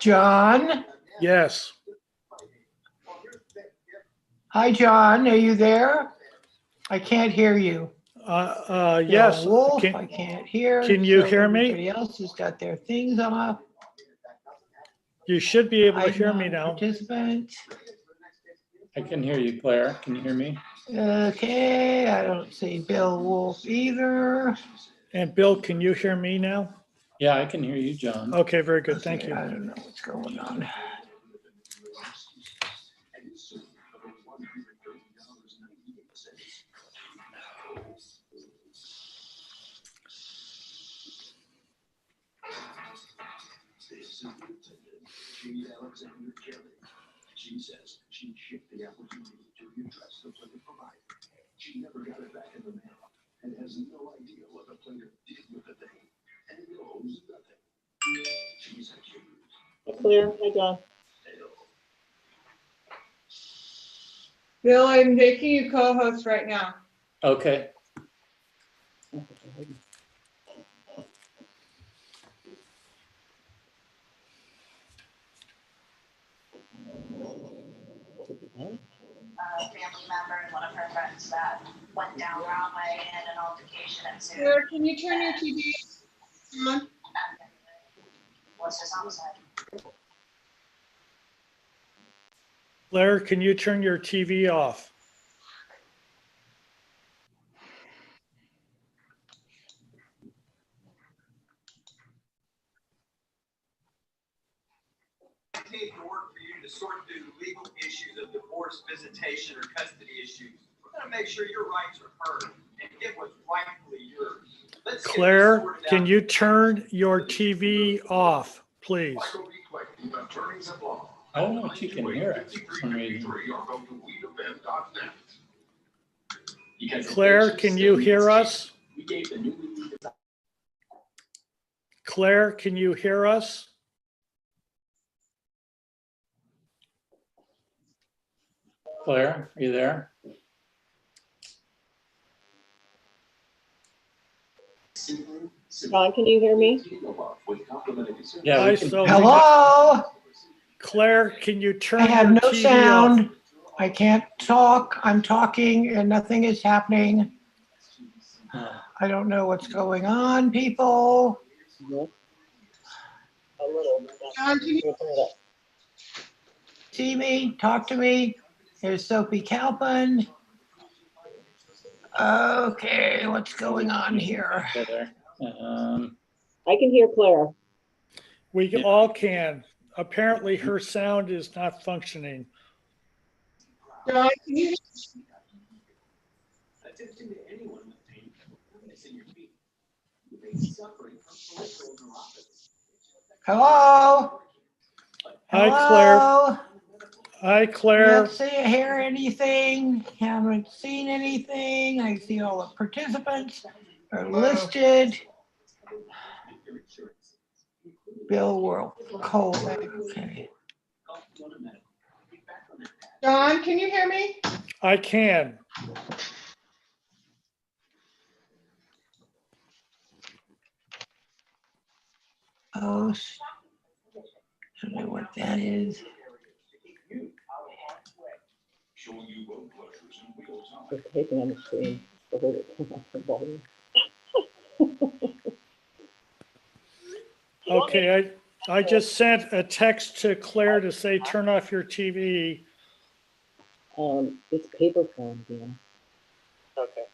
John? Yes. Hi, John. Are you there? I can't hear you. Yes. Bill Wolf, I can't hear. Can you So hear me? Everybody else has got their things off. You should be able to Hide hear me now. non-participant. I can hear you, Claire. Can you hear me? Okay, I don't see Bill Wolf either. And Bill, can you hear me now? Yeah, I can hear you, John. Okay, very good. Thank Okay, you. I don't know what's going on. She says she shipped the opportunity to address the player provider. She never got it back in the mail and has no idea what the player did with the thing and knows nothing. She's accused. Clear. Hi, John. Bill, I'm making you co-host right now. Okay. Family member and one of her friends that went down the wrong way in an altercation ensued. Claire, can you turn your TV on? Was his homicide. Claire, can you turn your TV off? Work for you to sort through the legal issues of divorce, visitation, or custody issues. We're going to make sure your rights are heard and get what's rightfully yours. Claire, can you turn your TV off, please? I don't know if you can hear us for some reason. Claire, can you hear us? Claire, can you hear us? Claire, are you there? John, can you hear me? Yeah, we can. Hello? Claire, can you turn I have your no TV sound. off? I can't talk. I'm talking and nothing is happening. I don't know what's going on, people. Yes. A little. John, can you? See me? Talk to me. There's Sophie Kalpin. Okay, what's going on here? I can hear Claire. We all can. Apparently her sound is not functioning. John, can you? Hello? Hi, Claire. Hello? Hi, Claire. Can't see or hear anything. Haven't seen anything. I see all the participants are listed. Bill World, Cole, okay. John, can you hear me? I can. Oh, I don't know what that is. It's taping on the screen. I heard it come off the volume. Okay, I just sent a text to Claire to say turn off your TV. It's paper form, Dan. Okay.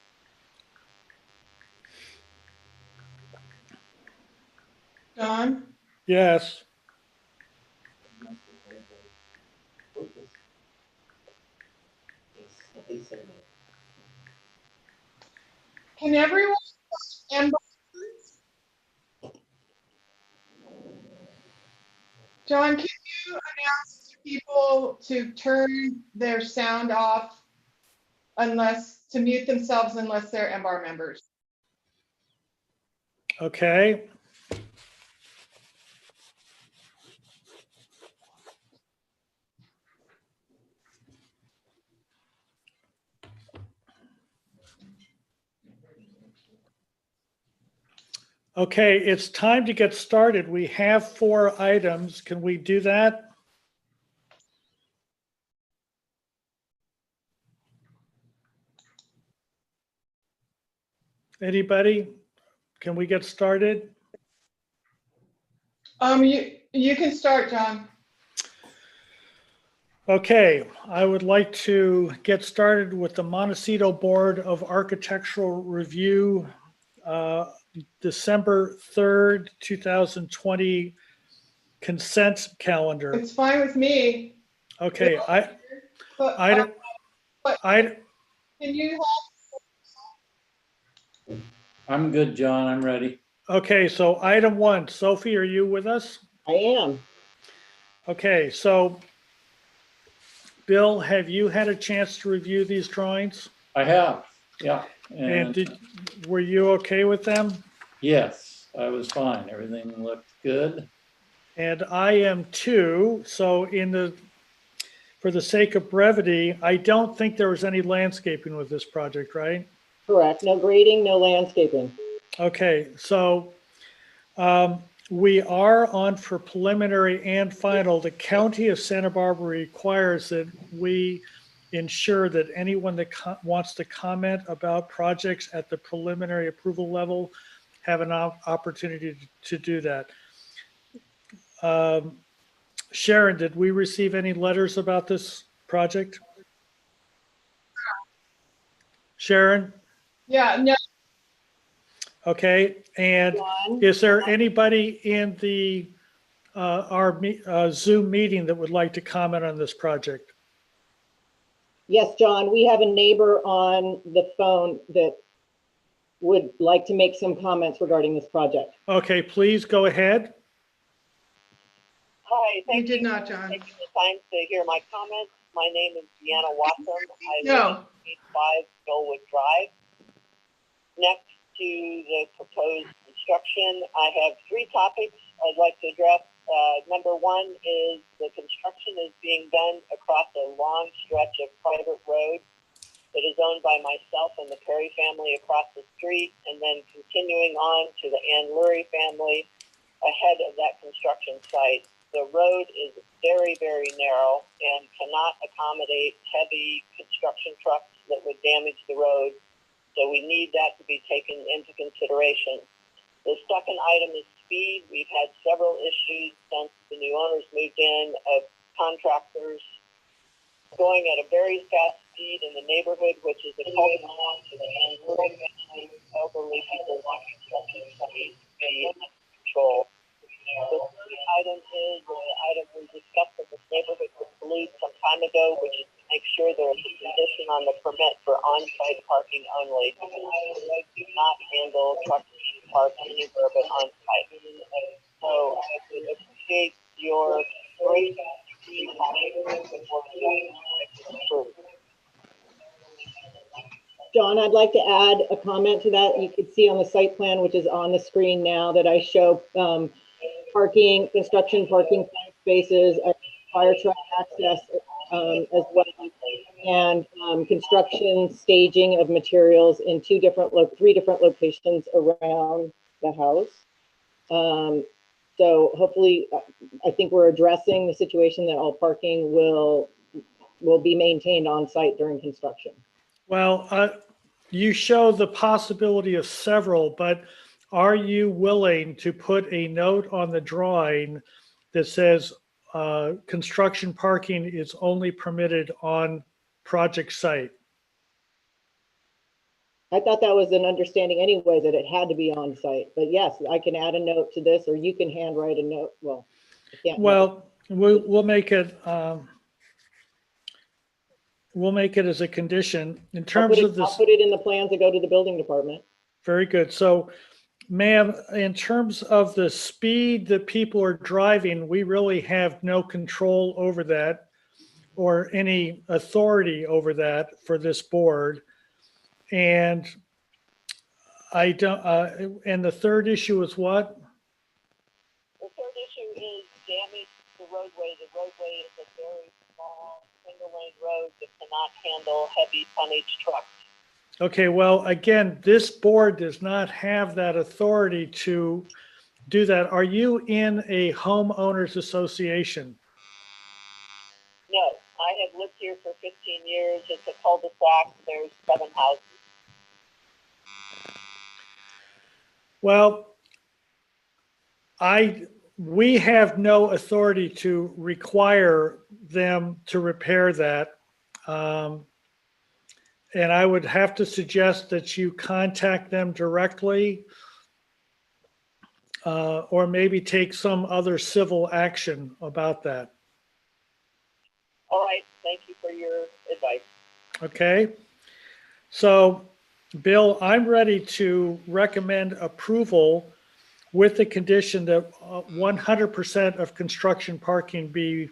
John? Yes. Can everyone? John, can you announce to people to turn their sound off to mute themselves unless they're MBAR members? Okay. Okay, it's time to get started. We have 4 items. Can we do that? Anybody? Can we get started? You can start, John. Okay, I would like to get started with the Montecito Board of Architectural Review, December 3rd, 2020 consent calendar. It's fine with me. Okay, But item, can you I'm good, John. I'm ready. okay, so item 1, Sophie, are you with us? I am. Okay, so Bill, have you had a chance to review these drawings? I have, yeah. And were you okay with them? Yes, I was fine. Everything looked good. And I am too. So for the sake of brevity, I don't think there was any landscaping with this project, right? Correct. No grading, no landscaping. Okay, so we are on for preliminary and final. The County of Santa Barbara requires that we ensure that anyone that wants to comment about projects at the preliminary approval level have an opportunity to do that. Sharon, did we receive any letters about this project? Sharon? Yeah, no, Okay, and John? is there anybody in our Zoom meeting that would like to comment on this project? Yes, John, we have a neighbor on the phone that would like to make some comments regarding this project. Okay, please go ahead. Hi, you thank did you not, for John. taking the time to hear my comments. My name is Deanna Watson. I No. live at 85 Millwood Drive. Next to the proposed construction, I have 3 topics I'd like to address. Number 1 is the construction is being done across a long stretch of private road that is owned by myself and the Perry family across the street, and then continuing on to the Ann Lurie family ahead of that construction site. The road is very, very narrow and cannot accommodate heavy construction trucks that would damage the road. So we need that to be taken into consideration. The second item is speed. We've had several issues since the new owners moved in of contractors going at a very fast speed in the neighborhood, which is a cul-de-sac to the Ann Lurie family. Elderly people walking something to be in control. The third item is an item we discussed in this neighborhood with police some time ago, which is to make sure there is a condition on the permit for on-site parking only. I do not handle trucks being parked anywhere but on-site. So I would appreciate your great John, I'd like to add a comment to that. You can see on the site plan, which is on the screen now, that I show parking, construction parking spaces, fire truck access as well, and construction staging of materials in 3 different locations around the house. So hopefully, I think we're addressing the situation that all parking will be maintained on site during construction. Well, you show the possibility of several, but are you willing to put a note on the drawing that says construction parking is only permitted on project site? I thought that was an understanding anyway, that it had to be on site, but yes, I can add a note to this, or you can handwrite a note. Well, I can't. Well, we'll make it, we'll make it as a condition in terms of this. I'll put it in the plans that go to the building department. Very good. So, ma'am, in terms of the speed that people are driving, we really have no control over that or any authority over that for this board. And I don't, and the third issue is what? The third issue is damage to the roadway. The roadway is a very small single lane road that cannot handle heavy tonnage trucks. Okay, well, again, this board does not have that authority to do that. Are you in a homeowners association? No, I have lived here for 15 years. It's a cul-de-sac. There's 7 houses. Well, we have no authority to require them to repair that. And I would have to suggest that you contact them directly, or maybe take some other civil action about that. All right, thank you for your advice. Okay. So, Bill, I'm ready to recommend approval with the condition that 100% of construction parking be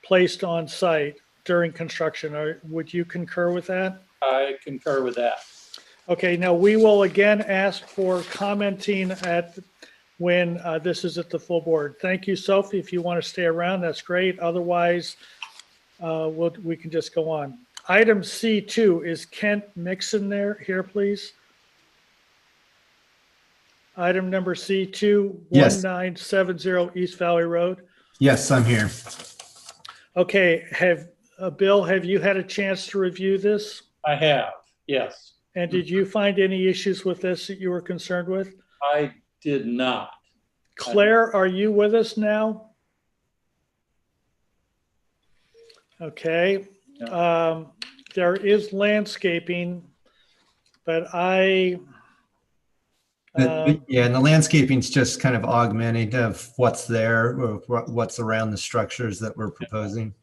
placed on site during construction. Would you concur with that? I concur with that. Okay, now we will again ask for commenting when this is at the full board. Thank you, Sophie. If you want to stay around, that's great. Otherwise, we can just go on. Item C2, is Kent Mixon here, please? Item number C2, Yes. 1970 East Valley Road. Yes, I'm here. Okay, Bill, have you had a chance to review this? I have, yes. And did you find any issues with this that you were concerned with? I did not. Claire, are you with us now? Okay. There is landscaping, but yeah, and the landscaping's just kind of augmenting of what's there or what's around the structures that we're proposing.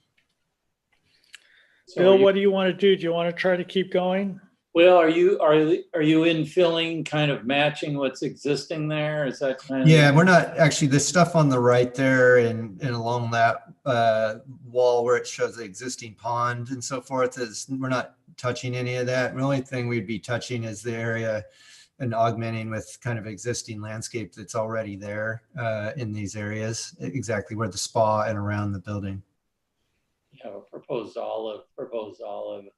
So Bill, what do you want to do? Do you want to try to keep going? Well, are you infilling, kind of matching what's existing there? Is that kind of? Yeah, we're not actually, the stuff on the right there and along that wall where it shows the existing pond and so forth we're not touching any of that. The only thing we'd be touching is the area and augmenting with kind of existing landscape that's already there in these areas, exactly where the spa and around the building. Yeah, proposed olive.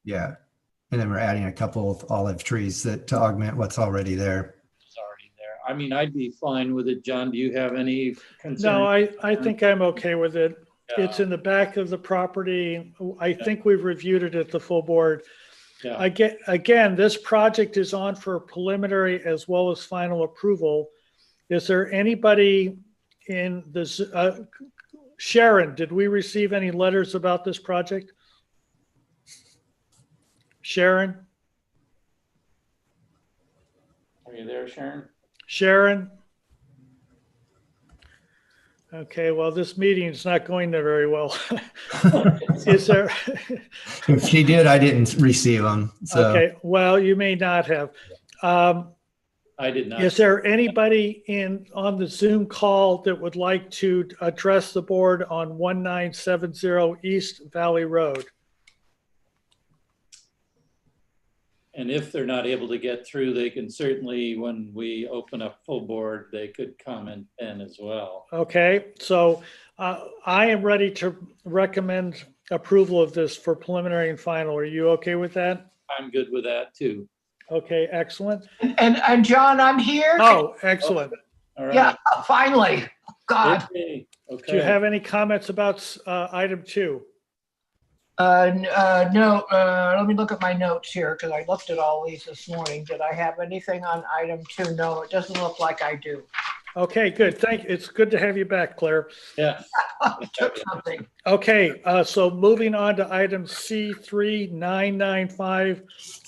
Yeah. And then we're adding a couple of olive trees to augment what's already there. It's already there. I mean, I'd be fine with it. John, do you have any concerns? No, I think I'm okay with it. Yeah. It's in the back of the property. I think we've reviewed it at the full board. Yeah. Again, this project is on for preliminary as well as final approval. Is there anybody in this, Sharon, did we receive any letters about this project? Sharon? Are you there, Sharon? Sharon? Okay, well, this meeting is not going there very well. Is there? If she did, I didn't receive them. So. Okay, well, you may not have. I did not. Is there anybody on the Zoom call that would like to address the board on 1970 East Valley Road? And if they're not able to get through, they can certainly, when we open up full board, they could comment then as well. Okay, so I am ready to recommend approval of this for preliminary and final. Are you okay with that? I'm good with that too. Okay, excellent. And John, I'm here. Oh, excellent. All right. Yeah, finally. God. Okay. Do you have any comments about item 2? No, let me look at my notes here because I looked at all these this morning. Did I have anything on item 2? No, it doesn't look like I do. Okay, good. Thank you. It's good to have you back, Claire. Yeah. Took something. Okay, so moving on to item C3995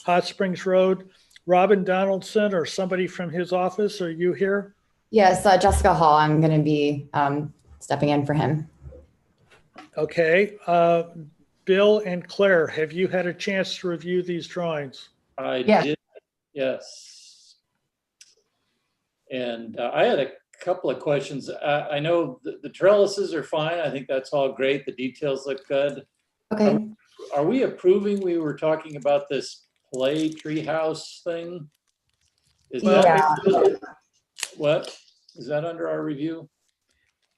Hot Springs Road. Robin Donaldson or somebody from his office, are you here? Yes, Jessica Hall. I'm going to be stepping in for him. Okay. Bill and Claire, have you had a chance to review these drawings? I Yes. did, yes. And I had a couple of questions. I know the trellises are fine. I think that's all great. The details look good. Okay. Are we approving, we were talking about this play treehouse thing? Is that, what? Is that under our review?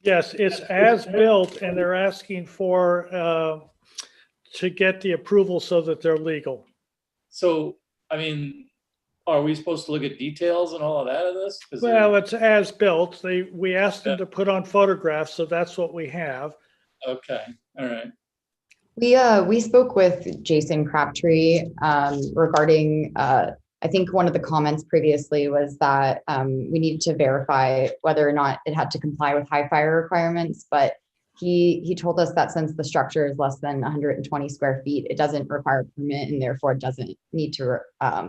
Yes, it's as built and they're asking for to get the approval so that they're legal. So, I mean, Are we supposed to look at details and all of that of this? 'Cause Well, it's as built. We asked them to put on photographs, so that's what we have. okay, all right. We spoke with Jason Crabtree regarding, I think one of the comments previously was that we needed to verify whether or not it had to comply with high fire requirements, but he told us that since the structure is less than 120 square feet, it doesn't require a permit and therefore it doesn't need to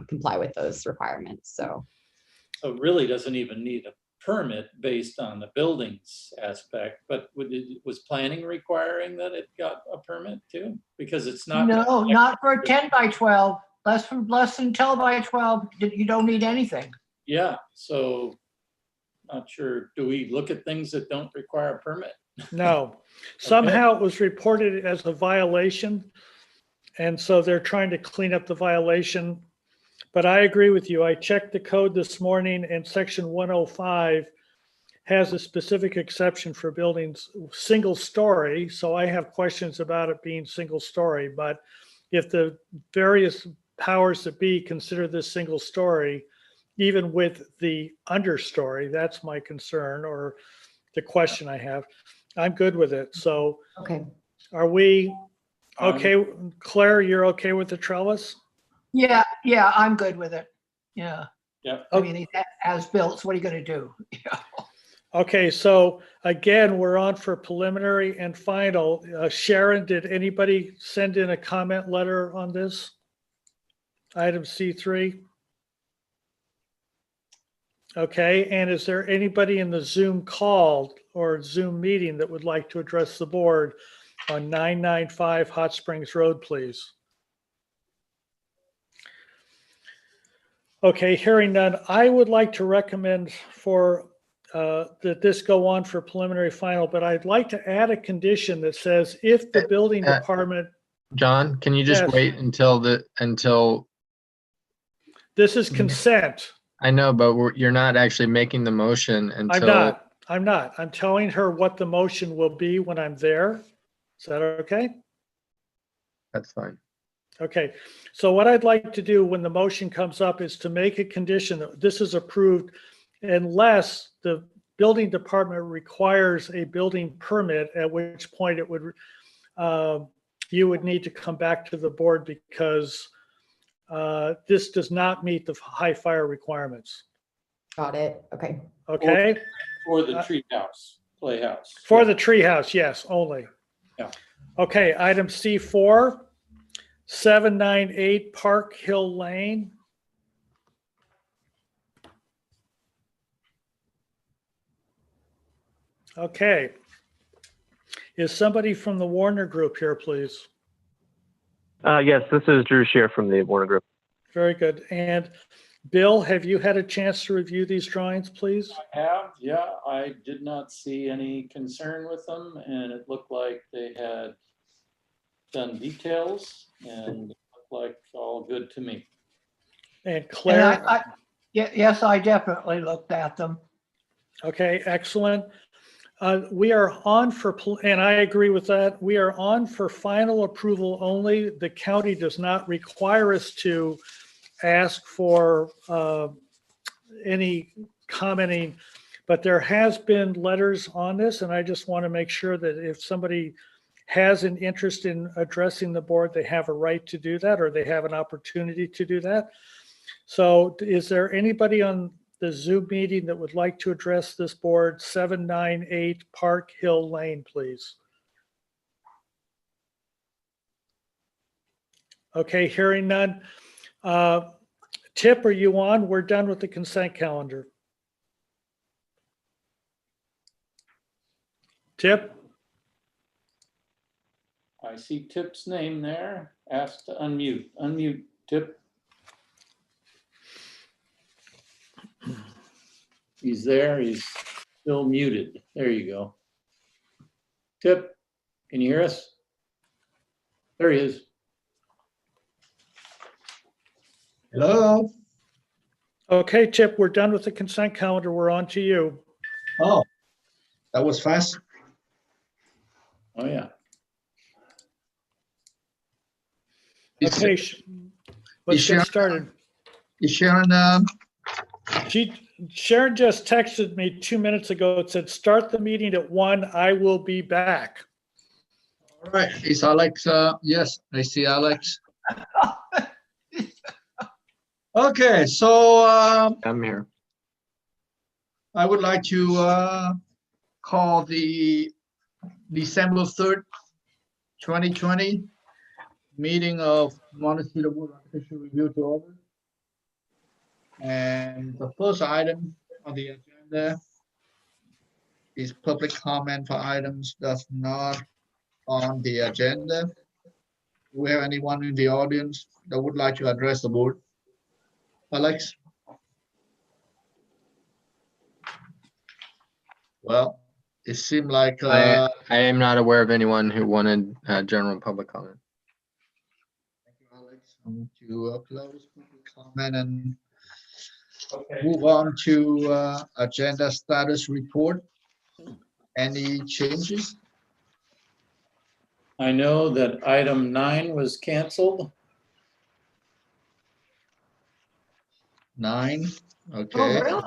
comply with those requirements. So it really doesn't even need a permit based on the buildings aspect, but was planning requiring that it got a permit too? Because it's not. No, not for a 10 by 12. Less than 10 by 12, you don't need anything. Yeah, so not sure. Do we look at things that don't require a permit? No, somehow it was reported as a violation. And so they're trying to clean up the violation. But I agree with you. I checked the code this morning and section 105 has a specific exception for buildings single story. So I have questions about it being single story, but if the various powers that be consider this single story, even with the understory, that's my concern or the question I have. I'm good with it. So okay. are we okay? Claire, you're okay with the trellis? Yeah, I'm good with it. Yeah. Yeah. I mean, it has built, so what are you going to do? Yeah. Okay, so again, we're on for preliminary and final. Sharon, did anybody send in a comment letter on this? Item C3? Okay, and is there anybody in the Zoom call or Zoom meeting that would like to address the board on 995 Hot Springs Road, please? Okay, hearing none, I would like to recommend for that this go on for preliminary final, but I'd like to add a condition that says if the building department. John, can you just Yes. wait until This is consent. I know, but you're not actually making the motion until. I'm not. I'm telling her what the motion will be when I'm there. Is that okay? That's fine. Okay, so what I'd like to do when the motion comes up is to make a condition that this is approved unless the building department requires a building permit, at which point it would, you would need to come back to the board because this does not meet the high fire requirements. Got it. Okay. Okay? For the tree house, playhouse. For the tree house, yes, only. Yeah. Okay, item C4, 798 Park Hill Lane. Okay. Is somebody from the Warner Group here, please? Yes, this is Drew Shear from the Warner Group. Very good. And Bill, have you had a chance to review these drawings, please? I have, yeah. I did not see any concern with them, and it looked like they had done details, and it looked like all good to me. And Claire? And yes, I definitely looked at them. Okay, excellent. We are on for, and I agree with that. We are on for final approval only. The county does not require us to ask for any commenting, but there has been letters on this, and I just want to make sure that if somebody has an interest in addressing the board, they have a right to do that, or they have an opportunity to do that. So is there anybody on the Zoom meeting that would like to address this board? 798 Park Hill Lane, please. Okay, hearing none. Tip, are you on? We're done with the consent calendar. Tip? I see Tip's name there. Asked to unmute. Unmute, Tip. He's there. He's still muted. There you go. Tip, can you hear us? There he is. Hello? Okay, Tip, we're done with the consent calendar. We're on to you. Oh, that was fast. Oh, yeah. Okay, let's get started. Is Sharon, Sharon just texted me 2 minutes ago. It said, start the meeting at 1. I will be back. all right, is Alex, yes, I see Alex. Okay, so, I'm here. I would like to, call the December 3rd, 2020 meeting of Montecito Board of Official Review to order. And the first item on the agenda is public comment for items that's not on the agenda. Do we have anyone in the audience that would like to address the board? Alex? Well, it seemed like, I am not aware of anyone who wanted general public comment. thank you, Alex. I'm going to close public comment and move on to agenda status report. Any changes? I know that item 9 was canceled. 9, Oh, okay. really?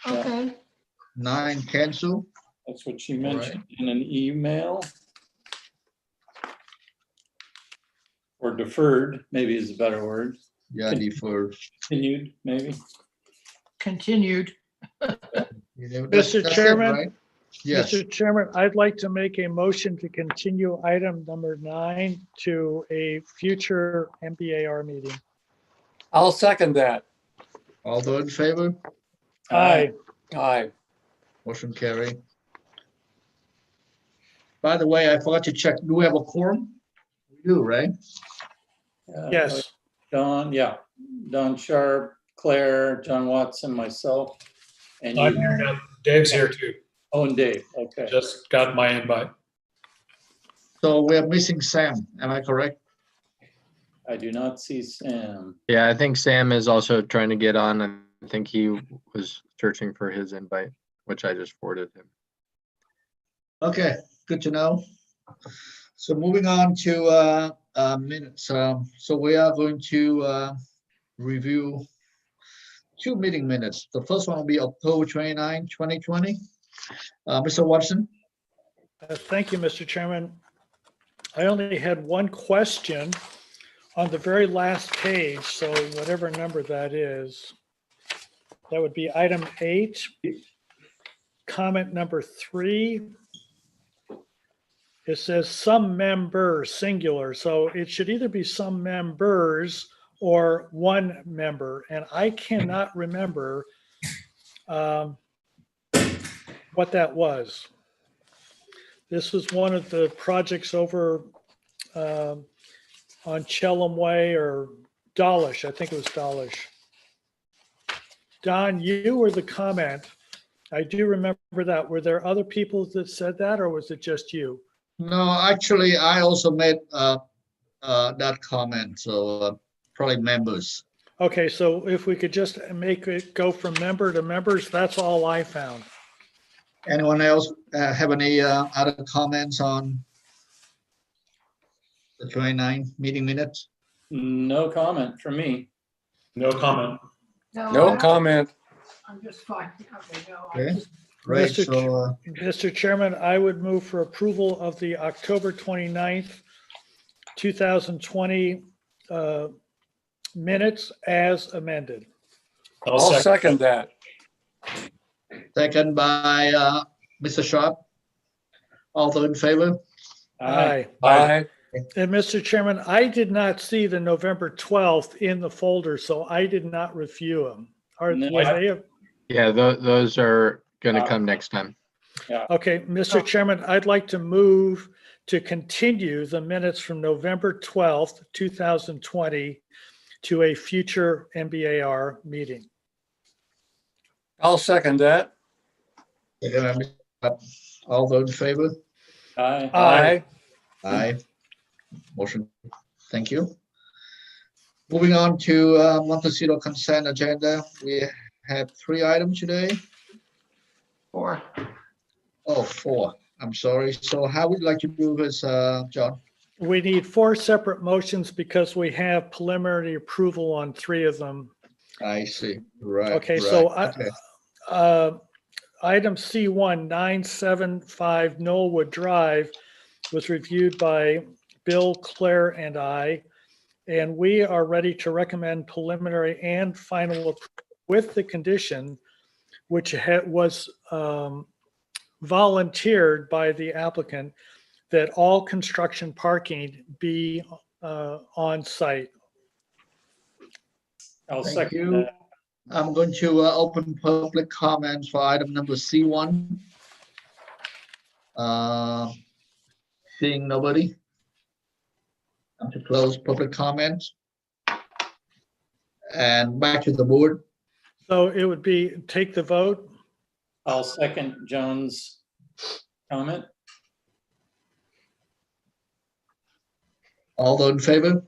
Okay. 9 cancel. That's what she All right. mentioned in an email. Or deferred, maybe is a better word. Yeah, deferred. Continued, maybe. Continued. Mr. Chairman? Right? Yes, Mr. Chairman, I'd like to make a motion to continue item number 9 to a future MBAR meeting. I'll second that. all those in favor? Aye. Aye. Motion carry. By the way, I forgot to check, do we have a quorum? We do, right? Yes. Don, yeah. Don Sharp, Claire, John Watson, myself. And I'm you. here now. Dave's here too. Oh, and Dave, okay. Just got my invite. So we're missing Sam, am I correct? I do not see Sam. Yeah, I think Sam is also trying to get on. I think he was searching for his invite, which I just forwarded him. Okay, good to know. So moving on to minutes. So we are going to review 2 meeting minutes. The first one will be October 29, 2020. Mr. Watson? Thank you, Mr. Chairman. I only had one question on the very last page, so whatever number that is, that would be item 8, comment number 3. It says some members, singular, so it should either be some members or one member, and I cannot remember what that was. This was one of the projects over on Chelham Way or Dawlish. I think it was Dawlish. Don, you were the comment. I do remember that. Were there other people that said that, or was it just you? No, actually, I also made that comment, so probably members. Okay, so if we could just make it go from member to members, that's all I found. Anyone else have any other comments on the 29 meeting minutes? No comment from me. No comment. No comment. I'm just fine. Okay, no, I Okay, just, great. Mr. So Mr. Chairman, I would move for approval of the October 29th, 2020 minutes as amended. I'll second that. second by Mr. Sharp. All those in favor? Aye. Aye. And Mr. Chairman, I did not see the November 12th in the folder, so I did not review them. Are No. they? Yeah, those are going to come next time. Okay, Mr. Chairman, I'd like to move to continue the minutes from November 12th, 2020 to a future MBAR meeting. I'll second that. All those in favor? Aye. Aye. Aye. Motion, thank you. Moving on to Montecito consent agenda. We have 3 items today. 4. Oh, 4. I'm sorry. So how would you like to do this, John? We need 4 separate motions because we have preliminary approval on 3 of them. I see. Right. Okay, right. so Okay. item C1, 975 Knollwood Drive was reviewed by Bill, Claire, and I, and we are ready to recommend preliminary and final approval with the condition which was volunteered by the applicant that all construction parking be on site. I'll Thank second you. that. I'm going to open public comments for item number C1. Seeing nobody. I'm to close public comments. And back to the board. So it would be take the vote. I'll second John's comment. All those in favor?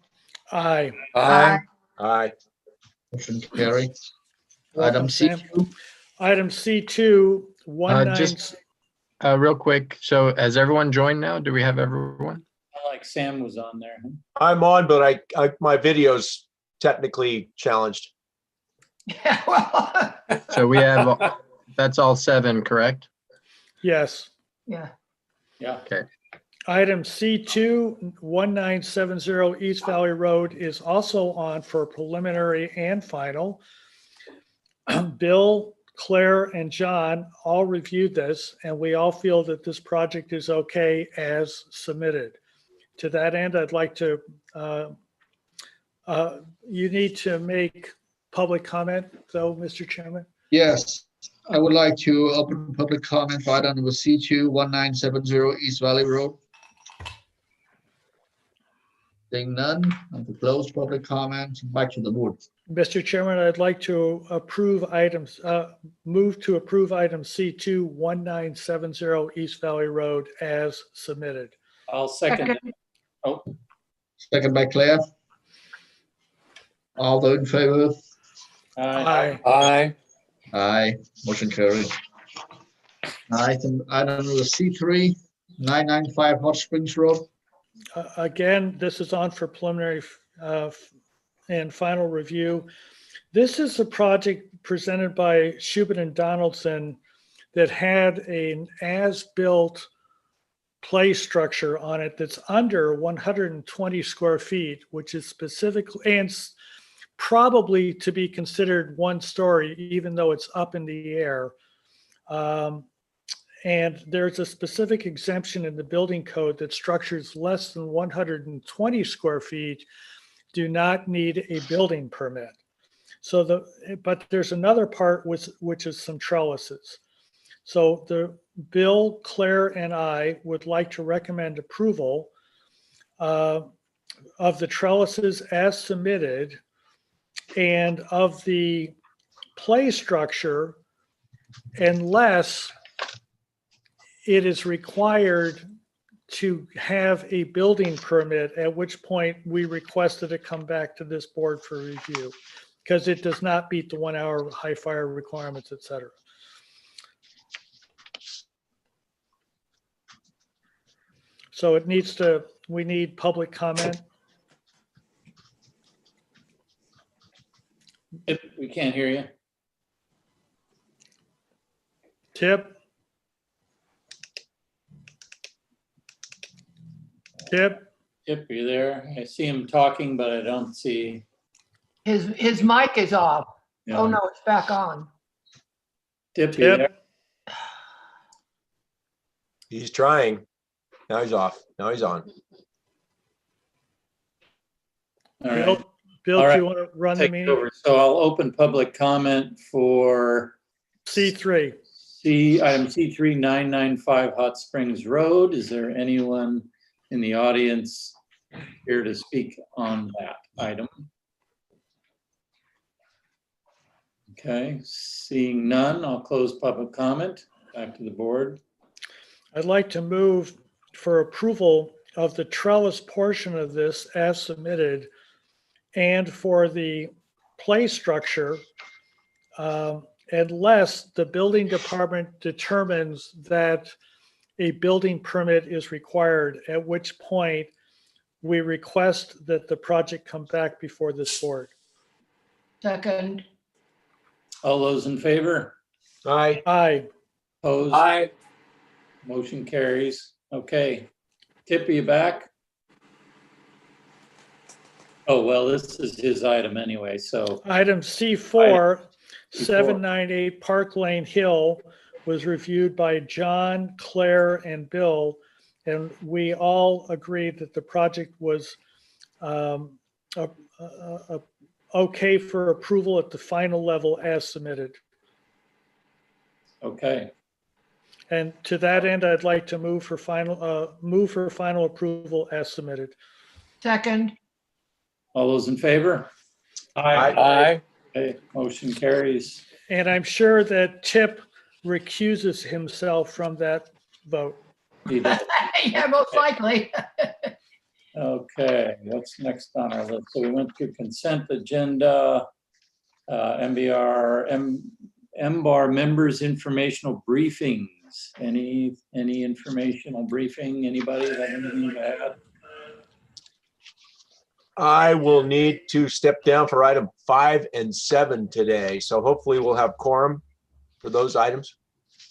Aye. Aye. Aye. Motion carried. Welcome, Item Sam. C2. Item C2, 19. Just real quick. So has everyone joined now? Do we have everyone? Like Sam was on there. I'm on, but I my video's technically challenged. Yeah, well, So we have, that's all 7, correct? Yes. yeah. Yeah. Okay. Item C2, 1970 East Valley Road is also on for preliminary and final. Bill, Claire, and John all reviewed this, and we all feel that this project is okay as submitted. To that end, I'd like to, you need to make public comment, though, Mr. Chairman. Yes, I would like to open public comment for item number C2, 1970 East Valley Road. Seeing none, I'm to close public comment. Back to the board. Mr. Chairman, I'd like to approve items, move to approve item C2, 1970 East Valley Road as submitted. I'll second it. Oh, Second by Claire. All those in favor? Aye. Aye. Aye, motion carried. Item number C3, 995 Hot Springs Road. Again, this is on for preliminary and final review. This is a project presented by Schubert and Donaldson that had an as-built play structure on it that's under 120 square feet, which is specifically and probably to be considered 1 story, even though it's up in the air. And there's a specific exemption in the building code that structures less than 120 square feet do not need a building permit. So but there's another part which is some trellises. So Bill, Claire, and I would like to recommend approval of the trellises as submitted and of the play structure unless it is required to have a building permit, at which point we requested it come back to this board for review because it does not meet the 1 hour high fire requirements, et cetera. So we need public comment. we can't hear you. Tip? Tip? Tip, are you there? I see him talking, but I don't see. His mic is off. Yeah. Oh, no, it's back on. Tip, you there? He's trying. Now he's off. Now he's on. All Bill, right. Bill, All do right. you want to run the Take it meeting? over. So I'll open public comment for C3. item C3, 995 Hot Springs Road. Is there anyone in the audience here to speak on that item? Okay, seeing none, I'll close public comment. Back to the board. I'd like to move for approval of the trellis portion of this as submitted and for the play structure unless the building department determines that a building permit is required, at which point we request that the project come back before this board. Second, All those in favor? Aye. Aye. Opposed? Aye. Motion carries. Okay. Tip, are you back? Oh, well, this is his item anyway, so. Item C4, 798 Park Lane Hill was reviewed by John, Claire, and Bill, and we all agreed that the project was okay for approval at the final level as submitted. Okay. And to that end, I'd like to move for final approval as submitted. second, All those in favor? Aye. Aye. Okay, motion carries. And I'm sure that Tip recuses himself from that vote. He does. yeah, most likely. Okay, what's next on our list? So we went through consent agenda, MBAR members informational briefings. Any informational briefing? Anybody have anything to add? I will need to step down for item 5 and 7 today. So hopefully we'll have quorum for those items.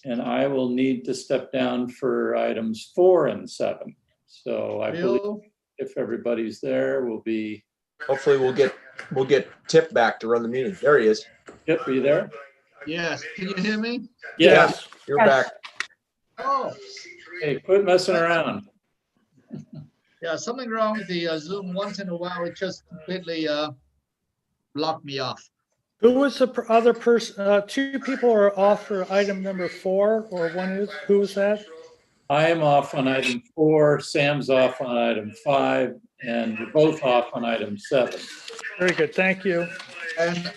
And I will need to step down for items 4 and 7. So I believe Bill, if everybody's there, we'll be. Hopefully we'll get Tip back to run the meeting. There he is. Yep, are you there? yes, can you hear me? Yes. You're Yes. back. Oh, Hey, quit messing around. yeah, something wrong with the Zoom. Once in a while, it just completely blocked me off. Who was the other person? 2 people are off for item number 4, or one is, who was that? I am off on item 4, Sam's off on item 5, and we're both off on item 7. Very good, thank you. And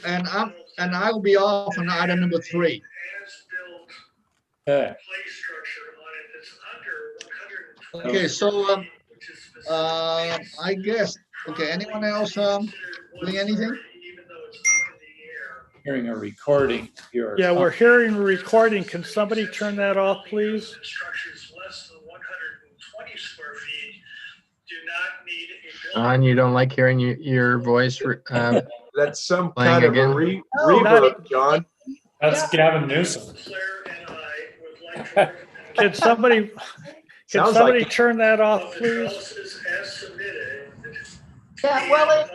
I'll be off on item number 3. Okay. Okay, so I guess, okay, anyone else doing anything? Hearing a recording here. Yeah, we're hearing a recording. Can somebody turn that off, please? John, you don't like hearing your voice? That's some Playing kind of again? a reverb, John. That's Gavin Newsom. Can somebody Sounds like- turn that off, please? Yeah, well,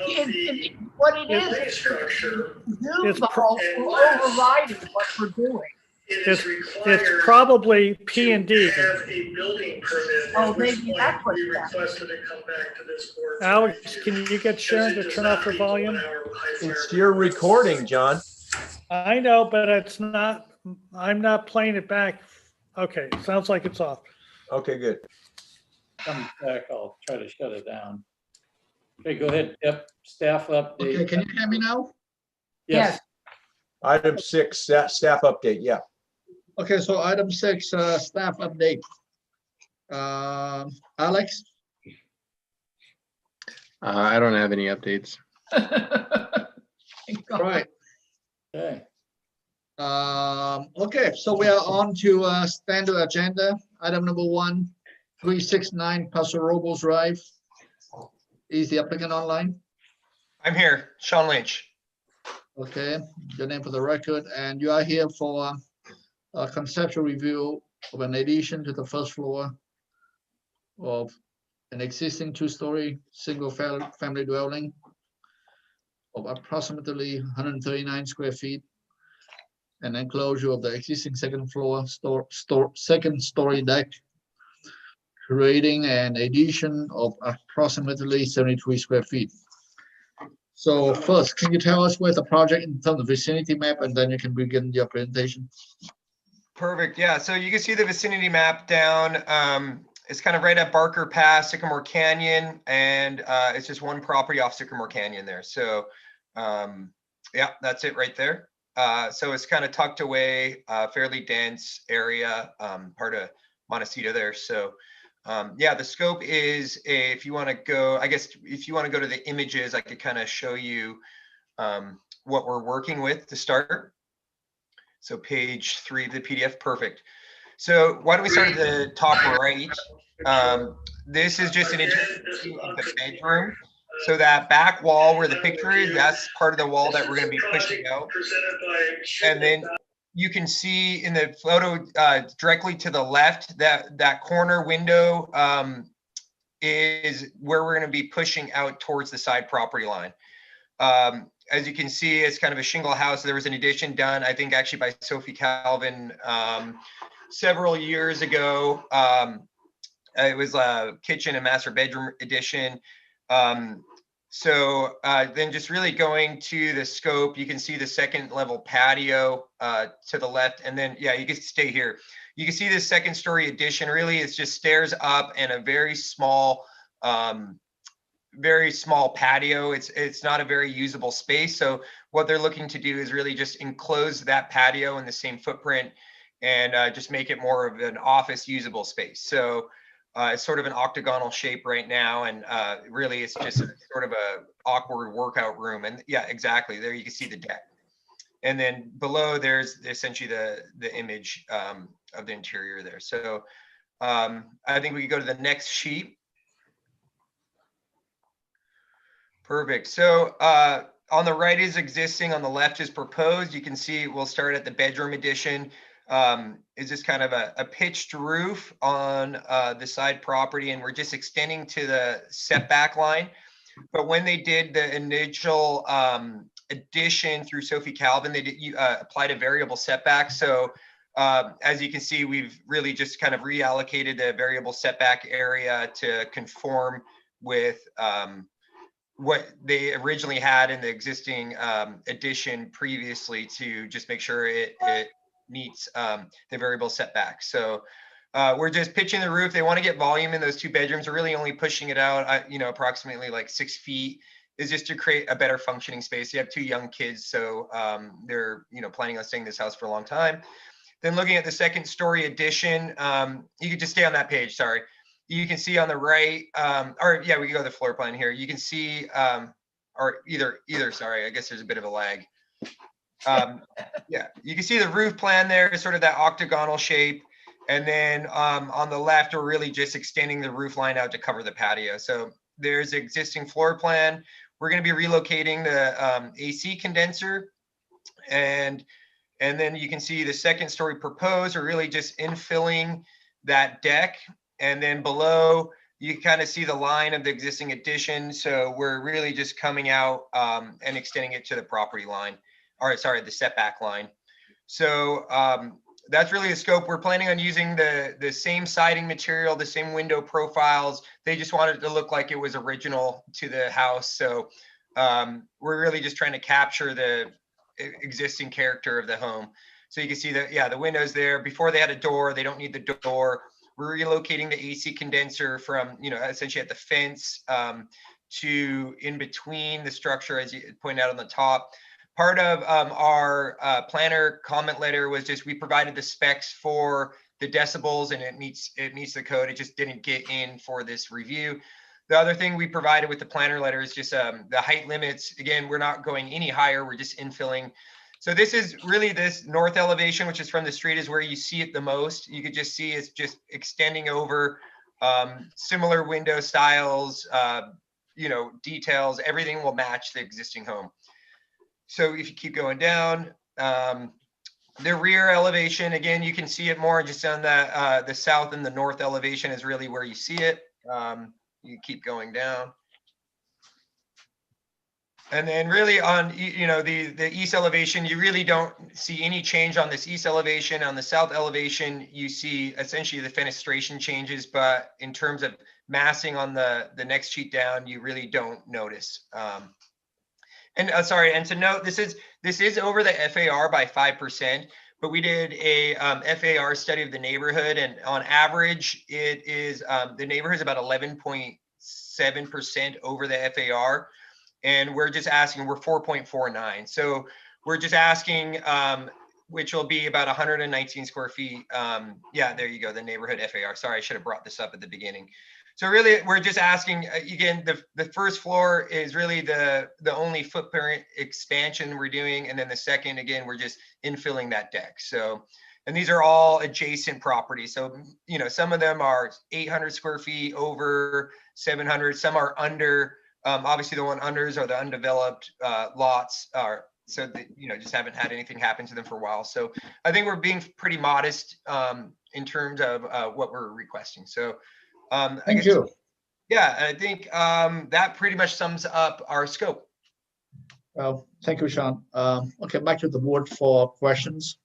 what it is Zoom It's calls will overriding what we're doing. It's probably P and D. Oh, maybe that's what it's at. Alex, can you get Sharon to turn off her volume? It's your recording, John. I know, but it's not, I'm not playing it back. Okay, sounds like it's off. Okay, good. Comes back, I'll try to shut it down. Okay, go ahead. Yep, staff update. Okay, can you hear me now? Yes. Item 6, staff update, yeah. Okay, so item 6, staff update. Alex? I don't have any updates. Right. Okay. Okay, so we are on to standard agenda. Item number 1, 369 Paso Robles Drive. Is the applicant online? I'm here, Sean Lynch. Okay, your name for the record, and you are here for a conceptual review of an addition to the first floor of an existing 2-story single family dwelling of approximately 139 square feet, an enclosure of the existing second floor second story deck, creating an addition of approximately 73 square feet. So first, can you tell us where's the project in terms of vicinity map, and then you can begin your presentation? Perfect. Yeah. So you can see the vicinity map down. It's kind of right at Barker Pass, Sycamore Canyon, and it's just one property off Sycamore Canyon there. So yeah, that's it right there. So it's kind of tucked away, fairly dense area, part of Montecito there. So yeah, the scope is, if you want to go, I guess if you want to go to the images, I could kind of show you what we're working with to start. So page 3 of the PDF, perfect. So why don't we start at the top right? this is just an interior view of the bedroom. So that back wall where the picture is, that's part of the wall that we're going to be pushing out. And then you can see in the photo directly to the left, that corner window is where we're going to be pushing out towards the side property line. As you can see, it's kind of a shingle house. There was an addition done, I think actually by Sophie Calvin several years ago. It was a kitchen and master bedroom addition. Then just really going to the scope, you can see the second level patio to the left. And then, yeah, you can stay here. You can see this second story addition. Really, it's just stairs up and a very small patio. It's not a very usable space. So what they're looking to do is really just enclose that patio in the same footprint and just make it more of an office usable space. So it's sort of an octagonal shape right now, and really it's just sort of a awkward workout room. And yeah, exactly. There you can see the deck. And then below there's essentially the image of the interior there. So I think we could go to the next sheet. Perfect. So on the right is existing, on the left is proposed. You can see we'll start at the bedroom addition. Is just kind of a pitched roof on the side property, and we're just extending to the setback line. But when they did the initial addition through Sophie Calvin, they applied a variable setback. So as you can see, we've really just kind of reallocated the variable setback area to conform with what they originally had in the existing addition previously, to just make sure it meets the variable setback. So we're just pitching the roof. They want to get volume in those two bedrooms. We're really only pushing it out, approximately like 6 feet, is just to create a better functioning space. You have 2 young kids, so they're planning on staying in this house for a long time. Then looking at the second story addition, you could just stay on that page. Sorry. You can see on the right, we can go to the floor plan here. You can see, or either, sorry, I guess there's a bit of a lag. Yeah, you can see the roof plan there is sort of that octagonal shape. And then on the left, we're really just extending the roof line out to cover the patio. So there's existing floor plan. We're going to be relocating the AC condenser. And then you can see the second story proposed, are really just infilling that deck. And then below, you kind of see the line of the existing addition. So we're really just coming out and extending it to the property line. The setback line. So that's really the scope. We're planning on using the same siding material, the same window profiles. They just wanted it to look like it was original to the house. So we're really just trying to capture the existing character of the home. So you can see that, yeah, the windows there. Before they had a door, they don't need the door. We're relocating the AC condenser from, essentially at the fence to in between the structure, as you pointed out on the top. Part of our planner comment letter was just, we provided the specs for the decibels and it meets the code. It just didn't get in for this review. The other thing we provided with the planner letter is just the height limits. Again, we're not going any higher, we're just infilling. So this is really this north elevation, which is from the street, is where you see it the most. You could just see it's just extending over similar window styles, details, everything will match the existing home. So if you keep going down, the rear elevation, again, you can see it more just on the south and the north elevation is really where you see it. You keep going down. And then really on, the east elevation, you really don't see any change on this east elevation. On the south elevation, you see essentially the fenestration changes, but in terms of massing on the next sheet down, you really don't notice. And to note, this is over the FAR by 5%, but we did a FAR study of the neighborhood, and on average, it is the neighborhood is about 11.7% over the FAR. And we're just asking, we're 4.49. So we're just asking, which will be about 119 square feet. Yeah, there you go, the neighborhood FAR. Sorry, I should have brought this up at the beginning. So really, we're just asking, again, the first floor is really the only footprint expansion we're doing. And then the second, again, we're just infilling that deck. So And these are all adjacent properties. So, you know, some of them are 800 square feet, over 700, some are under. Obviously the one unders are the undeveloped lots are, so that, you know, just haven't had anything happen to them for a while. So I think we're being pretty modest in terms of what we're requesting. So Thank you. yeah, I think that pretty much sums up our scope. Well, thank you, Sean. Okay, back to the board for questions.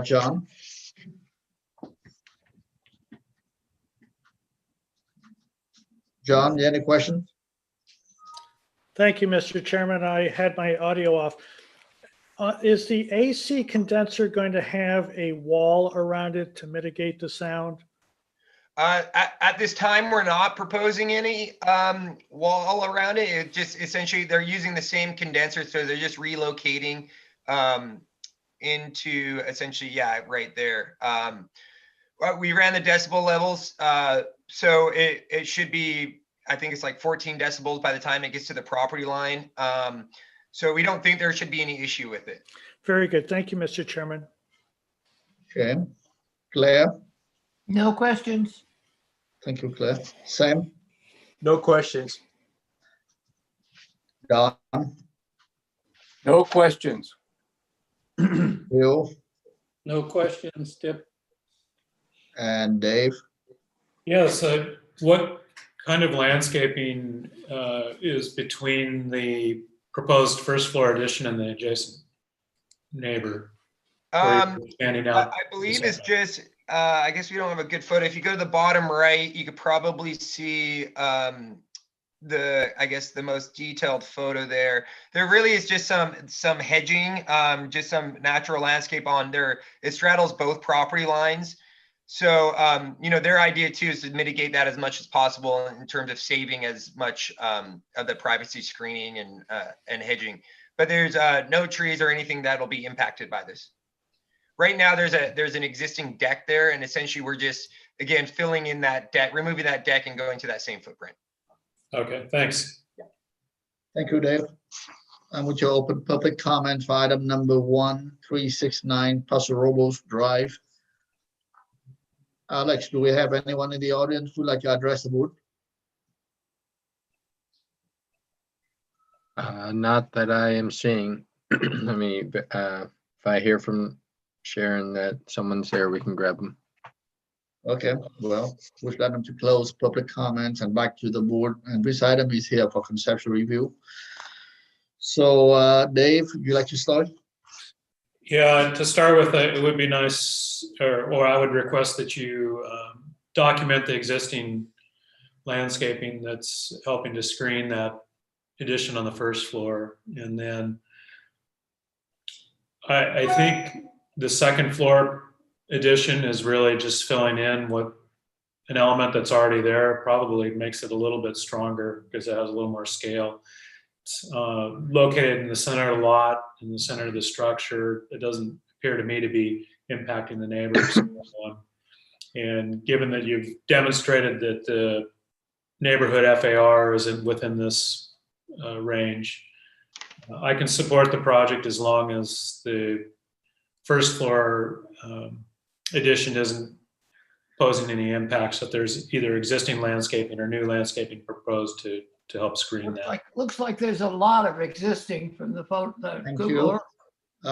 John? John, any questions? Thank you, Mr. Chairman. I had my audio off. Is the AC condenser going to have a wall around it to mitigate the sound? At this time, we're not proposing any wall around it. It just essentially they're using the same condenser, so they're just relocating into essentially, yeah, right there. We ran the decibel levels, so it should be, I think it's like 14 decibels by the time it gets to the property line. So we don't think there should be any issue with it. Very good. Thank you, Mr. Chairman. Okay. Claire? No questions. Thank you, Claire. Sam? No questions. Don? No questions. Bill? No questions, Tip. And Dave? Yes, what kind of landscaping is between the proposed first floor addition and the adjacent neighbor? Standing out. I believe it's just, I guess we don't have a good photo. If you go to the bottom right, you could probably see I guess the most detailed photo there. There really is just some hedging, just some natural landscape on there. It straddles both property lines. So, you know, their idea too is to mitigate that as much as possible in terms of saving as much of the privacy screening and hedging. But there's no trees or anything that'll be impacted by this. Right now, there's an existing deck there, and essentially we're just, again, filling in that deck, removing that deck and going to that same footprint. Okay, thanks. Thank you, Dave. I'm going to open public comment for item number 1369, Paso Robles Drive. Alex, do we have anyone in the audience who'd like to address the board? Not that I am seeing. I mean, if I hear from Sharon that someone's there, we can grab them. Okay, well, we've got them to close public comments and back to the board, and this item is here for conceptual review. So, Dave, would you like to start? Yeah, to start with, it would be nice, or I would request that you document the existing landscaping that's helping to screen that addition on the first floor. And then I think the second floor addition is really just filling in what an element that's already there. Probably makes it a little bit stronger because it has a little more scale. It's located in the center of the lot, in the center of the structure. It doesn't appear to me to be impacting the neighbors. And given that you've demonstrated that the neighborhood FAR is within this range, I can support the project as long as the first floor addition isn't posing any impacts, if there's either existing landscaping or new landscaping proposed to help screen that. Looks like there's a lot of existing from the photo. Thank Google you.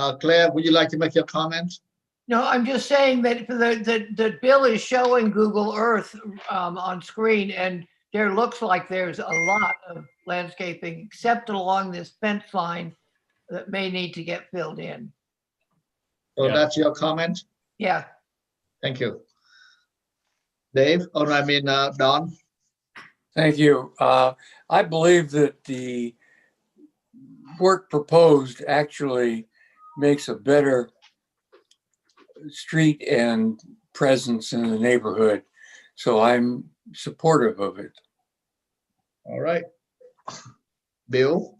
Earth. Claire, would you like to make your comment? No, I'm just saying that the bill is showing Google Earth on screen, and there looks like there's a lot of landscaping, except along this fence line that may need to get filled in. So that's your comment? Yeah. Thank you. Dave, or I mean, Don? Thank you. I believe that the work proposed actually makes a better street and presence in the neighborhood. So I'm supportive of it. All right. Bill?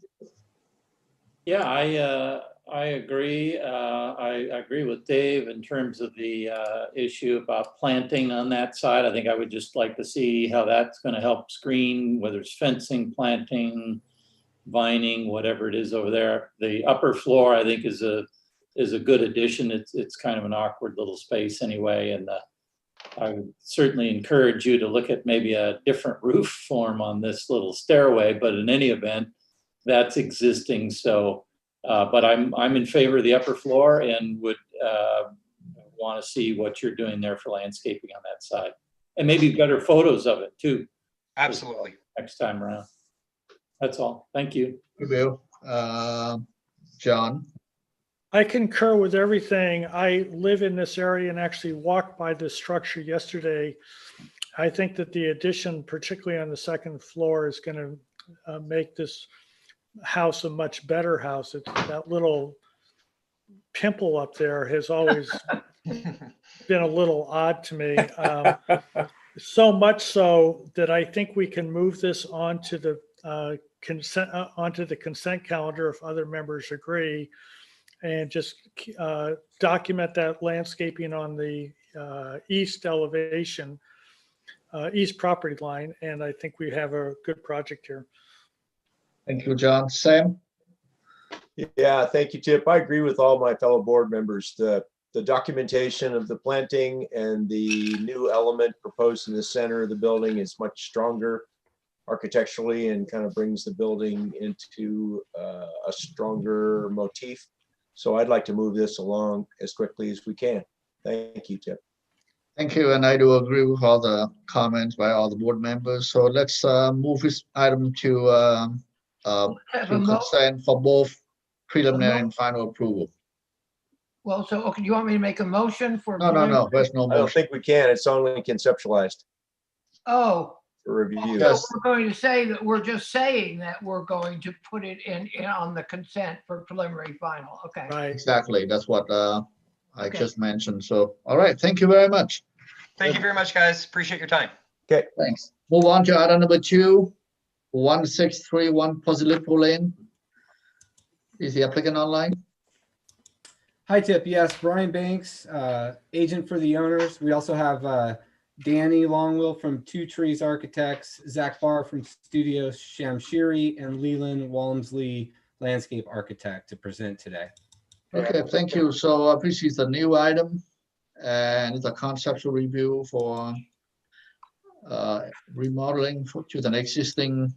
Yeah, I agree. I agree with Dave in terms of the issue about planting on that side. I think I would just like to see how that's going to help screen, whether it's fencing, planting, vining, whatever it is over there. The upper floor, I think, is is a good addition. It's kind of an awkward little space anyway, and I would certainly encourage you to look at maybe a different roof form on this little stairway, but in any event, that's existing. So, but I'm in favor of the upper floor and would want to see what you're doing there for landscaping on that side. And maybe better photos of it too. Absolutely. Next time around. That's all. Thank you. You will. John? I concur with everything. I live in this area and actually walked by this structure yesterday. I think that the addition, particularly on the second floor, is going to make this house a much better house. It's that little pimple up there has always been a little odd to me. So much so that I think we can move this onto the consent calendar if other members agree, and just document that landscaping on the east elevation, east property line, and I think we have a good project here. Thank you, John. Sam? Yeah, thank you, Tip. I agree with all my fellow board members. The documentation of the planting and the new element proposed in the center of the building is much stronger architecturally and kind of brings the building into a stronger motif. So I'd like to move this along as quickly as we can. Thank you, Tip. Thank you, and I do agree with all the comments by all the board members. So let's move this item to consent for both preliminary and final approval. Well, so, okay, you want me to make a motion for? No, there's no I don't motion. think we can. It's only conceptualized Oh, for review. so we're going to say that we're just saying that we're going to put it in on the consent for preliminary final. Okay. Right. Exactly, that's what I Okay. just mentioned. So, all right, thank you very much. Thank you very much, guys. Appreciate your time. Okay. Thanks. Move on to item number 2, 1631 Posillipo Lane. Is the applicant online? Hi, Tip. Yes, Brian Banks, agent for the owners. We also have Danny Longwell from Two Trees Architects, Zach Barr from Studio Shamshiri, and Leland Walmsley, landscape architect, to present today. Okay, thank you. So this is a new item, and it's a conceptual review for remodeling to an existing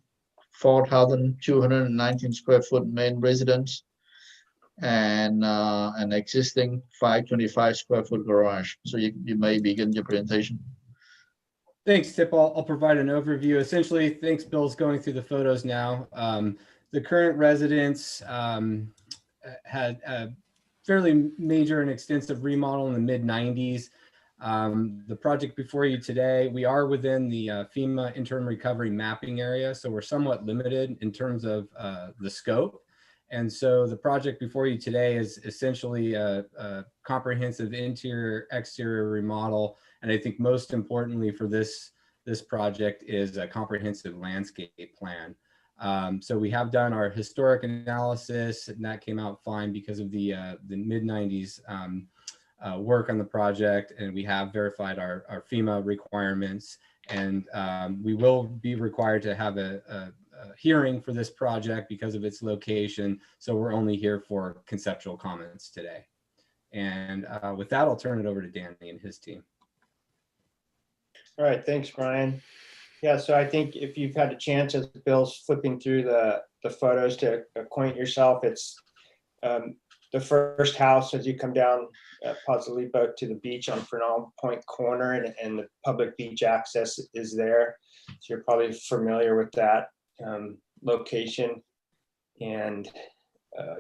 4,219 square foot main residence and an existing 525 square foot garage. So you may begin your presentation. Thanks, Tip. I'll provide an overview. Essentially, thanks, Bill's going through the photos now. The current residence had a fairly major and extensive remodel in the mid-90s. The project before you today, we are within the FEMA interim recovery mapping area, so we're somewhat limited in terms of the scope. And so the project before you today is essentially a comprehensive interior exterior remodel. And I think most importantly for this project is a comprehensive landscape plan. So we have done our historic analysis, and that came out fine because of the mid-90s work on the project, and we have verified our FEMA requirements, and we will be required to have a hearing for this project because of its location. So we're only here for conceptual comments today. And with that, I'll turn it over to Danny and his team. All right, thanks, Brian. Yeah, so I think if you've had a chance, as Bill's flipping through the photos to acquaint yourself, it's the first house as you come down Posillipo to the beach on Fernald Point Corner, and the public beach access is there. So you're probably familiar with that location, and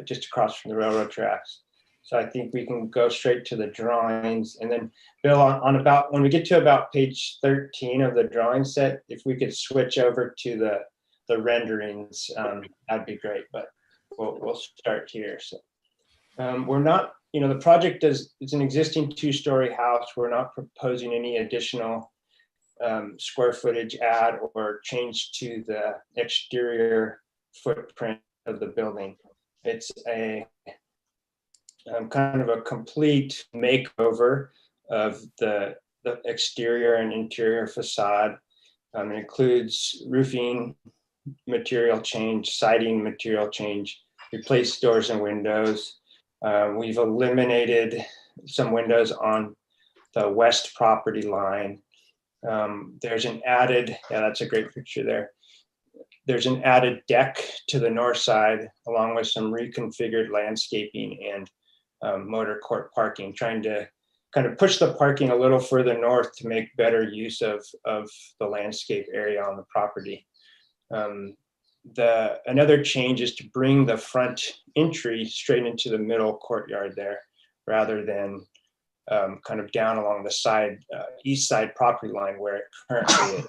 just across from the railroad tracks. So I think we can go straight to the drawings, and then Bill, on about when we get to about page 13 of the drawing set, if we could switch over to the renderings, that'd be great. But we'll start here. So we're not, the project it's an existing 2-story house. We're not proposing any additional square footage add or change to the exterior footprint of the building. It's a kind of a complete makeover of the exterior and interior facade. It includes roofing material change, siding material change, replace doors and windows, We've eliminated some windows on the west property line. There's an added, yeah, that's a great picture there. There's an added deck to the north side, along with some reconfigured landscaping and motor court parking, trying to kind of push the parking a little further north to make better use of the landscape area on the property. Another change is to bring the front entry straight into the middle courtyard there, rather than kind of down along the side, east side property line where it currently is.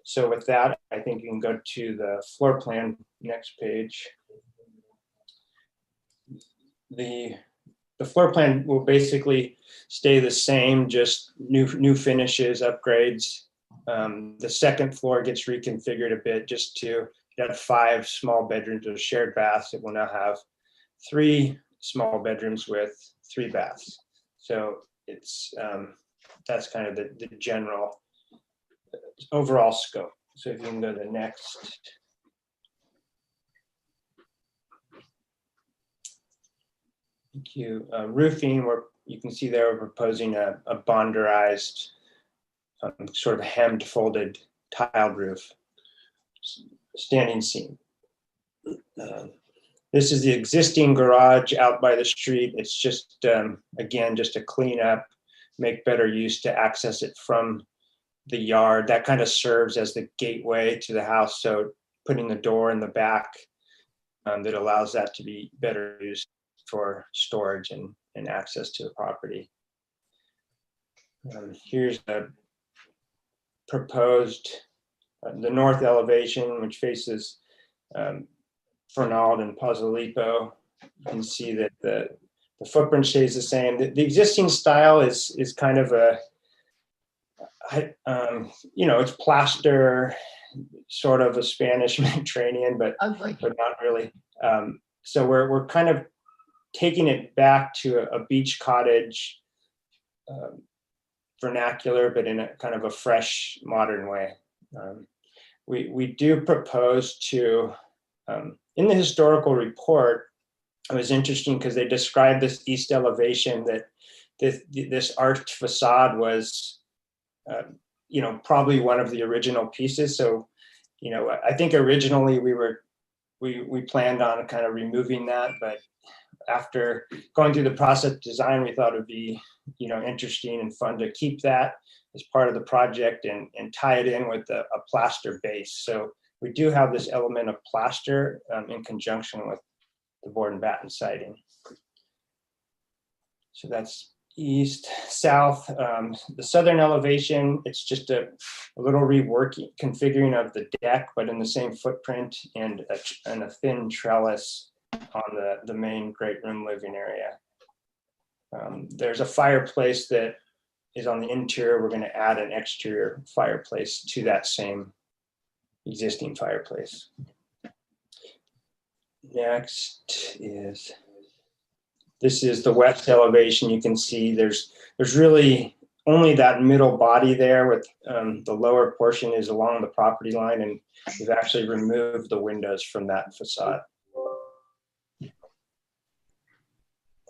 So with that, I think you can go to the floor plan, next page. The floor plan will basically stay the same, just new finishes, upgrades. The second floor gets reconfigured a bit, just to have 5 small bedrooms with shared baths. It will now have 3 small bedrooms with 3 baths. So it's that's kind of the general overall scope. So if you can go to the next. Thank you. Roofing, where you can see there we're proposing a bonderized, sort of hemmed, folded tiled roof, standing seam. This is the existing garage out by the street. It's just, again, just a clean up, make better use to access it from the yard. That kind of serves as the gateway to the house. So putting the door in the back that allows that to be better used for storage and access to the property. Here's the proposed, the north elevation, which faces Fernald and Pozzolipo. You can see that the footprint stays the same. The existing style is kind of a, it's plaster, sort of a Spanish Mediterranean, but not really. So we're kind of taking it back to a beach cottage vernacular, but in a kind of a fresh, modern way. We do propose to, in the historical report, it was interesting because they described this east elevation that this arched facade was, probably one of the original pieces. So, I think originally we planned on kind of removing that, but after going through the process design, we thought it'd be, interesting and fun to keep that as part of the project and tie it in with a plaster base. So we do have this element of plaster in conjunction with the board and batten siding. So that's east, south. The southern elevation, it's just a little reworking, configuring of the deck, but in the same footprint, and a thin trellis on the main great room living area. There's a fireplace that is on the interior. We're going to add an exterior fireplace to that same existing fireplace. Next is, this is the west elevation. You can see there's really only that middle body there, with the lower portion is along the property line, and we've actually removed the windows from that facade.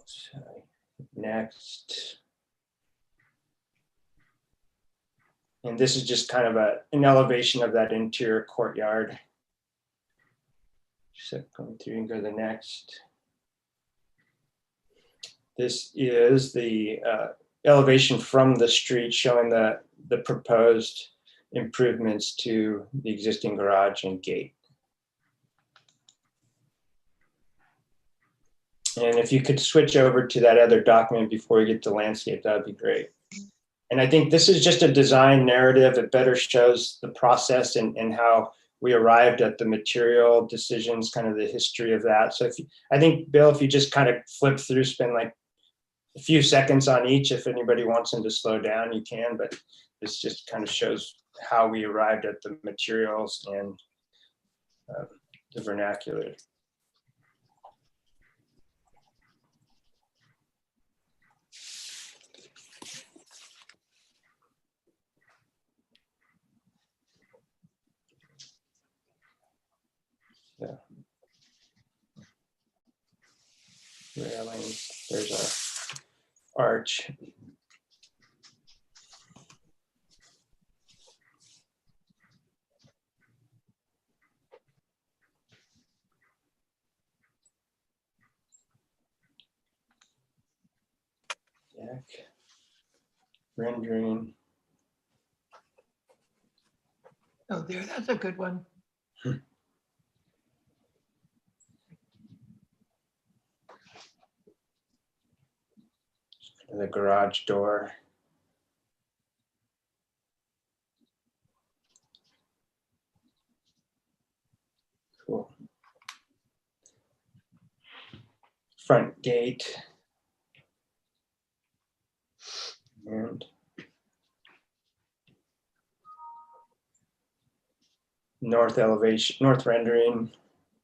So, next. And this is just kind of an elevation of that interior courtyard. So going through and go to the next. This is the elevation from the street, showing the proposed improvements to the existing garage and gate. And if you could switch over to that other document before we get to landscape, that would be great. And I think this is just a design narrative. It better shows the process and how we arrived at the material decisions, kind of the history of that. So I think, Bill, if you just kind of flip through, spend like a few seconds on each. If anybody wants them to slow down, you can, but this just kind of shows how we arrived at the materials and the vernacular. railing. There's our arch. Deck. Rendering. Oh, there, that's a good one. The garage door. Cool. Front gate. And north elevation, north rendering,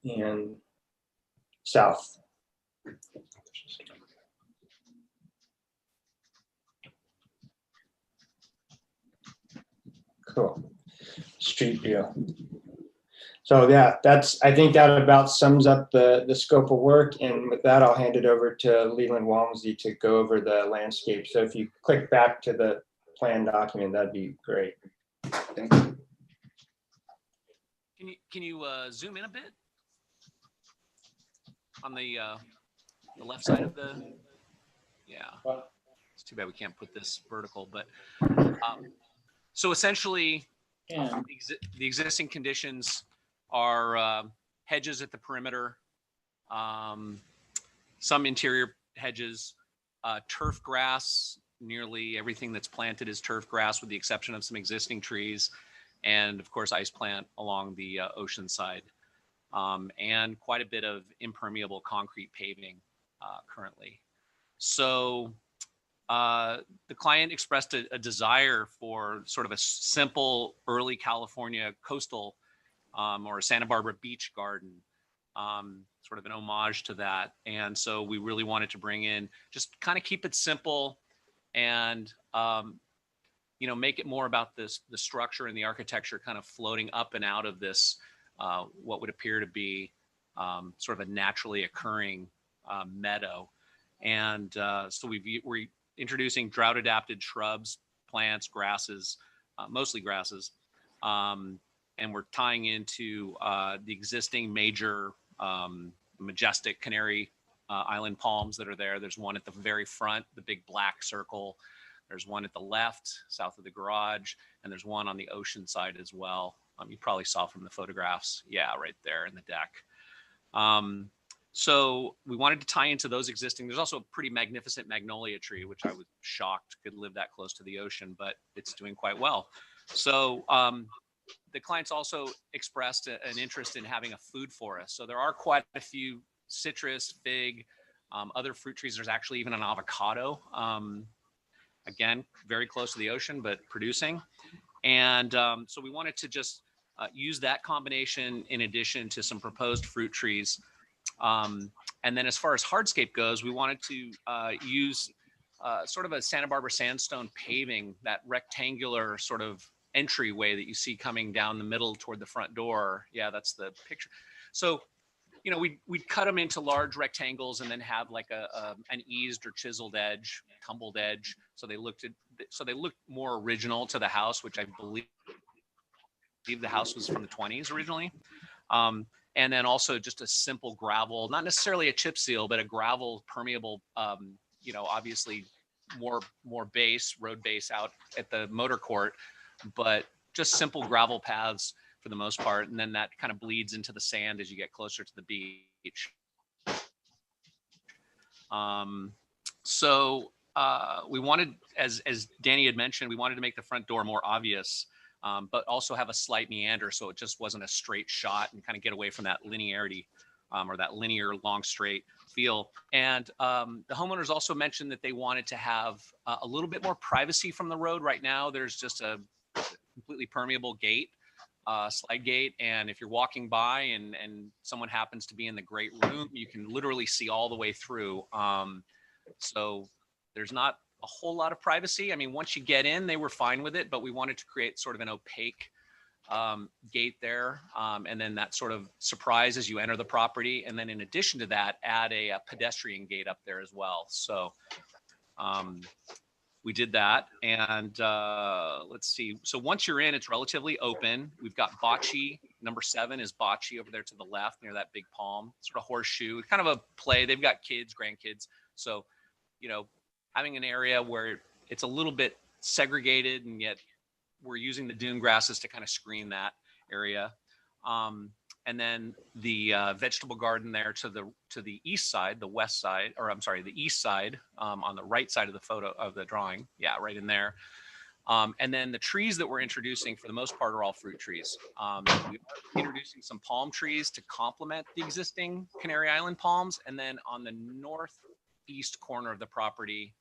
and south. Cool. Street view. So yeah, I think that about sums up the scope of work. And with that, I'll hand it over to Leland Walmsley to go over the landscape. So if you click back to the plan document, that'd be great. Thank you. Can you zoom in a bit on the left side of the? Yeah, it's too bad we can't put this vertical, but so essentially, the existing conditions are hedges at the perimeter, some interior hedges, turf grass. Nearly everything that's planted is turf grass, with the exception of some existing trees, and of course ice plant along the ocean side, and quite a bit of impermeable concrete paving currently. So the client expressed a desire for sort of a simple early California coastal or a Santa Barbara beach garden, sort of an homage to that. And so we really wanted to bring in, just kind of keep it simple and, you know, make it more about the structure and the architecture kind of floating up and out of this, what would appear to be sort of a naturally occurring meadow. And so we're introducing drought adapted shrubs, plants, grasses, mostly grasses. And we're tying into the existing major majestic Canary Island palms that are there. There's one at the very front, the big black circle. There's one at the left, south of the garage, and there's one on the ocean side as well. You probably saw from the photographs. Yeah, right there in the deck. So we wanted to tie into those existing. There's also a pretty magnificent magnolia tree, which I was shocked could live that close to the ocean, but it's doing quite well. So the clients also expressed an interest in having a food forest. So there are quite a few citrus, fig, other fruit trees. There's actually even an avocado. Again, very close to the ocean, but producing. And so we wanted to just use that combination in addition to some proposed fruit trees. And then as far as hardscape goes, we wanted to use sort of a Santa Barbara sandstone paving, that rectangular sort of entryway that you see coming down the middle toward the front door. Yeah, that's the picture. So, you know, we'd cut them into large rectangles and then have like an eased or chiseled edge, tumbled edge. So they looked more original to the house, which I believe the house was from the 20s originally. And then also just a simple gravel, not necessarily a chip seal, but a gravel permeable, you know, obviously more base, road base out at the motor court, but just simple gravel paths for the most part. And then that kind of bleeds into the sand as you get closer to the beach. So we wanted, as Danny had mentioned, we wanted to make the front door more obvious, but also have a slight meander so it just wasn't a straight shot, and kind of get away from that linearity or that linear long straight feel. And the homeowners also mentioned that they wanted to have a little bit more privacy from the road. Right now, there's just a completely permeable gate, slide gate. And if you're walking by and someone happens to be in the great room, you can literally see all the way through. So there's not a whole lot of privacy. I mean, once you get in, they were fine with it, but we wanted to create sort of an opaque gate there, and then that sort of surprise as you enter the property. And then in addition to that, add a pedestrian gate up there as well. So we did that. And let's see. So once you're in, it's relatively open. We've got bocce. Number 7 is bocce over there to the left near that big palm, sort of horseshoe, kind of a play. They've got kids, grandkids. So, you know, having an area where it's a little bit segregated and yet we're using the dune grasses to kind of screen that area. And then the vegetable garden there to the east side, the west side, or I'm sorry, the east side, on the right side of the photo of the drawing. Yeah, right in there. And then the trees that we're introducing for the most part are all fruit trees. We're introducing some palm trees to complement the existing Canary Island palms. And then on the northeast corner of the property,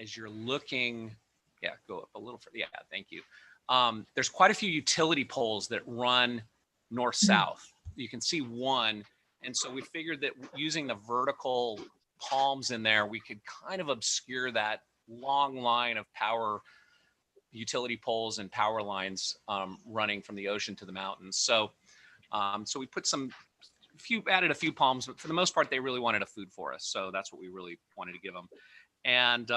as you're looking, yeah, go up a little further. Yeah, thank you. There's quite a few utility poles that run north-south. You can see one. And so we figured that using the vertical palms in there, we could kind of obscure that long line of power utility poles and power lines running from the ocean to the mountains. So so we put added a few palms, but for the most part, they really wanted a food forest. So that's what we really wanted to give them. And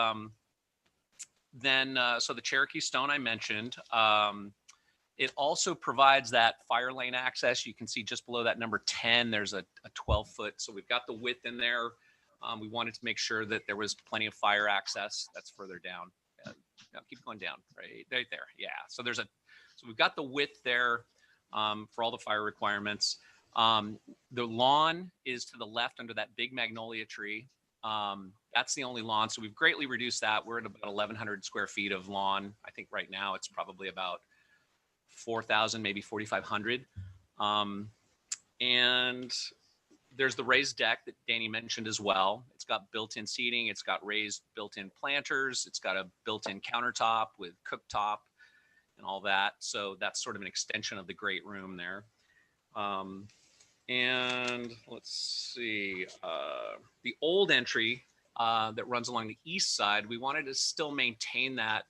then, so the Cherokee stone I mentioned, it also provides that fire lane access. You can see just below that number 10, there's a 12-foot. So we've got the width in there. We wanted to make sure that there was plenty of fire access. That's further down. No, keep going down, right there. Yeah. So so we've got the width there for all the fire requirements. The lawn is to the left under that big magnolia tree. That's the only lawn. So we've greatly reduced that. We're at about 1,100 square feet of lawn. I think right now it's probably about 4,000, maybe 4,500. And there's the raised deck that Danny mentioned as well. It's got built-in seating. It's got raised built-in planters. It's got a built-in countertop with cooktop and all that. So that's sort of an extension of the great room there. And let's see, the old entry that runs along the east side, we wanted to still maintain that,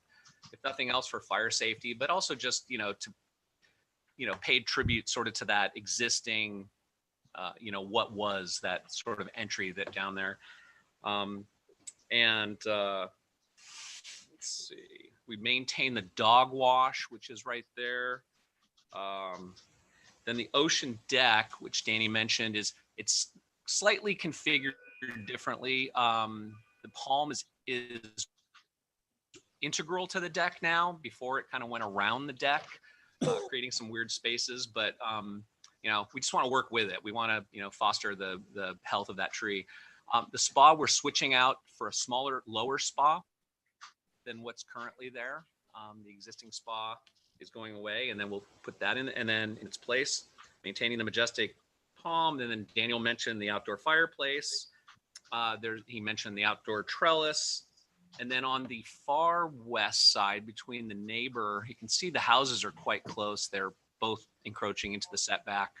if nothing else for fire safety, but also just, to, paid tribute sort of to that existing, what was that sort of entry that down there. And let's see, we maintain the dog wash, which is right there. Then the ocean deck, which Danny mentioned, it's slightly configured differently. The palm is integral to the deck now. Before it kind of went around the deck, creating some weird spaces. But we just want to work with it. We want to foster the health of that tree. The spa, we're switching out for a smaller, lower spa than what's currently there. The existing spa is going away, and then we'll put that in, and then in its place, maintaining the majestic palm. And then Daniel mentioned the outdoor fireplace. He mentioned the outdoor trellis. And then on the far west side, between the neighbor, you can see the houses are quite close. They're both encroaching into the setback,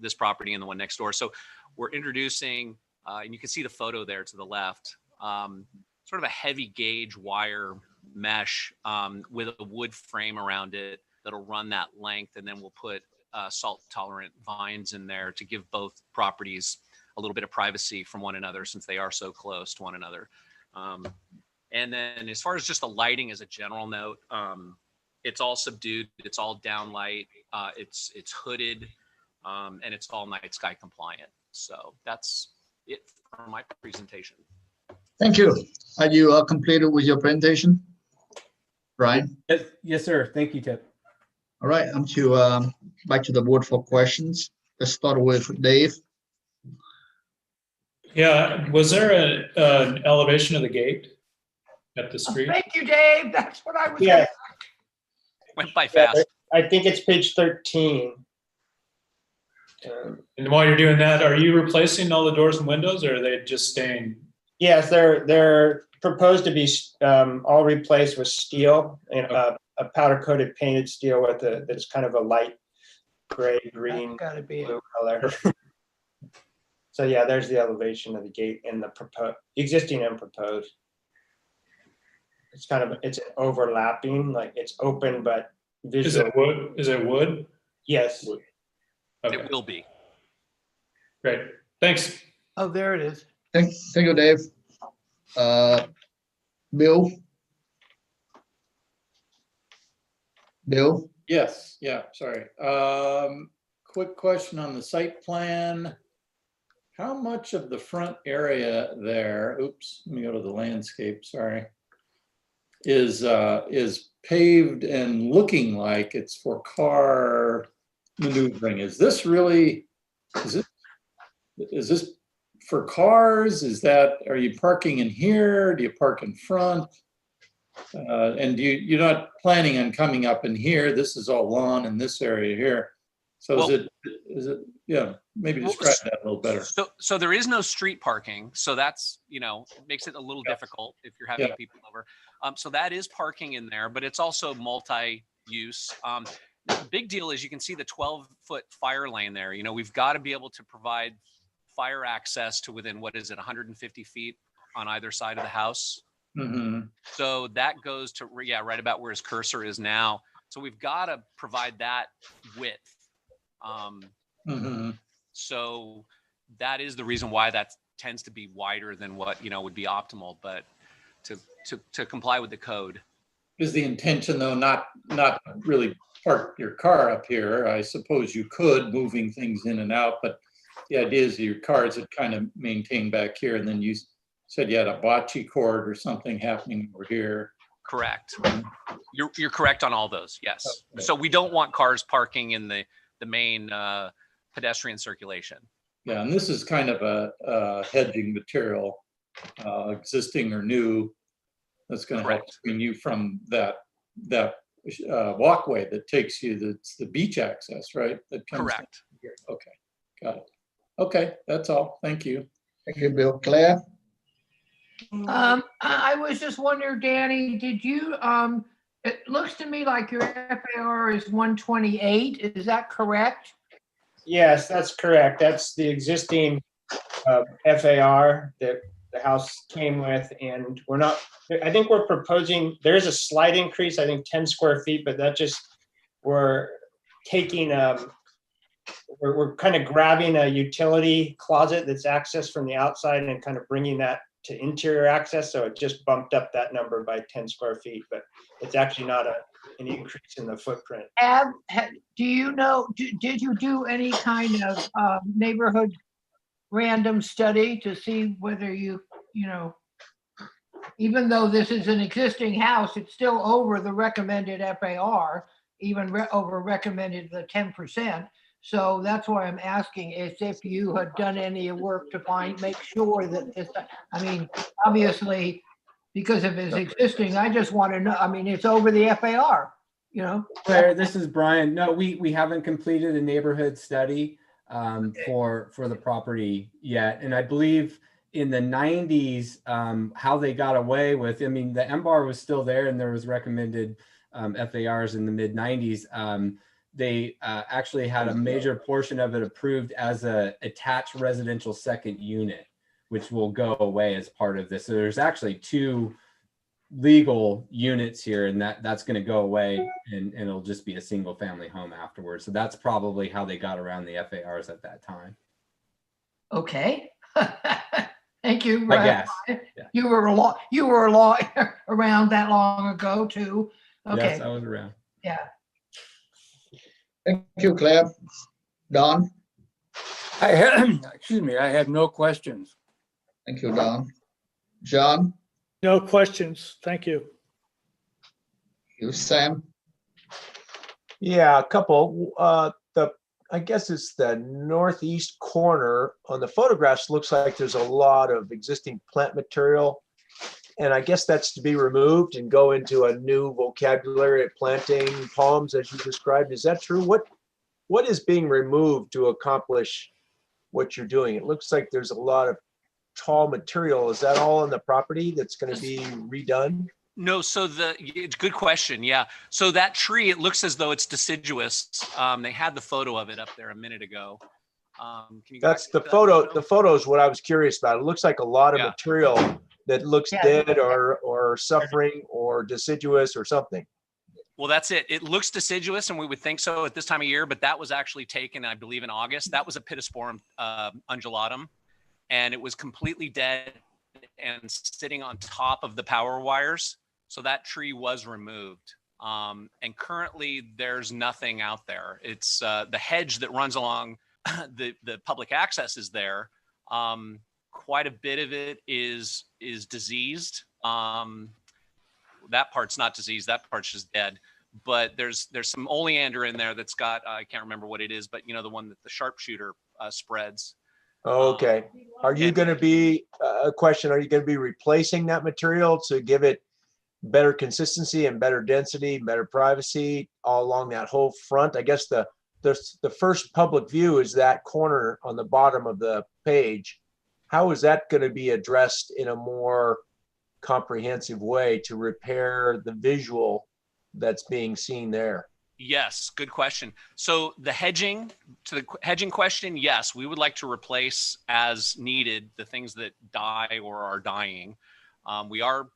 this property and the one next door. So we're introducing, and you can see the photo there to the left, sort of a heavy gauge wire mesh with a wood frame around it that'll run that length. And then we'll put salt tolerant vines in there to give both properties a little bit of privacy from one another, since they are so close to one another. And then as far as just the lighting as a general note, it's all subdued, it's all downlight, it's hooded, and it's all night sky compliant. So that's it for my presentation. Thank you. Are you completed with your presentation, Brian? Yes, sir. Thank you, Tip. All right, I'm to back to the board for questions. Let's start with Dave. Yeah, was there an elevation of the gate at the street? Thank you, Dave. That's what I was. Yeah. Went by fast. I think it's page 13. And while you're doing that, are you replacing all the doors and windows, or are they just staying? Yes, they're proposed to be all replaced with steel, and a powder coated painted steel with that's kind of a light gray, green, blue color. So yeah, there's the elevation of the gate in the existing and proposed. It's kind of, it's overlapping, like it's open, but Is visual. it wood? Is it wood? Yes. Okay, It will be. great. Thanks. Oh, there it is. Thank you, Dave. Bill? Bill? Yes, yeah, sorry. Quick question on the site plan. How much of the front area there, oops, let me go to the landscape, sorry, is paved and looking like it's for car maneuvering? Is this really, is this for cars? Is that, are you parking in here? Do you park in front? And you're not planning on coming up in here? This is all lawn in this area here. So Well, is it, yeah, maybe describe that a little better. So there is no street parking. So that's, makes it a little difficult if you're having people over. So that is parking in there, but it's also multi-use. The big deal is you can see the 12-foot fire lane there. We've got to be able to provide fire access to within, 150 feet on either side of the house. Mm-hmm. So that goes to, right about where his cursor is now. So we've got to provide that width. So that is the reason why that tends to be wider than what, would be optimal, but to comply with the code. Is the intention though, not really park your car up here? I suppose you could, moving things in and out, but the idea is your cars would kind of maintain back here, and then you said you had a bocce cord or something happening over here. Correct. You're correct on all those. Yes. Okay. So we don't want cars parking in the main pedestrian circulation. Yeah, and this is kind of a hedging material, existing or new, that's going to help screen you from that walkway that takes you. That's the beach access, right? That comes correct. Here. Okay, got it. Okay, that's all. Thank you. Thank you, Bill. Claire? I was just wondering, Danny, did you, it looks to me like your FAR is 128. Is that correct? Yes, that's correct. That's the existing FAR that the house came with, and I think we're proposing, there's a slight increase, I think 10 square feet, but that just, we're taking, we're kind of grabbing a utility closet that's accessed from the outside and kind of bringing that to interior access. So it just bumped up that number by 10 square feet, but it's actually not an increase in the footprint. Do you know, did you do any kind of neighborhood random study to see whether you know, even though this is an existing house, it's still over the recommended FAR, even over recommended the 10%. So that's why I'm asking is if you had done any work to make sure that this, I mean, obviously, because if it's existing, I just want to know, I mean, it's over the FAR, Claire, this is Brian. No, we haven't completed a neighborhood study for the property yet. And I believe in the 90s, how they got away with, I mean, the MBAR was still there and there was recommended FARs in the mid 90s. They actually had a major portion of it approved as a attached residential second unit, which will go away as part of this. So there's actually 2 legal units here, and that's going to go away, and it'll just be a single family home afterwards. So that's probably how they got around the FARs at that time. Okay. Thank you. I guess. Yeah. You were around that long ago too. Okay. Yes, I was around. Yeah. Thank you, Claire. Don? Excuse me, I have no questions. Thank you, Don. John? No questions. Thank you. You, Sam? Yeah, a couple. I guess it's the northeast corner on the photographs. Looks like there's a lot of existing plant material, and I guess that's to be removed and go into a new vocabulary of planting palms, as you described. Is that true? What is being removed to accomplish what you're doing? It looks like there's a lot of tall material. Is that all on the property that's going to be redone? No, so it's a good question. Yeah. So that tree, it looks as though it's deciduous. They had the photo of it up there a minute ago. That's the photo. The photo is what I was curious about. It looks like a lot of material that looks dead or suffering or deciduous or something. Well, that's it. It looks deciduous, and we would think so at this time of year, but that was actually taken, I believe, in August. That was a Pittosporum undulatum, and it was completely dead and sitting on top of the power wires. So that tree was removed. And currently, there's nothing out there. It's the hedge that runs along the public access is there. Quite a bit of it is diseased. That part's not diseased. That part's just dead. But there's some oleander in there that's got, I can't remember what it is, but you know, the one that the sharpshooter spreads. Okay. Are you going to be, a question, are you going to be replacing that material to give it better consistency and better density, better privacy all along that whole front? I guess the first public view is that corner on the bottom of the page. How is that going to be addressed in a more comprehensive way to repair the visual that's being seen there? Yes, good question. So the hedging, to the hedging question, yes, we would like to replace as needed the things that die or are dying. We are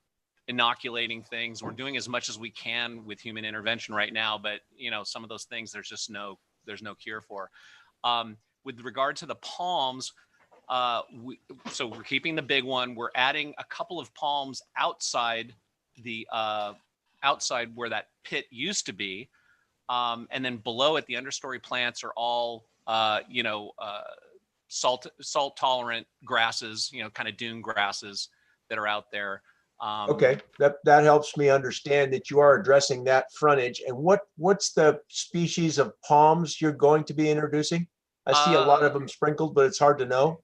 inoculating things. We're doing as much as we can with human intervention right now, but you know, some of those things there's no cure for. With regard to the palms, so we're keeping the big one. We're adding a couple of palms outside the outside where that pit used to be. And then below it, the understory plants are all, salt tolerant grasses, kind of dune grasses that are out there. Okay, that helps me understand that you are addressing that frontage. And what's the species of palms you're going to be introducing? I see a lot of them sprinkled, but it's hard to know.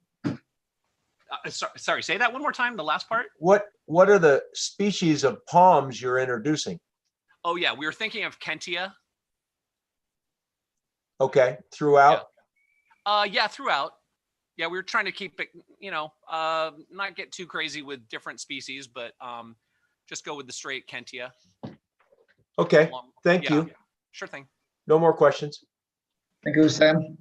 Sorry, say that one more time, the last part. What are the species of palms you're introducing? Oh yeah, we were thinking of Kentia. Okay, throughout? Yeah, throughout. Yeah, we were trying to keep it, not get too crazy with different species, but just go with the straight Kentia. Okay, thank you. Yeah, sure thing. No more questions. Thank you, Sam.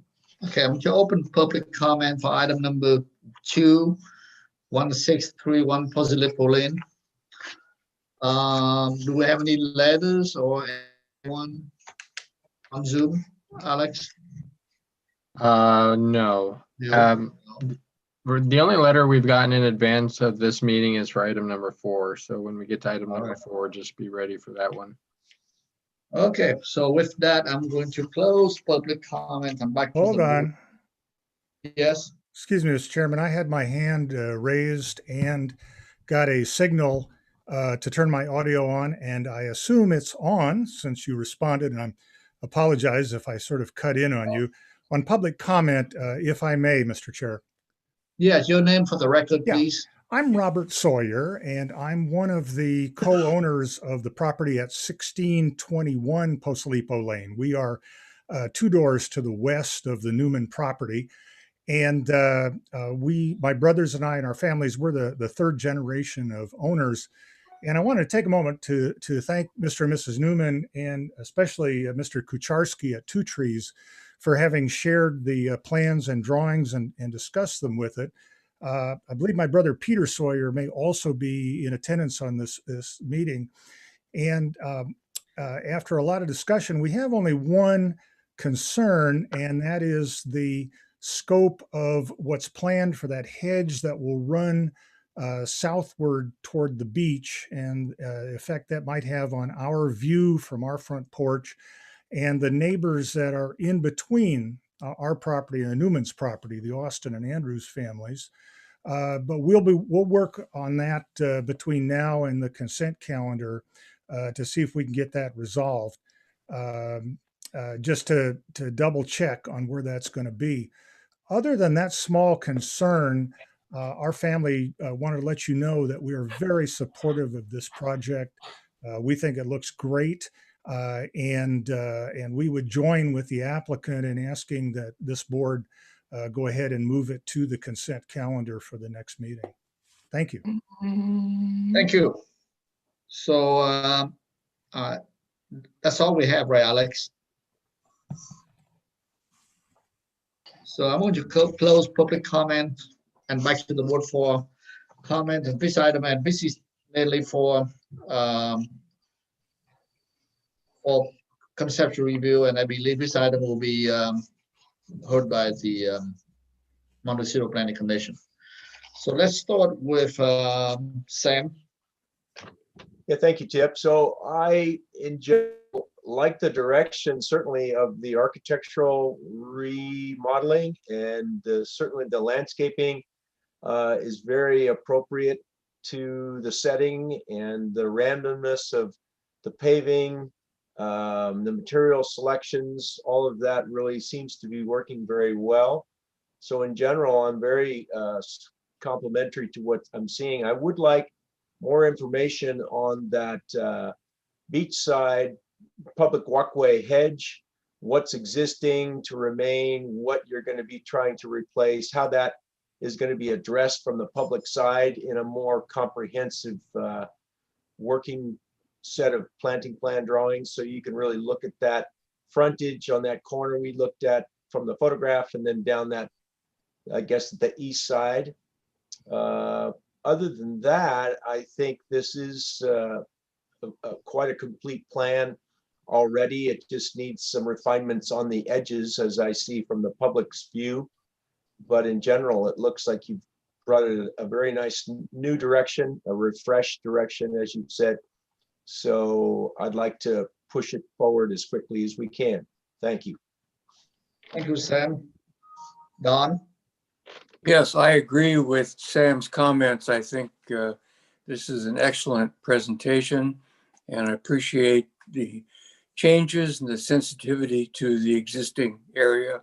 Okay, I'm going to open public comment for item number 2, 1631 Posillipo Lane. Do we have any letters or anyone on Zoom, Alex? No. The only letter we've gotten in advance of this meeting is for item number 4. So when we get to item number 4, just be ready for that one. Okay, so with that, I'm going to close public comment. I'm back to Hold the on. board. Yes. Excuse me, Mr. Chairman. I had my hand raised and got a signal to turn my audio on, and I assume it's on since you responded, and I apologize if I sort of cut in on you. On public comment, if I may, Mr. Chair. Yes, your name for the record, please. I'm Robert Sawyer, and I'm one of the co-owners of the property at 1621 Posillipo Lane. We are 2 doors to the west of the Newman property. And my brothers and I and our families, we're the 3rd generation of owners. And I want to take a moment to thank Mr. and Mrs. Newman, and especially Mr. Kucharski at Two Trees, for having shared the plans and drawings and discussed them with it. I believe my brother Peter Sawyer may also be in attendance on this meeting. And after a lot of discussion, we have only one concern, and that is the scope of what's planned for that hedge that will run southward toward the beach, and effect that might have on our view from our front porch and the neighbors that are in between our property and the Newman's property, the Austin and Andrews families. But we'll work on that between now and the consent calendar to see if we can get that resolved. Just to double check on where that's going to be. Other than that small concern, our family wanted to let you know that we are very supportive of this project. We think it looks great, and we would join with the applicant in asking that this board go ahead and move it to the consent calendar for the next meeting. Thank you. Thank you. So that's all we have, right, Alex? So I'm going to close public comment and back to the board for comment and this item, and this is mainly for or conceptual review, and I believe this item will be heard by the Montecito Planning Commission. So let's start with Sam. Yeah, thank you, Tip. So I in general like the direction certainly of the architectural remodeling, and certainly the landscaping is very appropriate to the setting, and the randomness of the paving, the material selections, all of that really seems to be working very well. So in general, I'm very complimentary to what I'm seeing. I would like more information on that beachside public walkway hedge, what's existing to remain, what you're going to be trying to replace, how that is going to be addressed from the public side in a more comprehensive working set of planting plan drawings, so you can really look at that frontage on that corner we looked at from the photograph, and then down that, I guess, the east side. Other than that, I think this is quite a complete plan already. It just needs some refinements on the edges, as I see from the public's view. But in general, it looks like you've brought it a very nice new direction, a refreshed direction, as you said. So I'd like to push it forward as quickly as we can. Thank you. Thank you, Sam. Don? Yes, I agree with Sam's comments. I think this is an excellent presentation, and I appreciate the changes and the sensitivity to the existing area.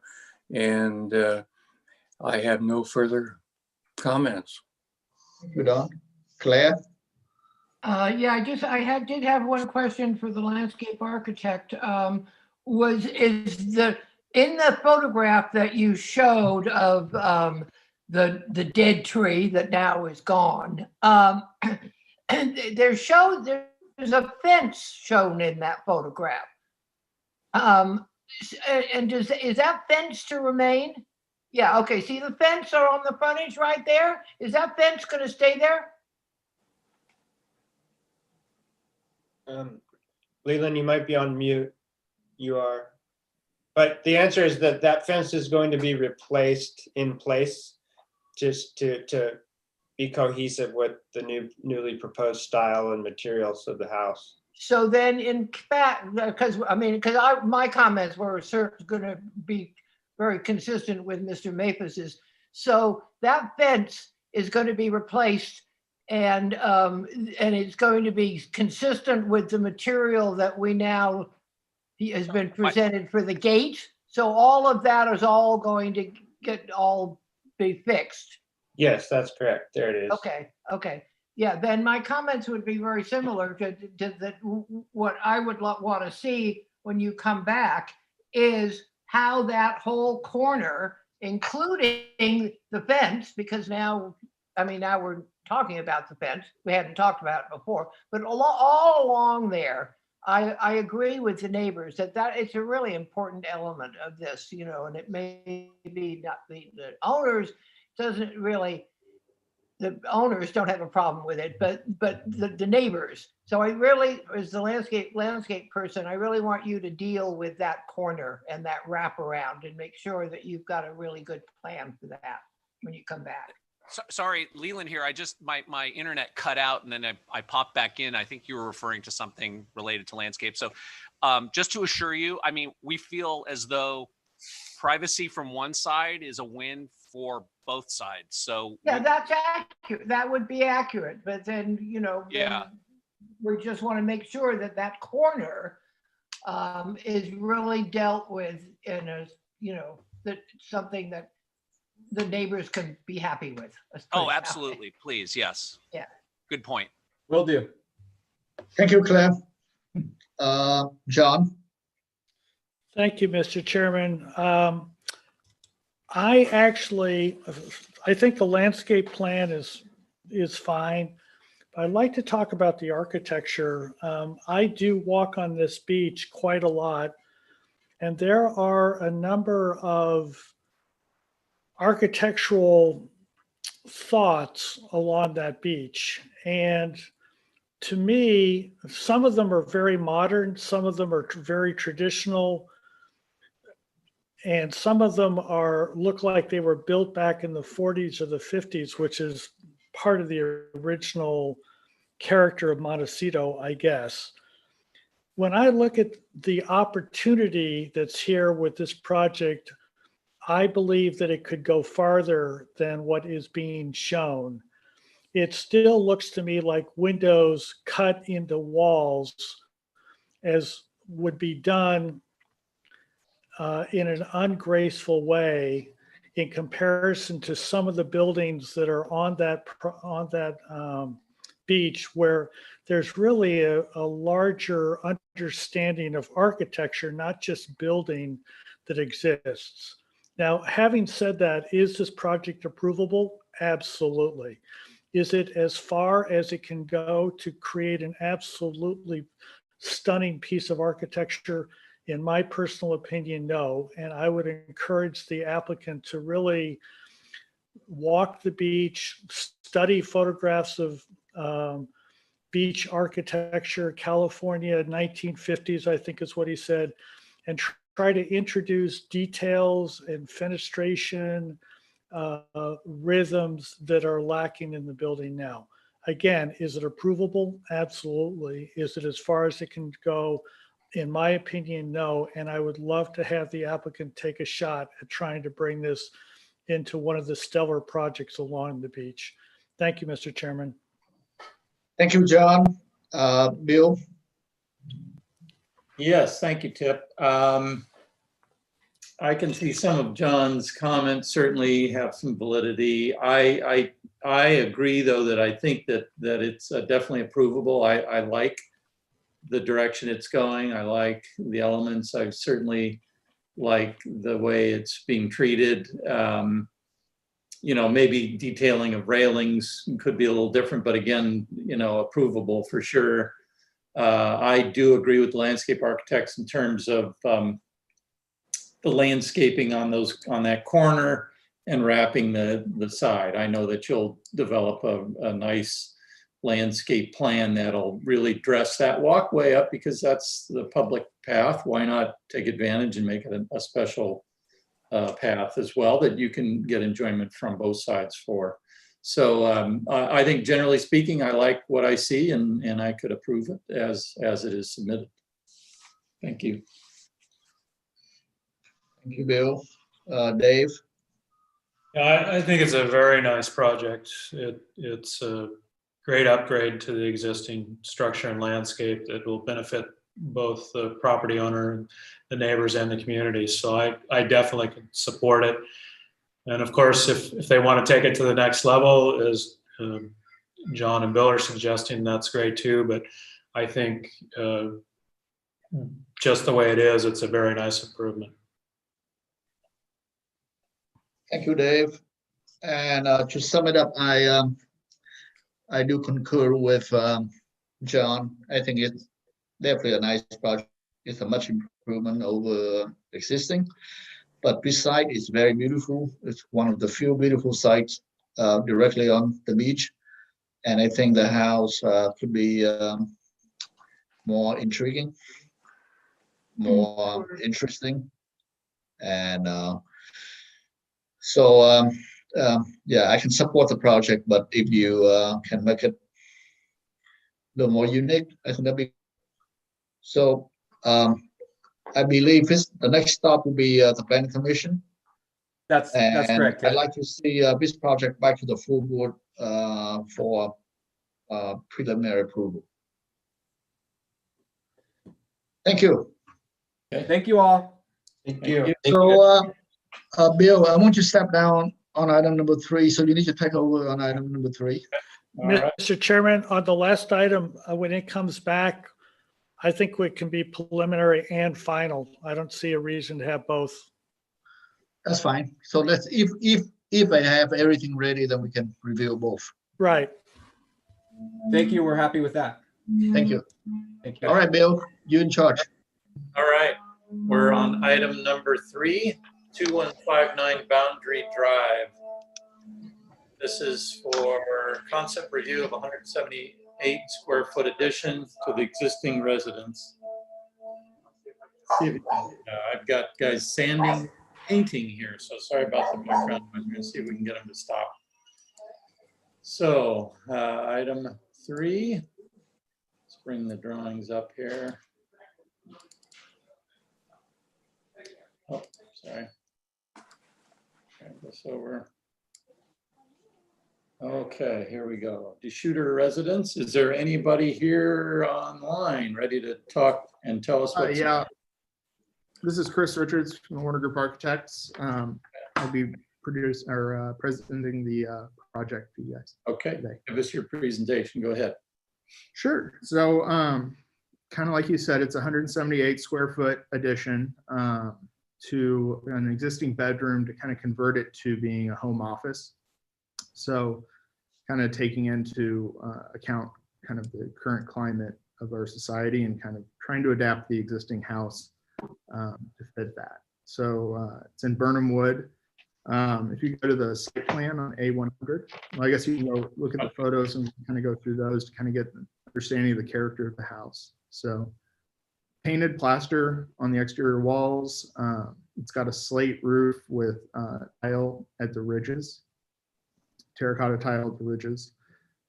And I have no further comments. Thank you, Don. Claire? Yeah, did have one question for the landscape architect. In the photograph that you showed of the dead tree that now is gone, there's a fence shown in that photograph. And is that fence to remain? Yeah, okay, see the fence are on the frontage right there? Is that fence gonna stay there? Leland, you might be on mute. You are. But the answer is that that fence is going to be replaced in place, just to be cohesive with the newly proposed style and materials of the house. So then in fact, because my comments were going to be very consistent with Mr. Mapus's. So that fence is going to be replaced, and it's going to be consistent with the material that we now has been presented for the gate. So all of that is all going to be fixed. Yes, that's correct. There it is. Okay. Yeah, then my comments would be very similar to that. What I would want to see when you come back is how that whole corner, including the fence, because now we're talking about the fence. We hadn't talked about it before, but all along there, I agree with the neighbors that it's a really important element of this, and it may be not the owners the owners don't have a problem with it, but the neighbors. So I really, as the landscape person, I really want you to deal with that corner and that wraparound and make sure that you've got a really good plan for that when you come back. Sorry, Leland here. My internet cut out and then I popped back in. I think you were referring to something related to landscape. So just to assure you, we feel as though privacy from one side is a win for both sides. So yeah, that's accurate. That would be accurate. But then, yeah, we just want to make sure that corner is really dealt with in that something that the neighbors can be happy with. Oh, absolutely. Please. Yes. Yeah. Good point. Will do. Thank you, Claire. John? Thank you, Mr. Chairman. I think the landscape plan is fine. But I'd like to talk about the architecture. I do walk on this beach quite a lot, and there are a number of architectural thoughts along that beach. And to me, some of them are very modern, some of them are very traditional, and some of them look like they were built back in the 40s or the 50s, which is part of the original character of Montecito, I guess. When I look at the opportunity that's here with this project, I believe that it could go farther than what is being shown. It still looks to me like windows cut into walls, as would be done in an ungraceful way in comparison to some of the buildings that are on that beach, where there's really a larger understanding of architecture, not just building, that exists. Now, having said that, is this project approvable? Absolutely. Is it as far as it can go to create an absolutely stunning piece of architecture? In my personal opinion, no. And I would encourage the applicant to really walk the beach, study photographs of beach architecture, California 1950s, I think is what he said, and try to introduce details and fenestration, rhythms that are lacking in the building now. Again, is it approvable? Absolutely. Is it as far as it can go? In my opinion, no. And I would love to have the applicant take a shot at trying to bring this into one of the stellar projects along the beach. Thank you, Mr. Chairman. Thank you, John. Bill? Yes, thank you, Tip. I can see some of John's comments certainly have some validity. I agree, though, that I think that it's definitely approvable. I like the direction it's going. I like the elements. I certainly like the way it's being treated. You know, maybe detailing of railings could be a little different, but again, you know, approvable for sure. I do agree with the landscape architects in terms of the landscaping on that corner and wrapping the side. I know that you'll develop a nice landscape plan that'll really dress that walkway up, because that's the public path. Why not take advantage and make it a special path as well that you can get enjoyment from both sides for. So I think generally speaking, I like what I see, and I could approve it as it is submitted. Thank you. Thank you, Bill. Dave? Yeah, I think it's a very nice project. It's a great upgrade to the existing structure and landscape that will benefit both the property owner, the neighbors, and the community. So I definitely can support it. And of course, if they want to take it to the next level, as John and Bill are suggesting, that's great too. But I think just the way it is, it's a very nice improvement. Thank you, Dave. And to sum it up, I do concur with John. I think it's definitely a nice project. It's a much improvement over existing. But this site is very beautiful. It's one of the few beautiful sites directly on the beach. And I think the house could be more intriguing, more interesting. And so, yeah, I can support the project, but if you can make it a little more unique, I think that'd be so. I believe the next stop will be the planning commission. That's correct. I'd like to see this project back to the full board for preliminary approval. Thank you. Thank you all. Thank you. So, Bill, I want you to step down on item number 3. So you need to take over on item number 3. Mr. Chairman, on the last item, when it comes back, I think it can be preliminary and final. I don't see a reason to have both. That's fine. So let's, if I have everything ready, then we can review both. Right. Thank you. We're happy with that. Thank you. Thank you. All right, Bill, you in charge. All right, we're on item number 3, 2159 Boundary Drive. This is for concept review of 170 square foot addition to the existing residence. See if we can, I've got guys sanding, painting here, so sorry about the background. I'm going to see if we can get them to stop. So item 3, let's bring the drawings up here. Oh, sorry. Turn this over. Okay, here we go. DeShooter residence. Is there anybody here online ready to talk and tell us what's Yeah, this is Chris Richards from the Warner Group Architects. I'll be presenting the project for you guys. Okay, today. give us your presentation. Go ahead. Sure. So kind of like you said, it's a 178 square foot addition to an existing bedroom to kind of convert it to being a home office. So kind of taking into account kind of the current climate of our society and kind of trying to adapt the existing house to fit that. So it's in Burnham Wood. If you go to the site plan on A100, well, I guess you can go look at the photos and kind of go through those to kind of get an understanding of the character of the house. So painted plaster on the exterior walls. It's got a slate roof with tile at the ridges, terracotta tile at the ridges.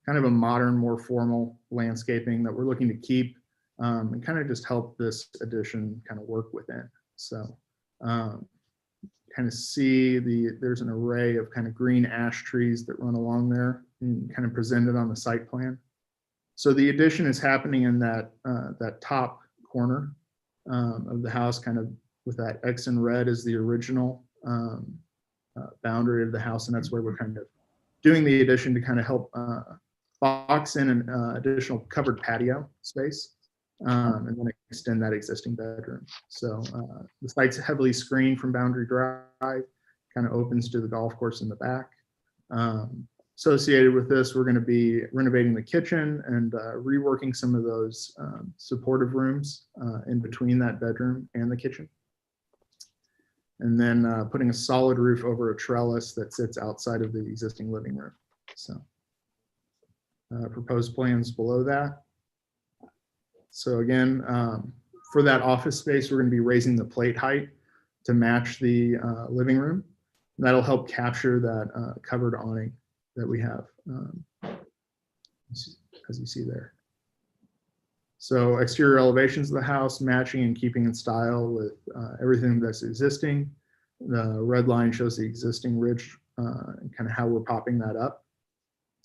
Kind of a modern, more formal landscaping that we're looking to keep and kind of just help this addition kind of work within. So kind of see there's an array of kind of green ash trees that run along there and kind of presented on the site plan. So the addition is happening in that top corner of the house, kind of with that X in red is the original boundary of the house, and that's where we're kind of doing the addition to kind of help box in an additional covered patio space and then extend that existing bedroom. So the site's heavily screened from Boundary Drive, kind of opens to the golf course in the back. Associated with this, we're going to be renovating the kitchen and reworking some of those supportive rooms in between that bedroom and the kitchen. And then putting a solid roof over a trellis that sits outside of the existing living room. So proposed plans below that. So again, for that office space, we're going to be raising the plate height to match the living room. And that'll help capture that covered awning that we have, as you see there. So exterior elevations of the house matching and keeping in style with everything that's existing. The red line shows the existing ridge and kind of how we're popping that up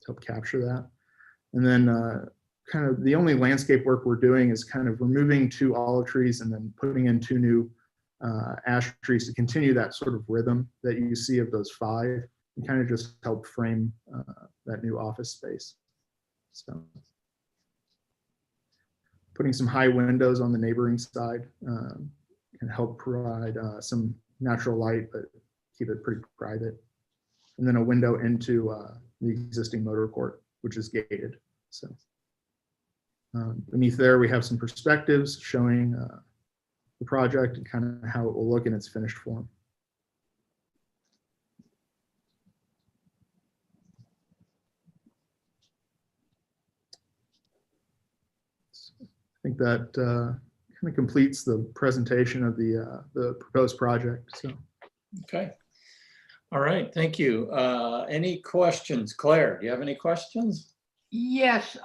to help capture that. And then kind of the only landscape work we're doing is kind of removing 2 olive trees and then putting in 2 new ash trees to continue that sort of rhythm that you see of those 5 and kind of just help frame that new office space. So putting some high windows on the neighboring side can help provide some natural light, but keep it pretty private. And then a window into the existing motor court, which is gated. So beneath there, we have some perspectives showing the project and kind of how it will look in its finished form. I think that kind of completes the presentation of the proposed project. So, okay. All right, thank you. Any questions? Claire, do you have any questions? Yes,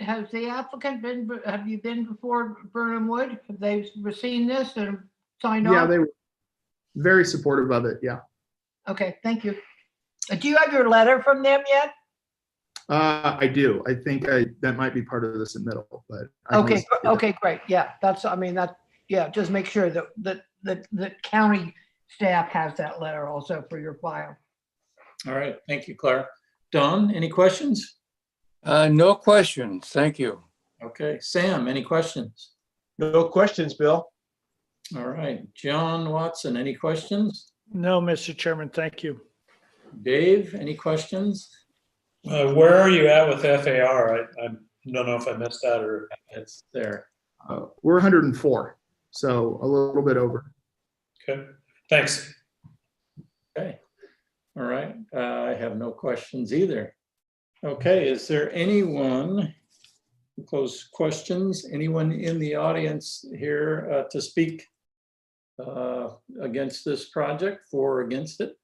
has the applicant have you been before Burnham Wood? Have they seen this and signed off? Yeah, they were very supportive of it, yeah. Okay, thank you. Do you have your letter from them yet? I do. I think that might be part of the submittal, but okay, okay, great. Yeah, that's. I mean, that. Yeah, just make sure that the county staff has that letter also for your file. All right, thank you, Claire. Don, any questions? No questions. Thank you. Okay, Sam, any questions? No questions, Bill. All right, John Watson, any questions? No, Mr. Chairman, thank you. Dave, any questions? Where are you at with FAR? I don't know if I missed that or it's there. We're 104, so a little bit over. Okay, thanks. Okay, all right. I have no questions either. Okay, is there anyone close questions. Anyone in the audience here to speak against this project, for or against it?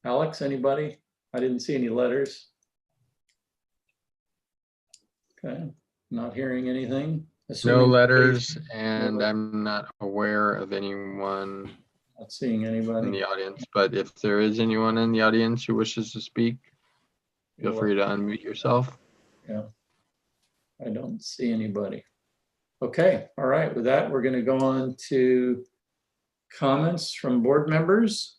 Alex, anybody? I didn't see any letters. Okay, not hearing anything. No Assuming letters, and I'm not aware of anyone not seeing in anybody. the audience, but if there is anyone in the audience who wishes to speak, feel free to unmute yourself. Yeah, I don't see anybody. Okay, all right, with that, we're going to go on to comments from board members.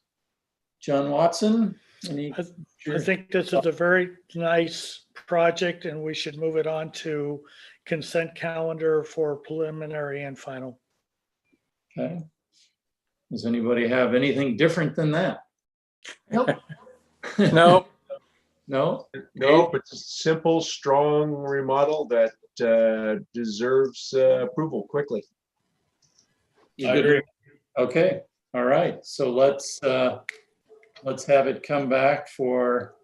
John Watson, any? I think this is a very nice project and we should move it on to consent calendar for preliminary and final. Okay. Does anybody have anything different than that? Nope. No. No? Nope, it's a simple, strong remodel that deserves approval quickly. I agree. Okay, all right. So let's have it come back for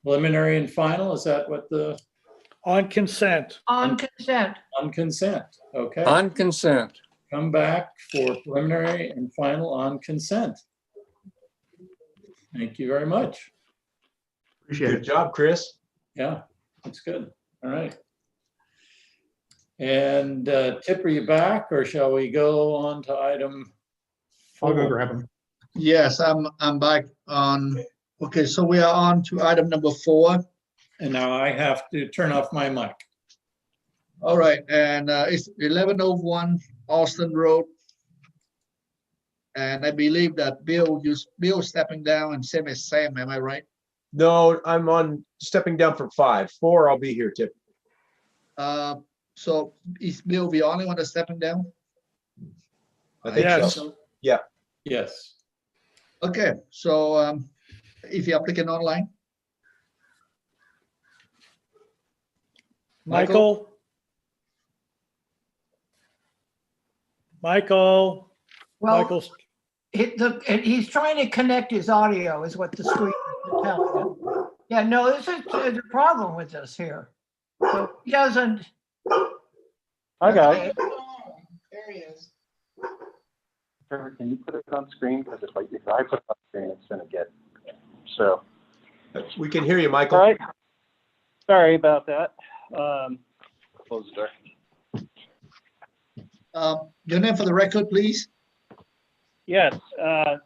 preliminary and final. Is that what the? On consent. On consent. On consent, okay. On consent. Come back for preliminary and final on consent. Thank you very much. Appreciate Good it. job, Chris. Yeah, that's good. All right. And Tip, are you back or shall we go on to item 4? I'll go grab him. Yes, I'm back on. Okay, so we are on to item number 4. And now I have to turn off my mic. All right, and it's 1101 Austin Road. And I believe that Bill stepping down and same as Sam, am I right? No, I'm on stepping down from 5. 4, I'll be here, Tip. So is Bill the only one that's stepping down? I think Yes. so. Yeah. Yes. Okay, so is the applicant online? Michael? Michael? Well, Michael's, he's trying to connect his audio is what the screen is telling him. Yeah, no, there's a problem with this here. So he doesn't. Hi, guys. Okay. There he is. Trevor, can you put it on screen? Because if I put it on screen, it's going to get so. We can hear you, Michael. All right. Sorry about that. Close the door. Your name for the record, please. Yes,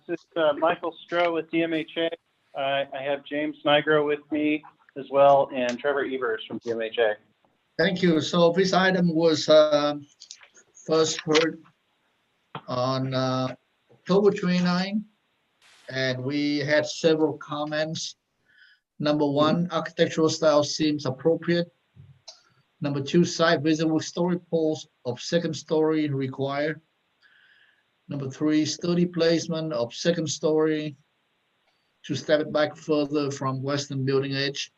this is Michael Stroh with DMHA. I have James Nigro with me as well, and Trevor Evers from DMHA. Thank you. So this item was first heard on October 29, and we had several comments. Number 1, architectural style seems appropriate. Number 2, side visible story poles of second story required. Number 3, sturdy placement of second story to step it back further from western building edge.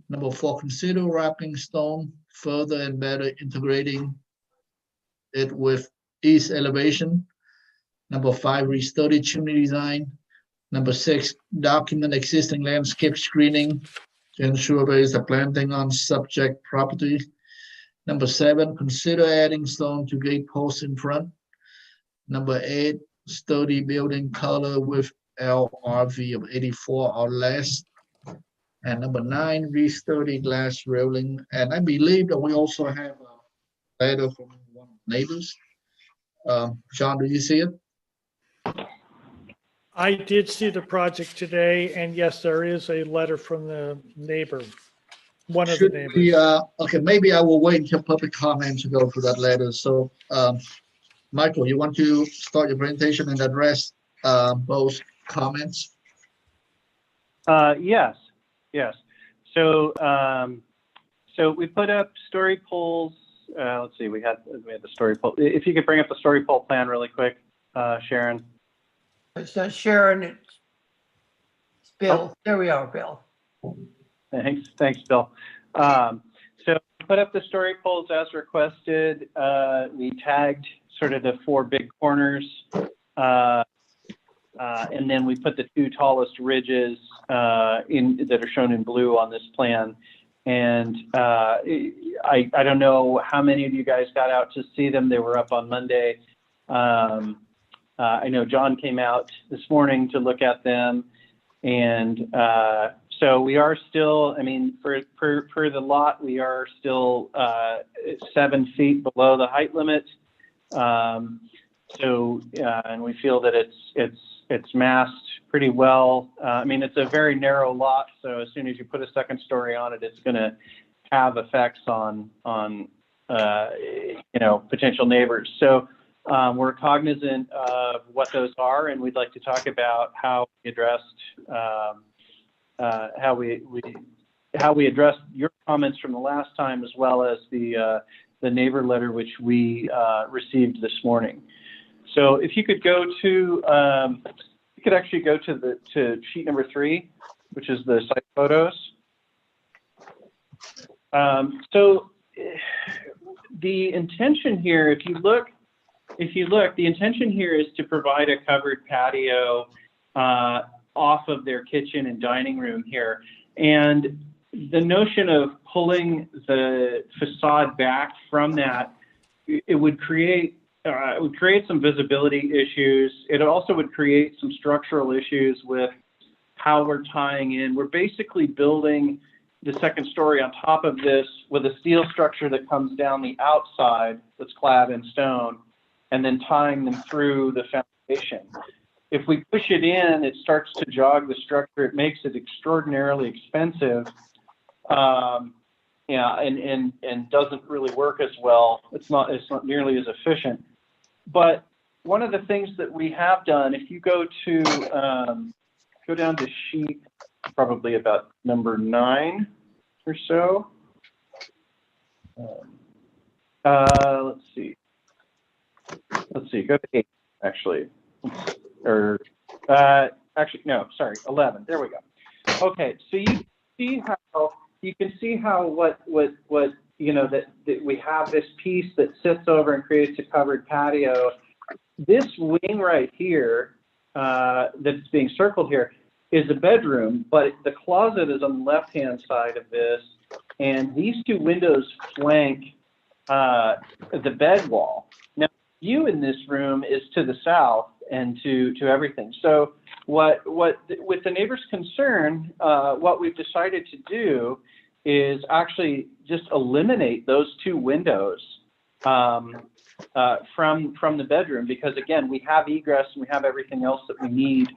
Number 4, consider wrapping stone further and better integrating it with east elevation. Number 5, re-study chimney design. Number 6, document existing landscape screening to ensure there is a planting on subject property. Number 7, consider adding stone to gate posts in front. Number 8, study building color with LRV of 84 or less. And number 9, re-study glass railing. And I believe that we also have a letter from one of the neighbors. John, do you see it? I did see the project today, and yes, there is a letter from the neighbor, one of the Should neighbors. we, okay, maybe I will wait until public comment to go through that letter. So, Michael, you want to start your presentation and address both comments? Yes. So, so we put up story poles. Let's see, we had the story pole. If you could bring up the story pole plan really quick, Sharon. It's not Sharon, it's Bill. Oh. There we are, Bill. Thanks, Bill. So put up the story poles as requested. We tagged sort of the 4 big corners, and then we put the 2 tallest ridges that are shown in blue on this plan And I don't know how many of you guys got out to see them. They were up on Monday. I know John came out this morning to look at them. And so we are still, I mean, for the lot, we are still 7 feet below the height limit. And we feel that it's masked pretty well. I mean, it's a very narrow lot, so as soon as you put a second story on it, it's going to have effects on potential neighbors. So we're cognizant of what those are, and we'd like to talk about how we addressed how we addressed your comments from the last time, as well as the neighbor letter which we received this morning. So if you could go to, you could actually go to sheet number 3, which is the site photos. So the intention here, if you look, the intention here is to provide a covered patio off of their kitchen and dining room here. And the notion of pulling the facade back from that, it would create some visibility issues. It also would create some structural issues with how we're tying in. We're basically building the second story on top of this with a steel structure that comes down the outside that's clad in stone, and then tying them through the foundation. If we push it in, it starts to jog the structure. It makes it extraordinarily expensive, and doesn't really work as well. It's not nearly as efficient. But one of the things that we have done, if you go down to sheet probably about number 9 or so. Let's see, go to 8 actually, or actually no, sorry, 11. There we go. Okay, so you can see how what that we have this piece that sits over and creates a covered patio. This wing right here that's being circled here is a bedroom, but the closet is on the left-hand side of this, and these 2 windows flank the bed wall. Now, view in this room is to the south and to everything. So with the neighbor's concern, what we've decided to do is actually just eliminate those 2 windows from the bedroom, because again, we have egress and we have everything else that we need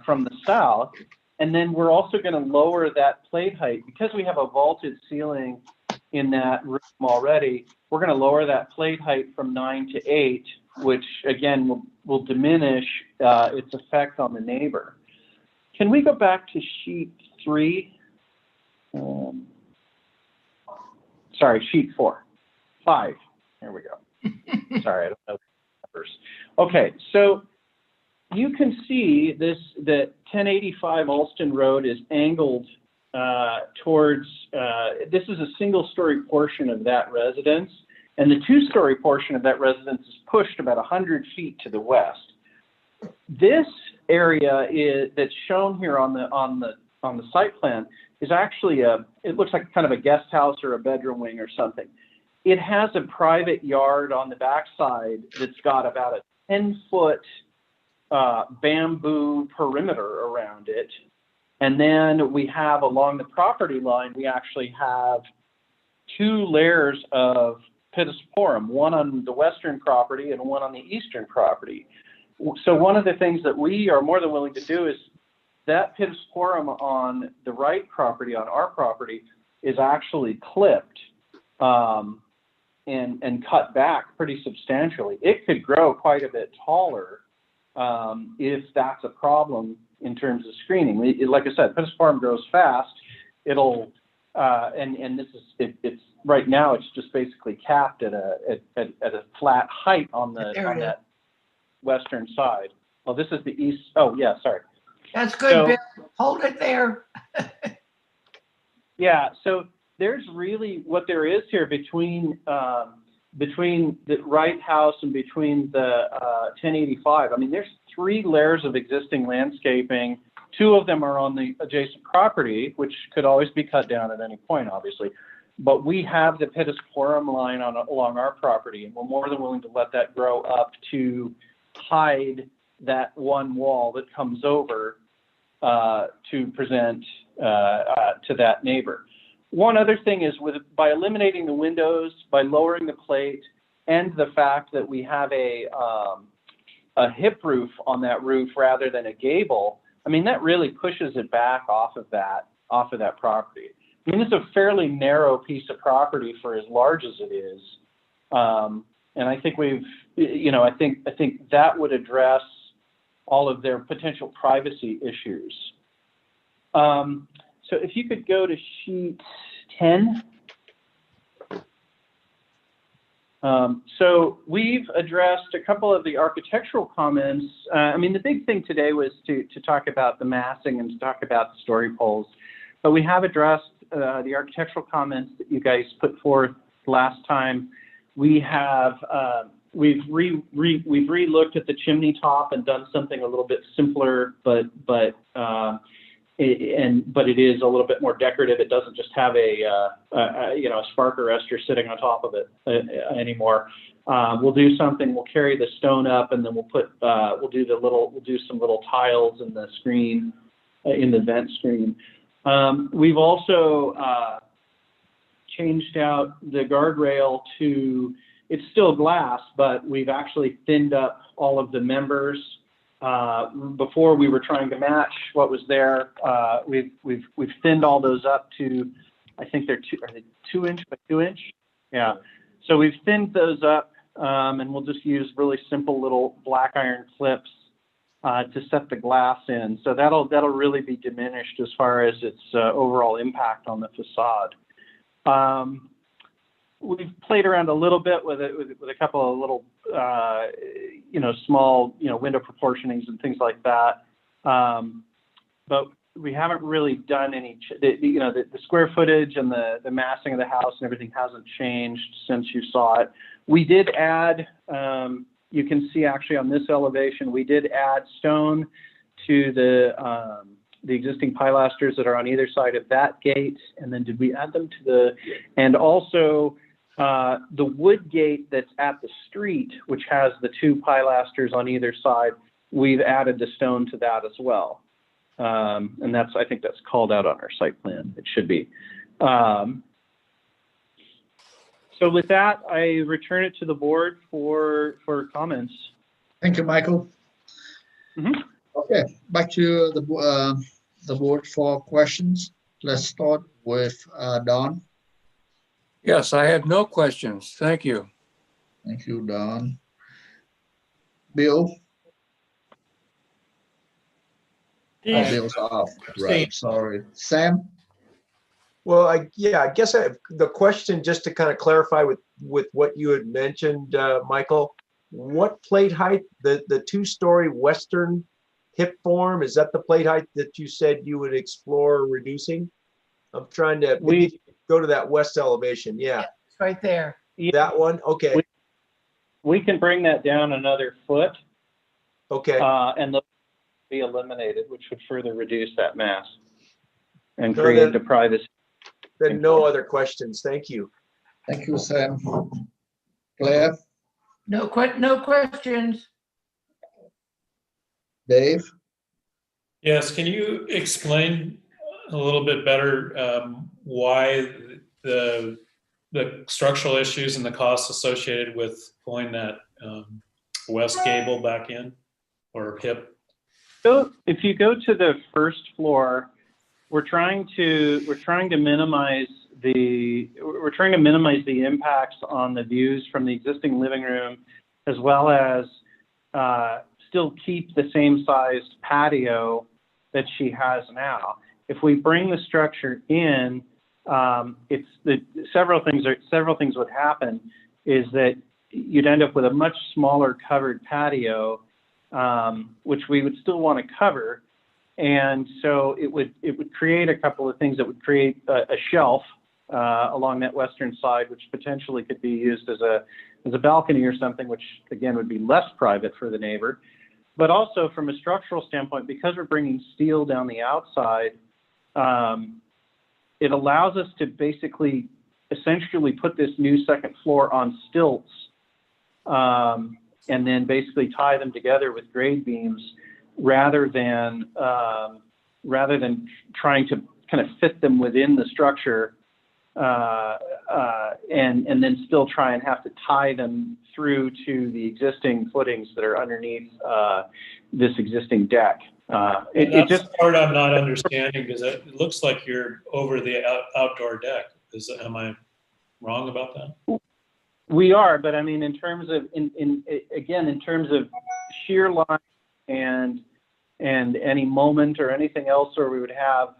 from the south. And then we're also going to lower that plate height because we have a vaulted ceiling in that room already. We're going to lower that plate height from 9 to 8, which again will diminish its effect on the neighbor. Can we go back to sheet 3? Sorry, sheet 5. There we go. Sorry, I don't know the numbers. Okay, so you can see that 1085 Alston Road is angled towards, this is a single-story portion of that residence, and the 2-story portion of that residence is pushed about 100 feet to the west. This area that's shown here on the site plan is actually it looks like kind of a guest house or a bedroom wing or something. It has a private yard on the backside that's got about a 10-foot bamboo perimeter around it. And then we have along the property line, we actually have 2 layers of pittosporum, one on the western property and one on the eastern property. So one of the things that we are more than willing to do is that pittosporum on the right property, on our property, is actually clipped and cut back pretty substantially. It could grow quite a bit taller if that's a problem in terms of screening. Like I said, pittosporum grows fast. It'll and this is it's right now it's just basically capped at a flat height on that western side. Well, this is the east. Oh yeah, sorry. That's good, So, Bill. Hold it there. yeah, so there's really what there is here between the right house and between the 1085. I mean, there's 3 layers of existing landscaping 2 of them are on the adjacent property, which could always be cut down at any point, obviously. But we have the pittosporum line along our property, and we're more than willing to let that grow up to hide that one wall that comes over to present to that neighbor. One other thing is by eliminating the windows, by lowering the plate, and the fact that we have a hip roof on that roof rather than a gable, I mean, that really pushes it back off of that property. I mean, it's a fairly narrow piece of property for as large as it is. And I think I think that would address all of their potential privacy issues. So if you could go to sheet 10. So we've addressed a couple of the architectural comments. I mean, the big thing today was to talk about the massing and to talk about the story poles, but we have addressed the architectural comments that you guys put forth last time. We have we've re-looked at the chimney top and done something a little bit simpler, but it is a little bit more decorative. It doesn't just have a spark arrestor sitting on top of it anymore. We'll do something. We'll carry the stone up, and then we'll do some little tiles in the screen, in the vent screen. We've also changed out the guardrail to, it's still glass, but we've actually thinned up all of the members. Before we were trying to match what was there. We've thinned all those up to, I think are they 2 inch by 2 inch? Yeah. So we've thinned those up, and we'll just use really simple little black iron clips to set the glass in. So that'll really be diminished as far as its overall impact on the facade. We've played around a little bit with a couple of little, small, window proportionings and things like that. But we haven't really done any, the square footage and the massing of the house and everything hasn't changed since you saw it. We did add, you can see actually on this elevation, we did add stone to the existing pilasters that are on either side of that gate. And then did we add them to and also, the wood gate that's at the street, which has the 2 pilasters on either side, we've added the stone to that as well. And I think that's called out on our site plan. It should be. So with that, I return it to the board for comments. Thank you, Michael. Mm-hmm. Okay, back to the board for questions. Let's start with Don. Yes, I have no questions. Thank you. Thank you, Don. Bill? Bill's off. Right, sorry. Sam? Well, I guess the question, just to kind of clarify with what you had mentioned, Michael, what plate height, the 2-story western hip form, is that the plate height that you said you would explore reducing? I'm trying to go to that west elevation. Yeah. It's right there. That one. Okay. We can bring that down another foot. Okay. And they'll be eliminated, which would further reduce that mass and create the privacy. Then no other questions. Thank you. Thank you, Sam. Claire? No questions. Dave? Yes, can you explain a little bit better why the structural issues and the costs associated with pulling that west gable back in, or hip? So if you go to the first floor, we're trying to minimize the impacts on the views from the existing living room, as well as still keep the same sized patio that she has now. If we bring the structure in, several things would happen. Is that you'd end up with a much smaller covered patio, which we would still want to cover, and so it would create a couple of things. That would create a shelf along that western side, which potentially could be used as a balcony or something, which again would be less private for the neighbor. but also from a structural standpoint, because we're bringing steel down the outside, it allows us to basically essentially put this new second floor on stilts, and then basically tie them together with grade beams rather than trying to kind of fit them within the structure, and then still try and have to tie them through to the existing footings that are underneath this existing deck. That's the part I'm not understanding, because it looks like you're over the outdoor deck. Am I wrong about that? We are, but I mean, in terms of, in terms of shear line and any moment or anything else where we would have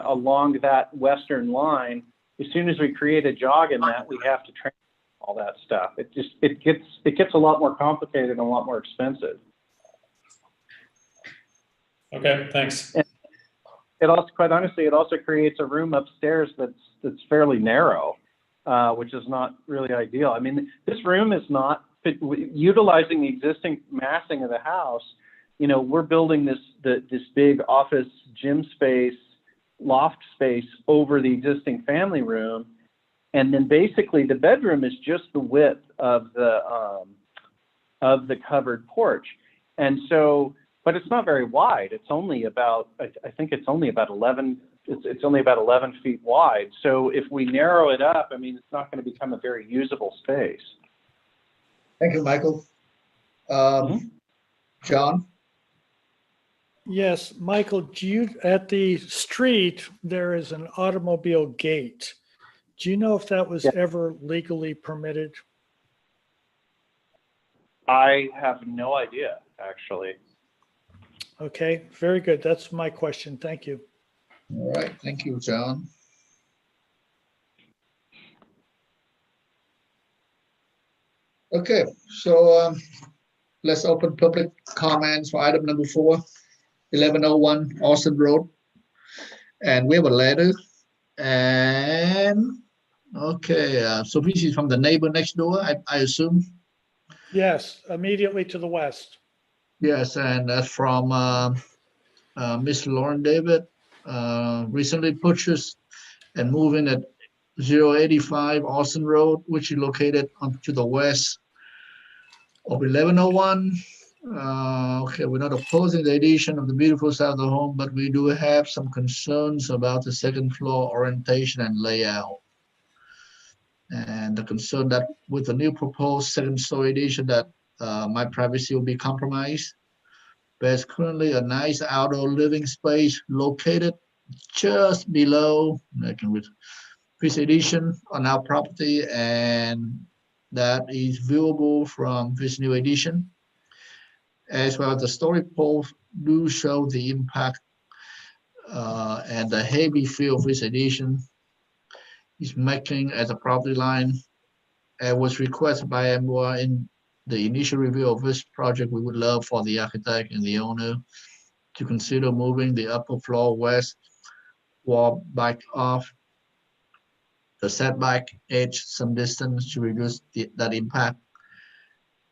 along that western line, as soon as we create a jog in that, we have to train all that stuff. It gets a lot more complicated and a lot more expensive. Okay, thanks. And it also, quite honestly, it also creates a room upstairs that's fairly narrow, which is not really ideal. I mean, this room is not utilizing the existing massing of the house. You know, we're building this big office gym space, loft space over the existing family room, and then basically the bedroom is just the width of the covered porch, and so, but it's not very wide. It's only about, I think it's only about 11. It's only about 11 feet wide. So if we narrow it up, I mean, it's not going to become a very usable space. Thank you, Michael. John? Yes, Michael, at the street, there is an automobile gate. Do you know if that was ever legally permitted? I have no idea, actually. Okay, very good. That's my question. Thank you. All right, thank you, John. Okay, so let's open public comments for item number 4, 1101 Austin Road. And we have a letter. And okay, so this is from the neighbor next door, I assume? Yes, immediately to the west. Yes, and that's from Miss Lauren David, recently purchased and moving at 085 Austin Road, which is located to the west of 1101. Okay, we're not opposing the addition of the beautiful side of the home, but we do have some concerns about the second floor orientation and layout. And the concern that with the new proposed second story addition that my privacy will be compromised. There's currently a nice outdoor living space located just below, making with this addition on our property, and that is viewable from this new addition. As well, the story poles do show the impact and the heavy feel of this addition is making at the property line. It was requested by MOA in the initial review of this project. We would love for the architect and the owner to consider moving the upper floor west wall back off the setback edge some distance to reduce that impact.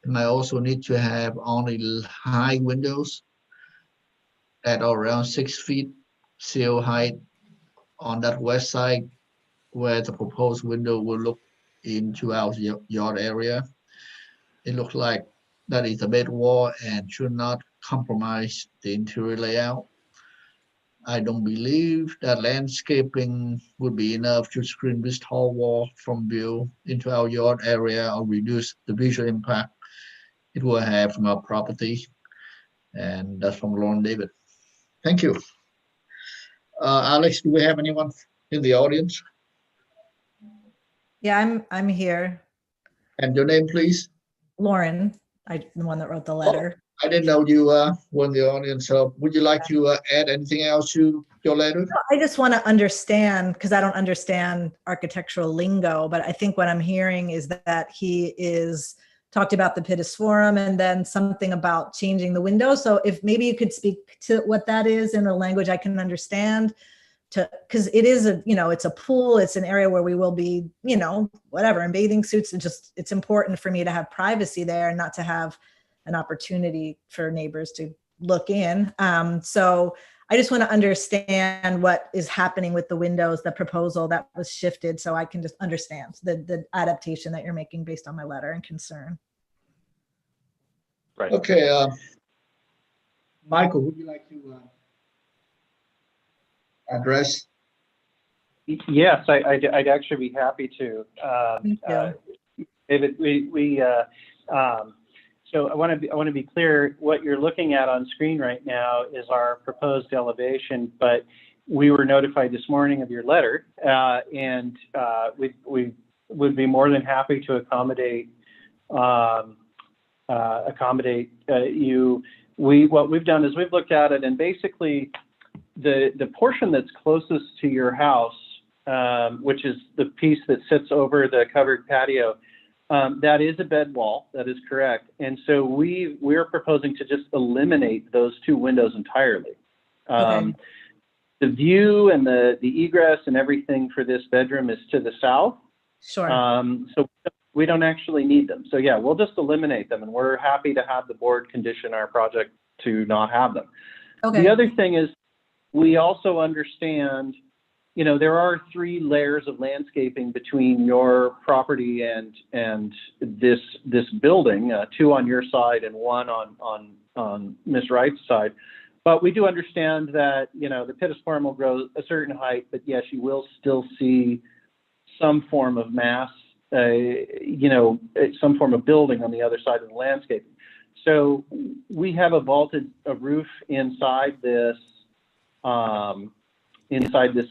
And I also need to have only high windows at around 6 feet sill height on that west side, where the proposed window will look into our yard area. It looks like that is a bed wall and should not compromise the interior layout. I don't believe that landscaping would be enough to screen this tall wall from view into our yard area or reduce the visual impact it will have from our property. And that's from Lauren David. Thank you. Alex, do we have anyone in the audience? Yeah, I'm here. And your name, please? Lauren, the one that wrote the letter. I didn't know you were in the audience. So would you like to add anything else to your letter? I just want to understand, because I don't understand architectural lingo, but I think what I'm hearing is that he is talked about the pittis forum and then something about changing the window. So if maybe you could speak to what that is in a language I can understand, because it is it's a pool, it's an area where we will be, whatever, in bathing suits. It's important for me to have privacy there and not to have an opportunity for neighbors to look in. So I just want to understand what is happening with the windows, the proposal that was shifted, so I can just understand the adaptation that you're making based on my letter and concern. Right. Okay, Michael, would you like to address? Yes, I'd actually be happy to. Thank you. David, so I want to be clear. What you're looking at on screen right now is our proposed elevation, but we were notified this morning of your letter, and we would be more than happy to accommodate you. What we've done is we've looked at it, and basically the portion that's closest to your house, which is the piece that sits over the covered patio, that is a bed wall. That is correct. And so we're proposing to just eliminate those two windows entirely. Okay. The view and the egress and everything for this bedroom is to the south. Sure. So we don't actually need them. So yeah, we'll just eliminate them, and we're happy to have the board condition our project to not have them. Okay. The other thing is, we also understand, there are 3 layers of landscaping between your property and this building, 2 on your side and 1 on Ms. Wright's side. But we do understand that, the pittosporum will grow a certain height, but yes, you will still see some form of mass, some form of building on the other side of the landscape. So we have a vaulted roof inside this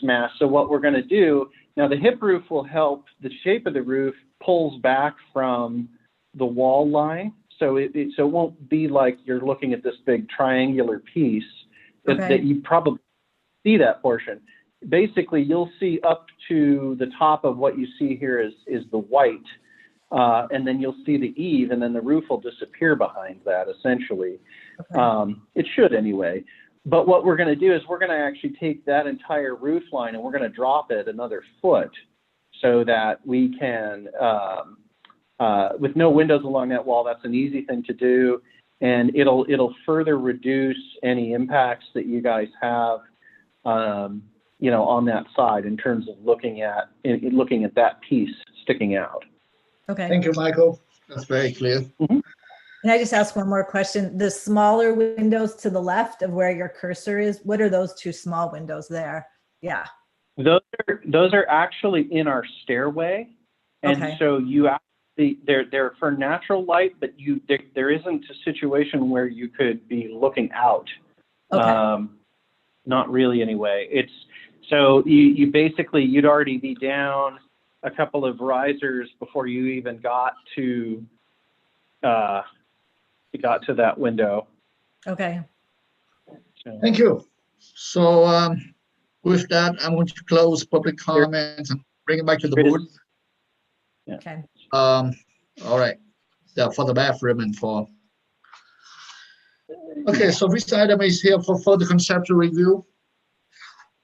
mass. So what we're going to do now, the hip roof will help. The shape of the roof pulls back from the wall line, so it won't be like you're looking at this big triangular piece that you probably see that portion. Basically, you'll see up to the top of what you see here is the white, and then you'll see the eave, and then the roof will disappear behind that, essentially. It should anyway. But what we're going to do is we're going to actually take that entire roof line and we're going to drop it another foot so that we can, with no windows along that wall, that's an easy thing to do. And it'll further reduce any impacts that you guys have, on that side in terms of looking at that piece sticking out. Okay. Thank you, Michael. That's very clear. Mm-hmm. Can I just ask one more question? The smaller windows to the left of where your cursor is, what are those 2 small windows there? Yeah. Those are actually in our stairway, and so you actually they're for natural light, but there isn't a situation where you could be looking out. Not really, anyway. It's so you basically you'd already be down a couple of risers before you even got to that window. Okay. Thank you. So with that, I want to close public comments and bring it back to the board. Okay. All right. Yeah, for the bathroom and for. Okay, so this item is here for further conceptual review.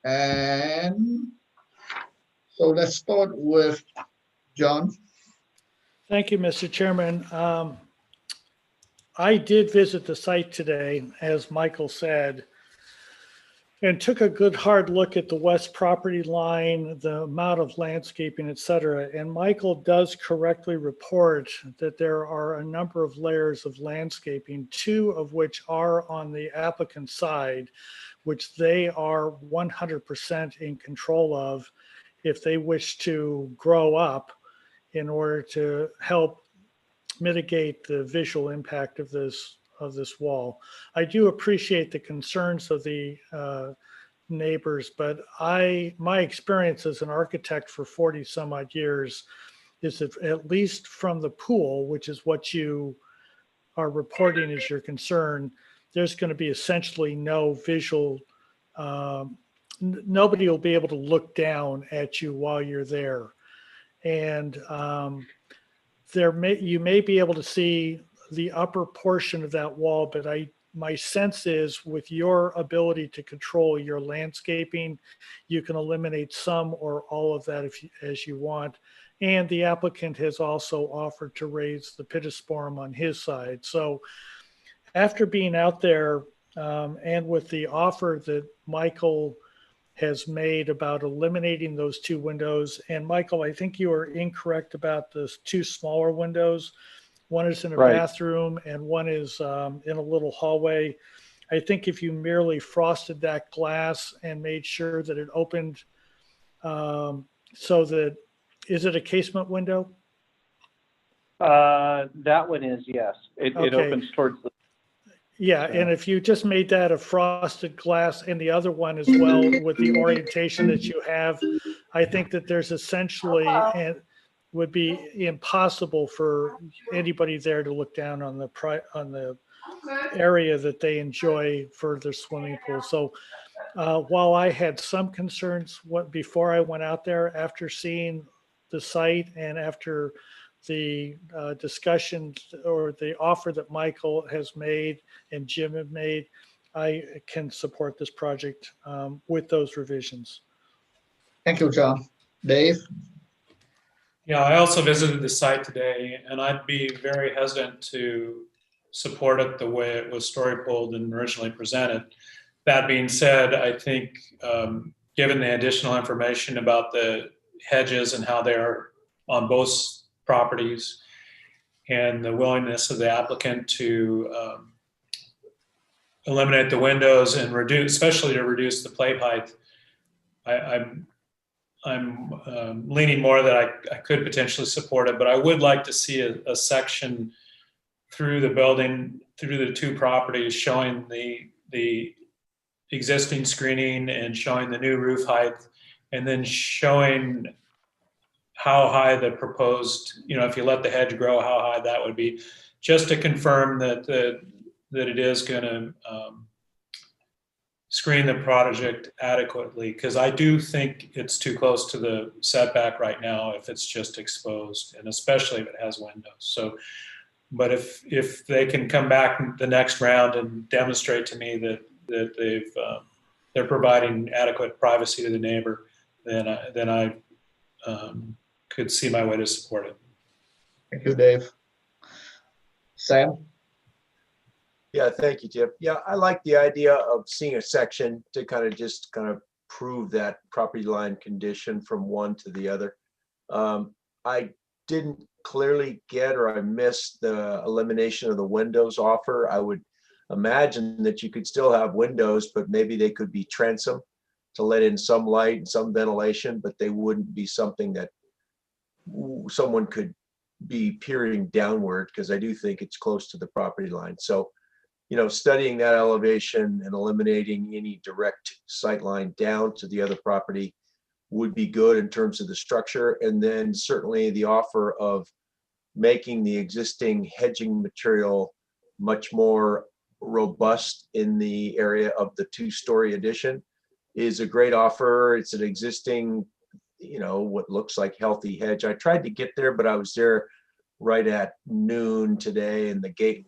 And so let's start with John. Thank you, Mr. Chairman. I did visit the site today, as Michael said, and took a good hard look at the west property line, the amount of landscaping, et cetera. And Michael does correctly report that there are a number of layers of landscaping, 2 of which are on the applicant's side, which they are 100% in control of if they wish to grow up in order to help mitigate the visual impact of this wall. I do appreciate the concerns of the neighbors, but my experience as an architect for 40 some odd years is that at least from the pool, which is what you are reporting as your concern, there's going to be essentially no visual, nobody will be able to look down at you while you're there. And you may be able to see the upper portion of that wall, but my sense is with your ability to control your landscaping, you can eliminate some or all of that as you want. And the applicant has also offered to raise the pittosporum on his side. So after being out there and with the offer that Michael has made about eliminating those two windows, and Michael, I think you are incorrect about the two smaller windows. One is in a Right. bathroom and one is in a little hallway. I think if you merely frosted that glass and made sure that it opened so that, is it a casement window? That one is, yes. It Okay. opens towards the. Yeah, and if you just made that a frosted glass and the other one as well with the orientation that you have, I think that there's essentially, and would be impossible for anybody there to look down on the area that they enjoy for their swimming pool. So while I had some concerns before I went out there, after seeing the site and after the discussions or the offer that Michael has made and Jim have made, I can support this project with those revisions. Thank you, John. Dave? Yeah, I also visited the site today, and I'd be very hesitant to support it the way it was story pulled and originally presented. That being said, I think given the additional information about the hedges and how they are on both properties and the willingness of the applicant to eliminate the windows and reduce, especially to reduce the plate height, I'm leaning more that I could potentially support it, but I would like to see a section through the building, through the two properties, showing the existing screening and showing the new roof height, and then showing how high the proposed, if you let the hedge grow, how high that would be, just to confirm that it is going to screen the project adequately, because I do think it's too close to the setback right now if it's just exposed, and especially if it has windows. So, but if they can come back the next round and demonstrate to me that they're providing adequate privacy to the neighbor, then I could see my way to support it. Thank you, Dave. Sam? Yeah, thank you, Chip. Yeah, I like the idea of seeing a section to kind of prove that property line condition from one to the other. I didn't clearly get, or I missed the elimination of the windows offer. I would imagine that you could still have windows, but maybe they could be transom to let in some light and some ventilation, but they wouldn't be something that someone could be peering downward, because I do think it's close to the property line. So, studying that elevation and eliminating any direct sight line down to the other property would be good in terms of the structure. And then certainly the offer of making the existing hedging material much more robust in the area of the two-story addition is a great offer. It's an existing, what looks like healthy hedge. I tried to get there, but I was there right at noon today and the gate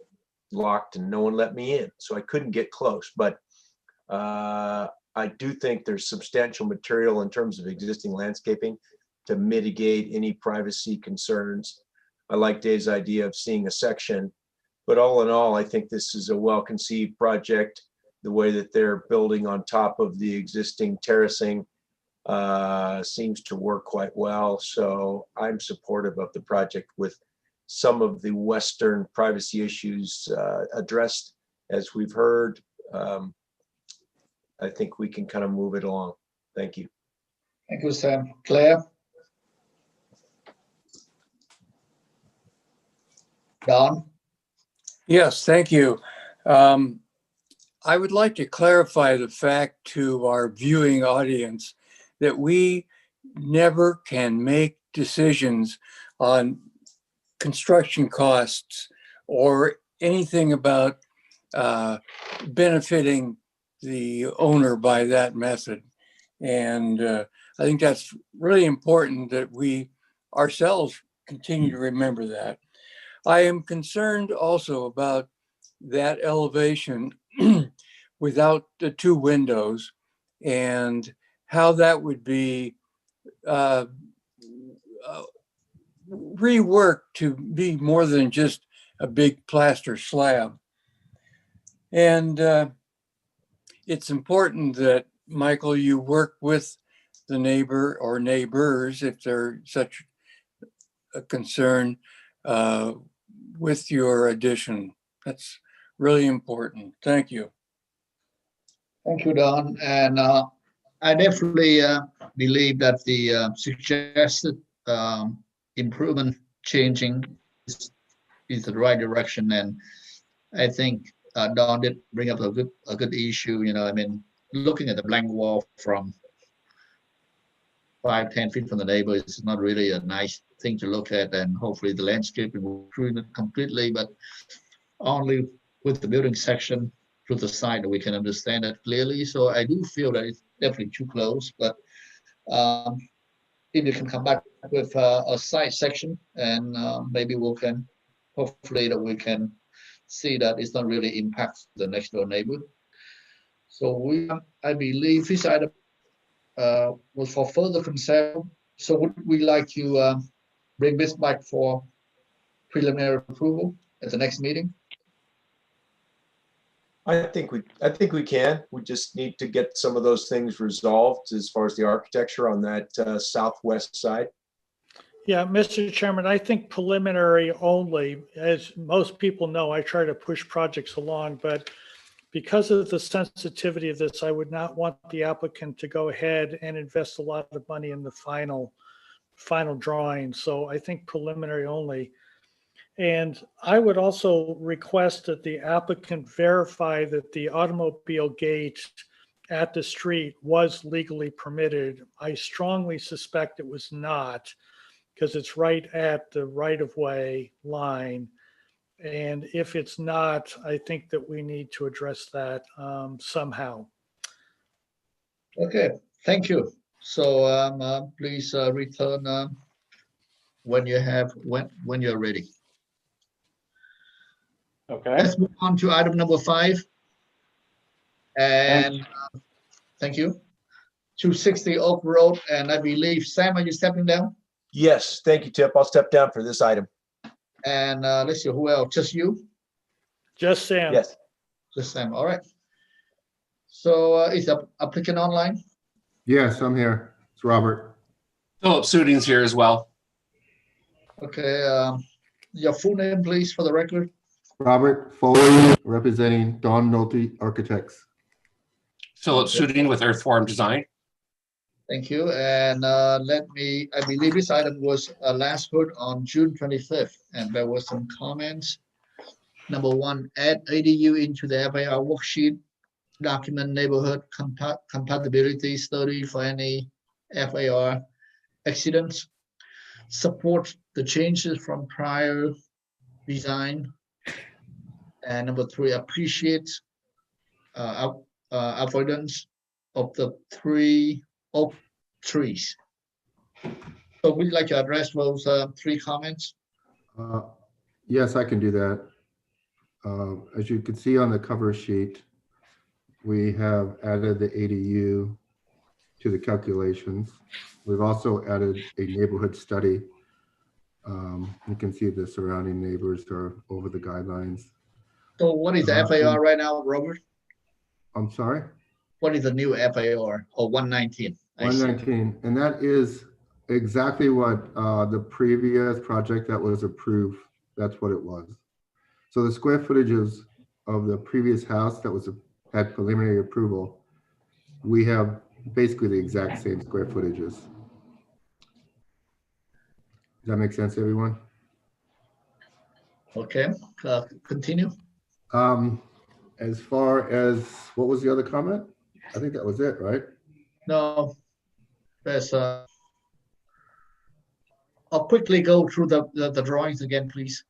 locked and no one let me in, so I couldn't get close. But I do think there's substantial material in terms of existing landscaping to mitigate any privacy concerns. I like Dave's idea of seeing a section, but all in all, I think this is a well-conceived project. The way that they're building on top of the existing terracing seems to work quite well. So I'm supportive of the project with some of the Western privacy issues addressed, as we've heard. I think we can kind of move it along. Thank you. Thank you, Sam. Claire? Don? Yes, thank you. I would like to clarify the fact to our viewing audience that we never can make decisions on construction costs or anything about benefiting the owner by that method. And I think that's really important that we ourselves continue to remember that. I am concerned also about that elevation without the two windows and how that would be reworked to be more than just a big plaster slab. And it's important that, Michael, you work with the neighbor or neighbors, if they're such a concern, with your addition. That's really important. Thank you. Thank you, Don. And I definitely believe that the suggested improvement changing is the right direction. And I think Don did bring up a good issue. You know, I mean, looking at the blank wall from 5-10 feet from the neighbor is not really a nice thing to look at. And hopefully the landscaping will improve it completely, but only with the building section to the side that we can understand it clearly. So I do feel that it's definitely too close, but if you can come back with a side section, and maybe we can, hopefully that we can see that it's not really impacts the next door neighbor. So I believe this item was for further consent. So would we like to bring this back for preliminary approval at the next meeting? I think we can. We just need to get some of those things resolved as far as the architecture on that southwest side. Yeah, Mr. Chairman, I think preliminary only. As most people know, I try to push projects along, but because of the sensitivity of this, I would not want the applicant to go ahead and invest a lot of money in the final drawing. So I think preliminary only. And I would also request that the applicant verify that the automobile gate at the street was legally permitted. I strongly suspect it was not, because it's right at the right-of-way line. And if it's not, I think that we need to address that somehow. Okay, thank you. So please return when you're ready. Okay. Let's move on to item number 5. And thank you. 260 Oak Road, and I believe, Sam, are you stepping down? Yes, thank you, Tip. I'll step down for this item. And let's see, who else? Just you? Just Sam. Yes. Just Sam, all right. So is the applicant online? Yes, I'm here. It's Robert. Philip Suding's here as well. Okay, your full name, please, for the record. Robert Foley, representing Don Nolte Architects. Philip Suding with Earthform Design. Thank you. And I believe this item was last heard on June 25th, and there was some comments. Number 1, add ADU into the FAR worksheet, document neighborhood compatibility study for any FAR accidents, support the changes from prior design. And number 3, appreciate avoidance of the 3 oak trees. So would you like to address those 3 comments? Yes, I can do that. As you can see on the cover sheet, we have added the ADU to the calculations. We've also added a neighborhood study. You can see the surrounding neighbors are over the guidelines. So what is the FAR right now, Robert? I'm sorry? What is the new FAR, or 119? 119, and that is exactly what the previous project that was approved, that's what it was. So the square footages of the previous house that had preliminary approval, we have basically the exact same square footages. Does that make sense, everyone? Okay, continue. As far as, what was the other comment? I think that was it, right? No, there's I'll quickly go through the drawings again, please.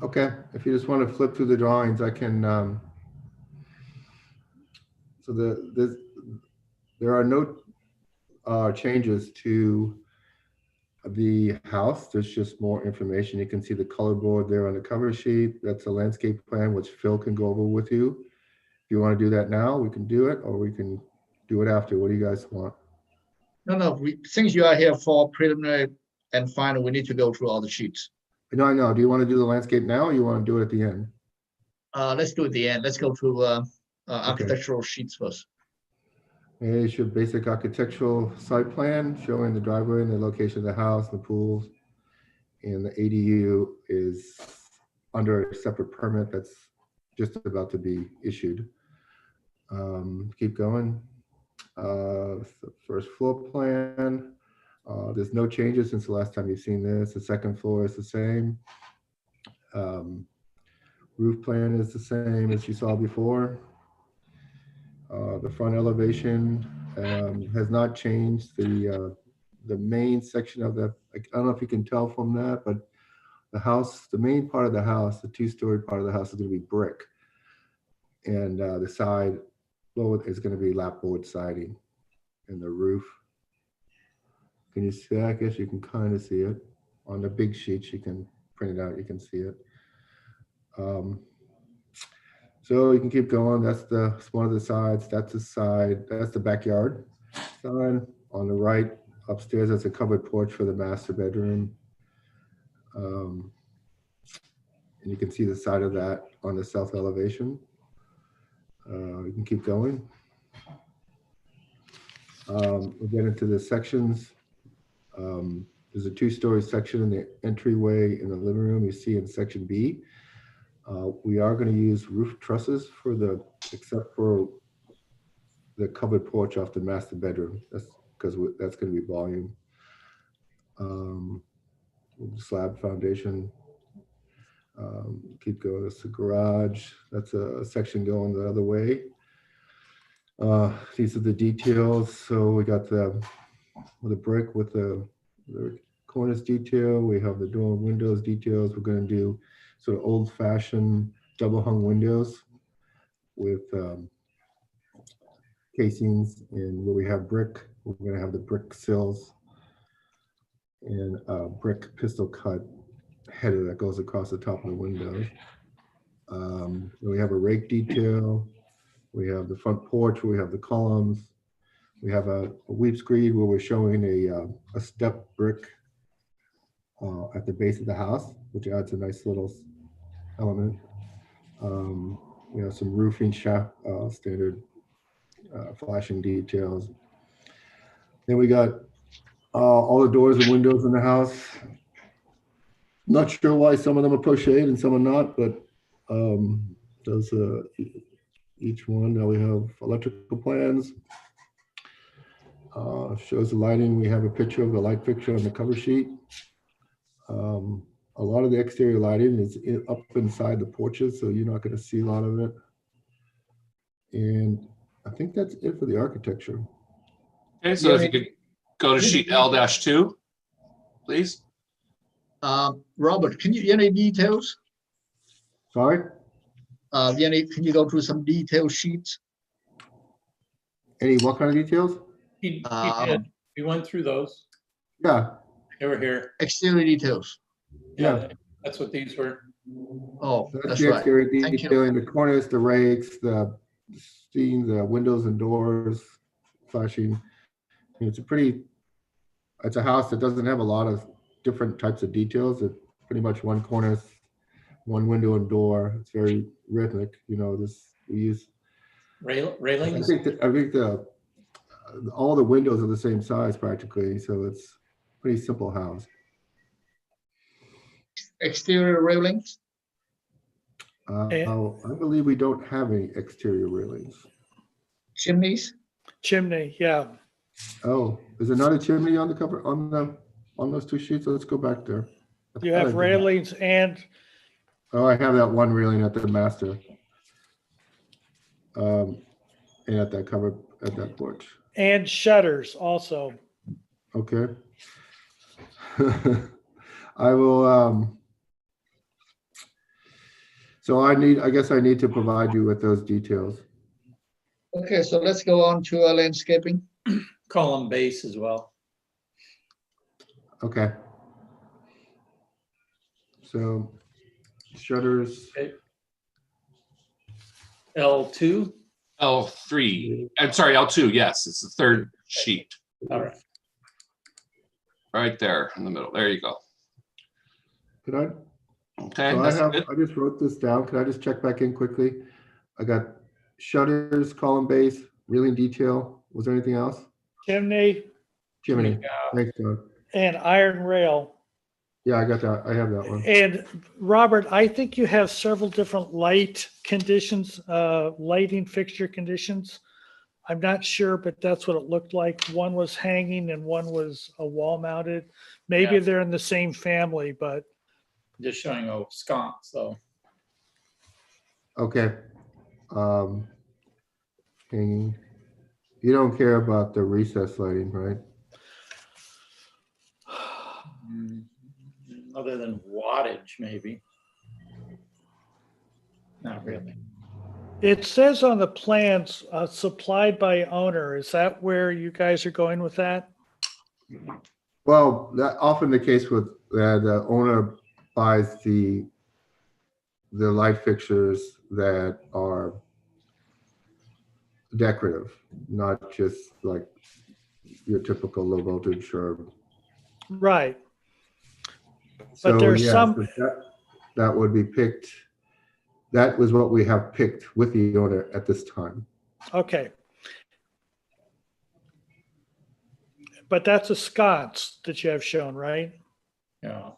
Okay, if you just want to flip through the drawings, I can. So there are no changes to the house. There's just more information. You can see the color board there on the cover sheet. That's a landscape plan, which Phil can go over with you. If you want to do that now, we can do it, or we can do it after. What do you guys want? No, since you are here for preliminary and final, we need to go through all the sheets. No, I know. Do you want to do the landscape now, or you want to do it at the end? let's do it at the end. Let's go to architectural sheets first. A is your basic architectural site plan showing the driveway and the location of the house, the pools. And the ADU is under a separate permit that's just about to be issued. Keep going. The first floor plan. There's no changes since the last time you've seen this. The second floor is the same. Roof plan is the same as you saw before. The front elevation has not changed. The main section of the, I don't know if you can tell from that, but the house, the main part of the house, the 2-story part of the house is going to be brick. And the side floor is going to be lapboard siding. And the roof, can you see that? I guess you can kind of see it. On the big sheets, you can print it out, you can see it. So you can keep going. That's one of the sides. That's the side. That's the backyard side. On the right, upstairs, that's a covered porch for the master bedroom. And you can see the side of that on the south elevation. You can keep going. We'll get into the sections. There's a 2-story section in the entryway in the living room. You see in section B. We are going to use roof trusses for except for the covered porch off the master bedroom. That's because that's going to be volume. Slab foundation. Keep going. That's the garage. That's a section going the other way. These are the details. So we got the brick with the cornice detail. We have the door and windows details. We're going to do sort of old-fashioned double hung windows with casings, and where we have brick, we're going to have the brick sills and brick pistol cut header that goes across the top of the windows. We have a rake detail. We have the front porch where we have the columns. We have a weep screed where we're showing a step brick at the base of the house, which adds a nice little element. We have some roofing shaft standard flashing details. Then we got all the doors and windows in the house. Not sure why some of them are crocheted and some are not, but those each one. Now we have electrical plans. Shows the lighting. We have a picture of the light fixture on the cover sheet. A lot of the exterior lighting is up inside the porches, so you're not going to see a lot of it. And I think that's it for the architecture. Okay, so if you could go to sheet L-2, please. Robert, can you any details? Sorry? Can you go through some detail sheets? Any what kind of details? He did. We went through those. Yeah. They were here. Exterior details. Yeah, that's what these were. Oh, that's the right. exterior Thank detail you. in the corners, the rakes, the seeing the windows and doors flashing. It's a house that doesn't have a lot of different types of details. It's pretty much one cornice, one window and door. It's very rhythmic. You know, we use railings. I think all the windows are the same size practically, so it's a pretty simple house. Exterior railings? I believe we don't have any exterior railings. Chimneys? Chimney, yeah. Oh, is there not a chimney on the cover on those 2 sheets? Let's go back there. You have railings and. Oh, I have that one railing at the master. And at that porch. And shutters also. Okay. I will. So I guess I need to provide you with those details. Okay, so let's go on to landscaping. Column base as well. Okay. So shutters. Okay. L2. L3. I'm sorry, L2. Yes, it's the third sheet. All right. Right there in the middle. There you go. Could I Okay, So that's good. I just wrote this down. Can I just check back in quickly? I got shutters, column base, railing detail. Was there anything else? Chimney Chimney. Yeah. Thanks, John. and iron rail. Yeah, I got that. I have that one. And Robert, I think you have several different light conditions, lighting fixture conditions. I'm not sure, but that's what it looked like. One was hanging and one was a wall mounted. Maybe Yeah. they're in the same family, but Just showing a sconce, so. Okay. Hanging. You don't care about the recess lighting, right? Other than wattage, maybe. Not really. it says on the plans, supplied by owner. Is that where you guys are going with that? Well, that often the case with the owner buys the light fixtures that are decorative, not just like your typical low voltage or. Right. So But there's yeah, some, so that would be picked. That was what we have picked with the owner at this time. okay. But that's a sconce that you have shown, right? Yeah.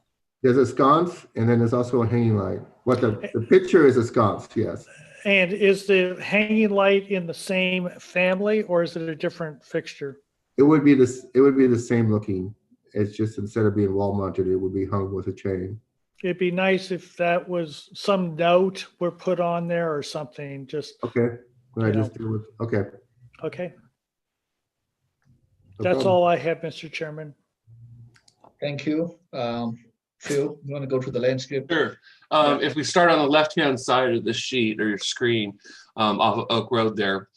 There's a sconce and then there's also a hanging light. What the picture is a sconce, yes. And is the hanging light in the same family or is it a different fixture? It would be this. It would be the same looking. It's just instead of being wall mounted, it would be hung with a chain. It'd be nice if that was some note were put on there or something, just, Okay. What I You know. just do with. Okay. okay. No That's problem. all I have, Mr. Chairman. Thank you. Phil, you want to go to the landscape? Sure. If we start on the left-hand side of the sheet or your screen off of Oak Road there,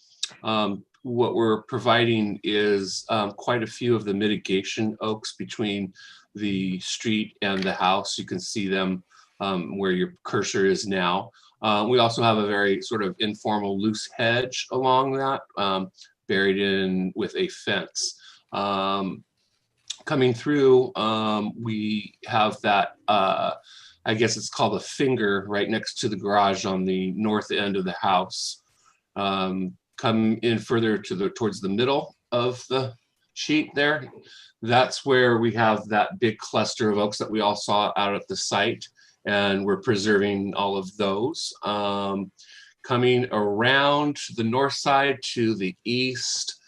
what we're providing is quite a few of the mitigation oaks between the street and the house. You can see them where your cursor is now. We also have a very sort of informal loose hedge along that, buried in with a fence. Coming through, we have that, I guess it's called a finger right next to the garage on the north end of the house. Come in further to towards the middle of the sheet there. That's where we have that big cluster of oaks that we all saw out at the site, and we're preserving all of those. Coming around the north side to the east,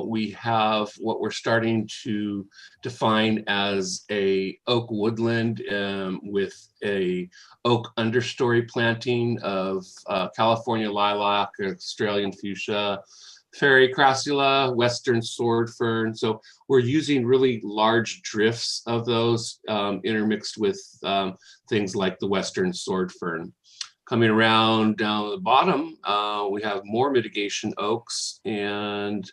we have what we're starting to define as a oak woodland with a oak understory planting of California lilac, Australian fuchsia, fairy crassula, western sword fern. So we're using really large drifts of those intermixed with things like the western sword fern. Coming around down the bottom, we have more mitigation oaks, and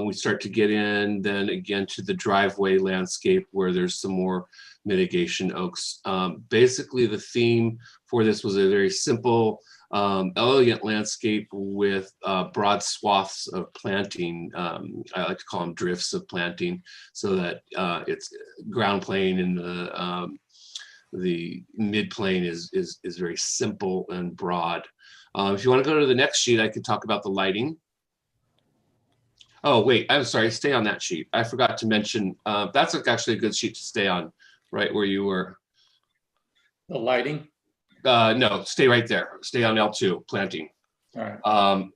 we start to get in then again to the driveway landscape where there's some more mitigation oaks. Basically, the theme for this was a very simple, elegant landscape with broad swaths of planting. I like to call them drifts of planting, so that it's ground plane and the mid plane is very simple and broad. If you want to go to the next sheet, I could talk about the lighting. Oh, wait, I'm sorry, stay on that sheet. I forgot to mention, that's actually a good sheet to stay on, right where you were. The lighting? No, stay right there. Stay on L2, planting. All right.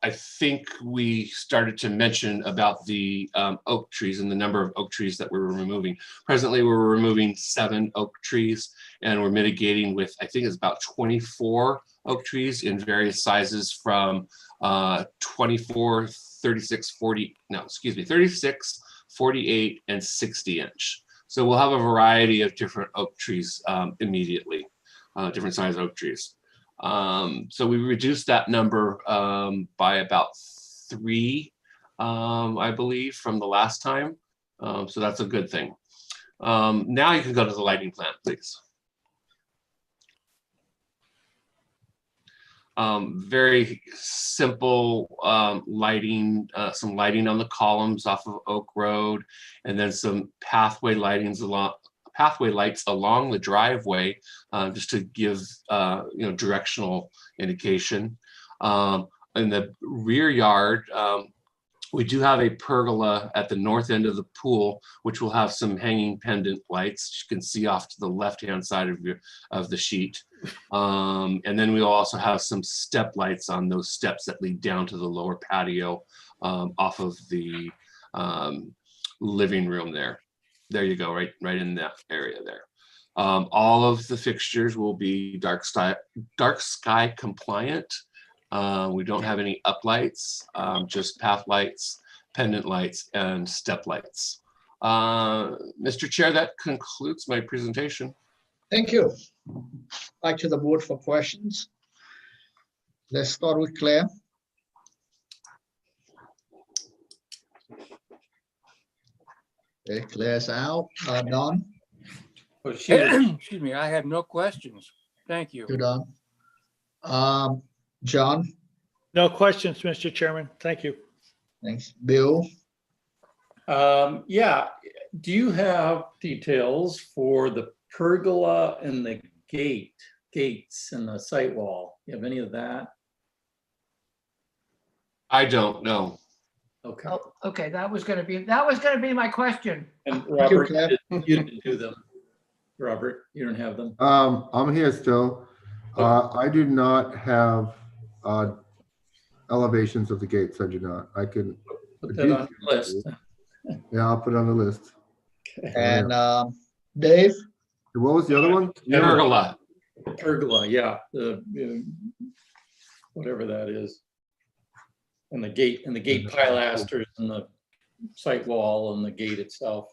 I think we started to mention about the oak trees and the number of oak trees that we were removing. Presently, we're removing 7 oak trees, and we're mitigating with, I think it's about 24 oak trees in various sizes from 24, 36, 40, no, excuse me, 36, 48, and 60 inch. So we'll have a variety of different oak trees immediately, different size oak trees. So we reduced that number by about 3, I believe, from the last time. So that's a good thing. Now you can go to the lighting plan, please. Very simple lighting, some lighting on the columns off of Oak Road, and then some pathway lightings pathway lights along the driveway, just to give, directional indication. In the rear yard, we do have a pergola at the north end of the pool, which will have some hanging pendant lights you can see off to the left-hand side of the sheet. And then we'll also have some step lights on those steps that lead down to the lower patio off of the living room there. There you go, right in that area there. All of the fixtures will be dark sky compliant. We don't have any uplights, just path lights, pendant lights, and step lights. Mr. Chair, that concludes my presentation. Thank you. Back to the board for questions. Let's start with Claire. Okay, Claire's out. Don? Oh, excuse me, I have no questions. Thank you. You, Don. John? No questions, Mr. Chairman. Thank you. Thanks. Bill? Yeah, do you have details for the pergola and the gates and the site wall? You have any of that? I don't know. Okay. Oh, okay, that was gonna be my question. And Robert, you didn't do them. Robert, you don't have them? I'm here still. I do not have elevations of the gates. I do not. I can put that on your list. Yeah, I'll put it on the list. Okay. And Dave? What was the other one? Pergola. Pergola, yeah. The whatever that is. And the gate pilasters and the site wall and the gate itself.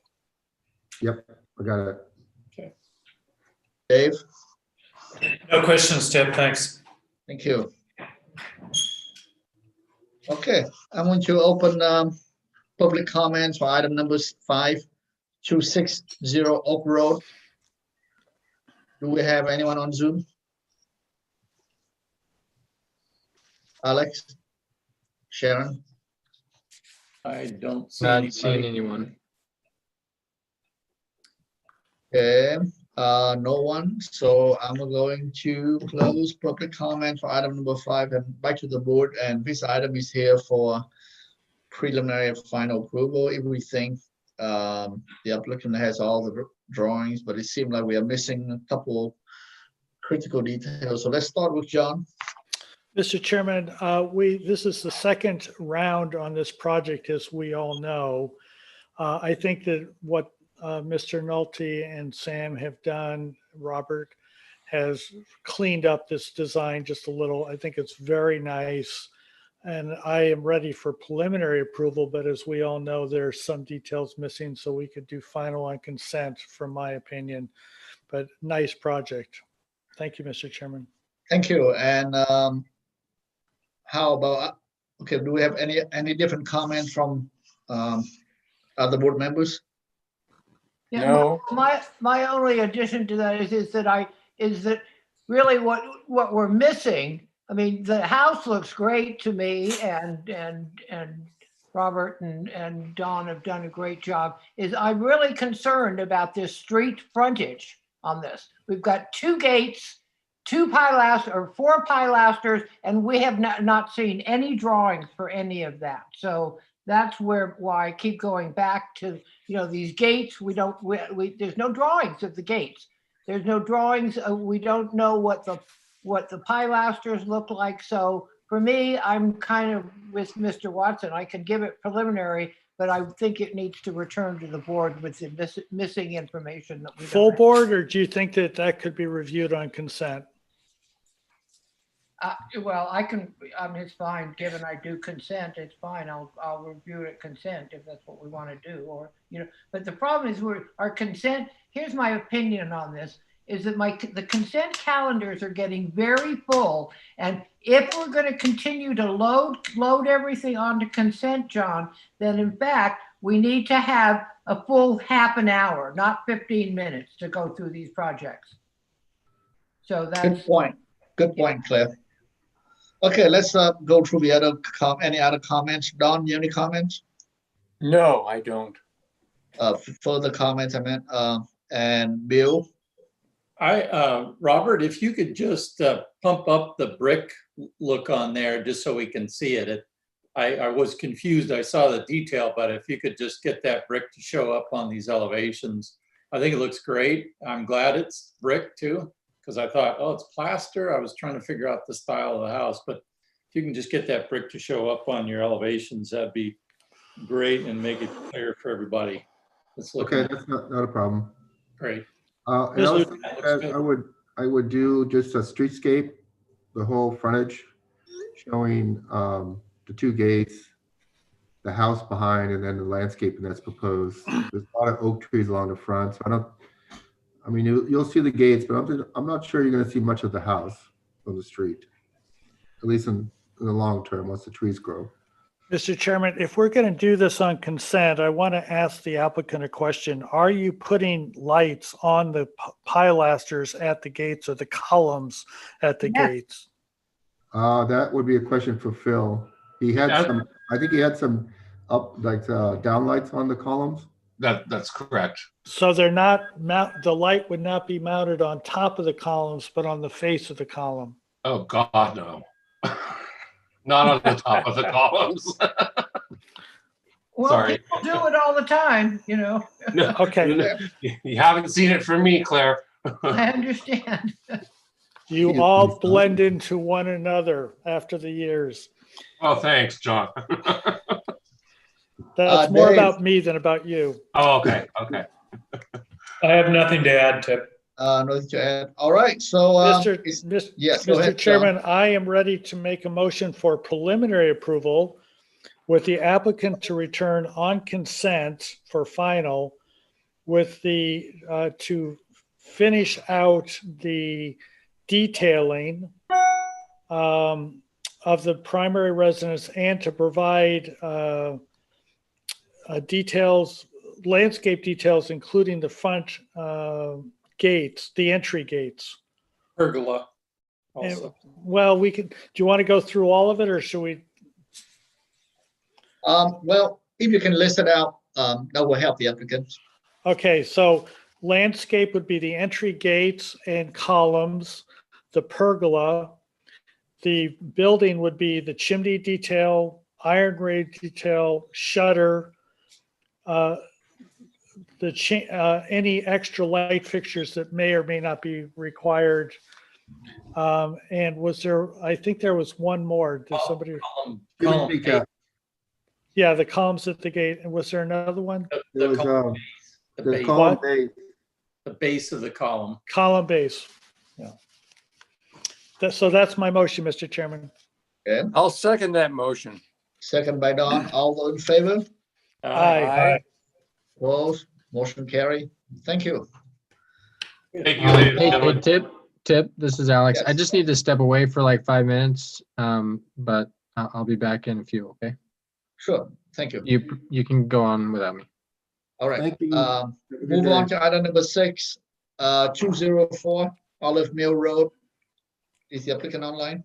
Yep, I got it. Okay. Dave? No questions, Tim. Thanks. Thank you. Okay, I'm going to open public comments for item numbers 5260 Oak Road. Do we have anyone on Zoom? Alex? Sharon? I don't see Not seeing anyone. Okay, no one. So I'm going to close public comment for item number 5 and back to the board. And this item is here for preliminary and final approval. If we think the applicant has all the drawings, but it seemed like we are missing a couple critical details. So let's start with John. Mr. Chairman, this is the second round on this project, as we all know. I think that what Mr. Nolte and Sam have done, Robert, has cleaned up this design just a little. I think it's very nice. And I am ready for preliminary approval, but as we all know, there's some details missing, so we could do final on consent, from my opinion. But nice project. Thank you, Mr. Chairman. Thank you. And how about, okay, do we have any different comments from other board members? Yeah, No. my only addition to that is that really what we're missing. I mean, the house looks great to me, and Robert and Don have done a great job. I'm really concerned about this street frontage on this. We've got 2 gates, 4 pilasters, and we have not seen any drawings for any of that. So that's why I keep going back to, these gates. There's no drawings of the gates. There's no drawings. We don't know what the pilasters look like. So for me, I'm kind of with Mr. Watson. I can give it preliminary, but I think it needs to return to the board with the missing information that we Full don't board, or do you think that could be reviewed on consent? Well, it's fine, given I do consent, it's fine. I'll review it at consent if that's what we want to do, but the problem is our consent, here's my opinion on this, is that the consent calendars are getting very full. And if we're going to continue to load everything onto consent, John, then in fact, we need to have a full half an hour, not 15 minutes to go through these projects. So that's. Good point. Good point, Claire. Okay, let's go through the other any other comments. Don, you have any comments? No, I don't. Further comments, I meant. and Bill. Robert, if you could just pump up the brick look on there, just so we can see it. I was confused. I saw the detail, but if you could just get that brick to show up on these elevations, I think it looks great. I'm glad it's brick too, because I thought, oh, it's plaster. I was trying to figure out the style of the house, but if you can just get that brick to show up on your elevations, that'd be great and make it clear for everybody. Okay, that's not a problem. Great. And also, I would do just a streetscape, the whole frontage, showing the two gates, the house behind, and then the landscaping that's proposed. There's a lot of oak trees along the front, so I mean, you'll see the gates, but I'm not sure you're going to see much of the house from the street, at least in the long term, once the trees grow. Mr. Chairman, if we're going to do this on consent, I want to ask the applicant a question. Are you putting lights on the pilasters at the gates or the columns at the gates? That would be a question for Phil. He had I think he had some down lights on the columns. That's correct. So they're not the light would not be mounted on top of the columns, but on the face of the column. Oh God, no. Not on the top of the columns. Well, Sorry. people do it all the time, you know. No, okay. You haven't seen it from me, Claire. I understand. You all blend into one another after the years. Oh, thanks, John. That's more Dave. about me than about you. Oh, okay. Okay. I have nothing to add, Tip. Nothing to add. All right. So, yes, go Mr. ahead, Chairman, John. I am ready to make a motion for preliminary approval with the applicant to return on consent for final with the, to finish out the detailing of the primary residence and to provide landscape details, including the front gates, the entry gates. Pergola also. Well, do you want to go through all of it or should we? Well, if you can list it out, that will help the applicants. Okay, so landscape would be the entry gates and columns, the pergola. The building would be the chimney detail, iron grate detail, shutter, any extra light fixtures that may or may not be required. And was there, I think there was one more. Did somebody? Column Yeah, the columns at the gate. And was there another one? The column base. The base of the column. Column base. Yeah. So that's my motion, Mr. Chairman. Okay. I'll second that motion. Second by Don. All those in favor? Aye. Opposed? Motion carry. Thank you. Thank you, ladies and Hey, gentlemen. Tip, this is Alex. Yes. I just need to step away for like 5 minutes, but I'll be back in a few, okay? Sure. Thank you. You can go on without me. All right. Thank you. Move on to item number 6, 204 Olive Mill Road. Is the applicant online?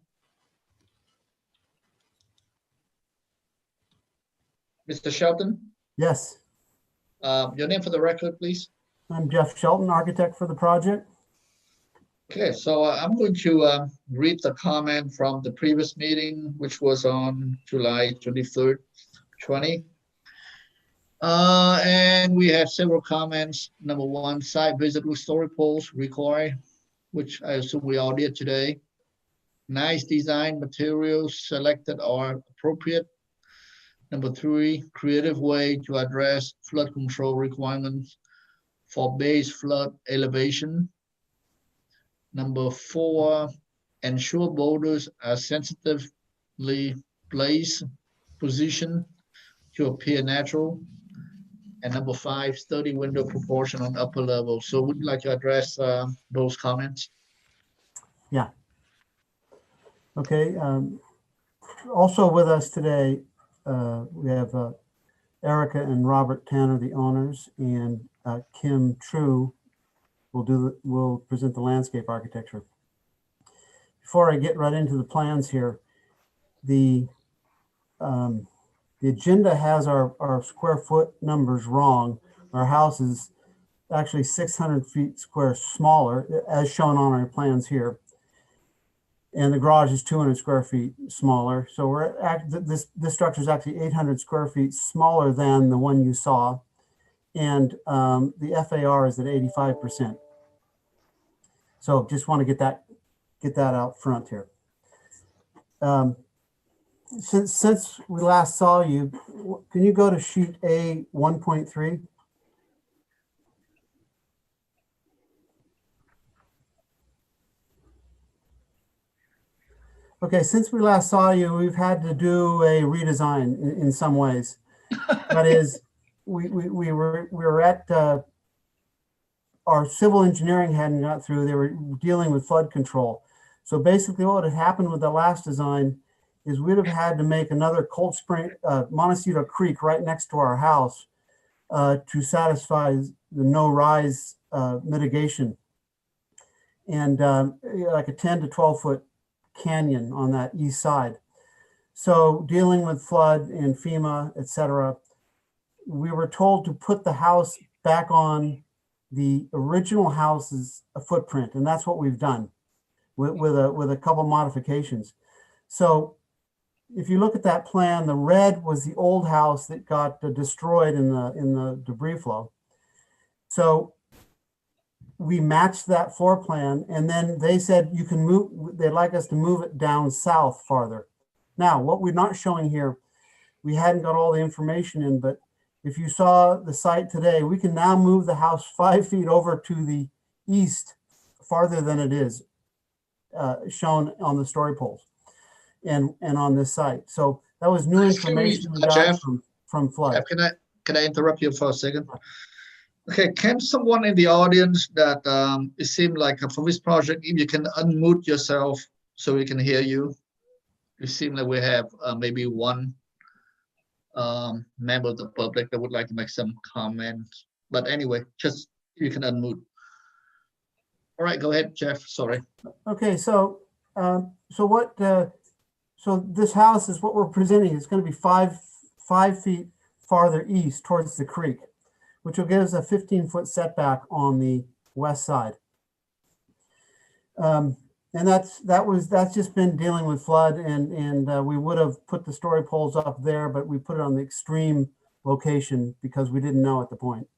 Mr. Shelton, Yes, your name for the record, please. I'm Jeff Shelton, architect for the project. Okay, so I'm going to read the comment from the previous meeting, which was on July 23rd, 20. And we have several comments. Number 1, site visit with story poles required, which I assume we all did today. Nice design, materials selected are appropriate. Number 3, creative way to address flood control requirements for base flood elevation. Number 4, ensure boulders are sensitively placed, positioned to appear natural. And number 5, study window proportion on upper level. So would you like to address those comments? Yeah. Okay. Also with us today, we have Erica and Robert Tanner, the owners, and Kim True will present the landscape architecture. Before I get right into the plans here, the agenda has our square foot numbers wrong. Our house is actually 600 feet square smaller, as shown on our plans here. And the garage is 200 square feet smaller. So this structure is actually 800 square feet smaller than the one you saw. And the FAR is at 85%. So just want to get that out front here. Since we last saw you, can you go to sheet A 1.3? Okay, since we last saw you, we've had to do a redesign in some ways. That is, we were at our civil engineering hadn't got through. They were dealing with flood control. So basically, what had happened with the last design is we'd have had to make another Cold Spring, Montecito Creek right next to our house to satisfy the no rise mitigation, and like a 10 to 12 foot canyon on that east side. So dealing with flood and FEMA, et cetera, we were told to put the house back on the original house's footprint, and that's what we've done with a couple modifications. So if you look at that plan, the red was the old house that got destroyed in the debris flow. So we matched that floor plan, and then they said you can move, they'd like us to move it down south farther. Now, what we're not showing here, we hadn't got all the information in, but if you saw the site today, we can now move the house 5 feet over to the east farther than it is shown on the story poles and on this site. So that was new information we got Jeff, from flood. Jeff, can I interrupt you for a second? Okay, can someone in the audience that it seemed like for this project, if you can unmute yourself so we can hear you? It seems like we have maybe one member of the public that would like to make some comments. But anyway, just you can unmute. All right, go ahead, Jeff. Sorry. Okay, so so this house is what we're presenting. It's going to be five feet farther east towards the creek, which will give us a 15-foot setback on the west side. And that's just been dealing with flood, and we would have put the story poles up there, but we put it on the extreme location because we didn't know at the point.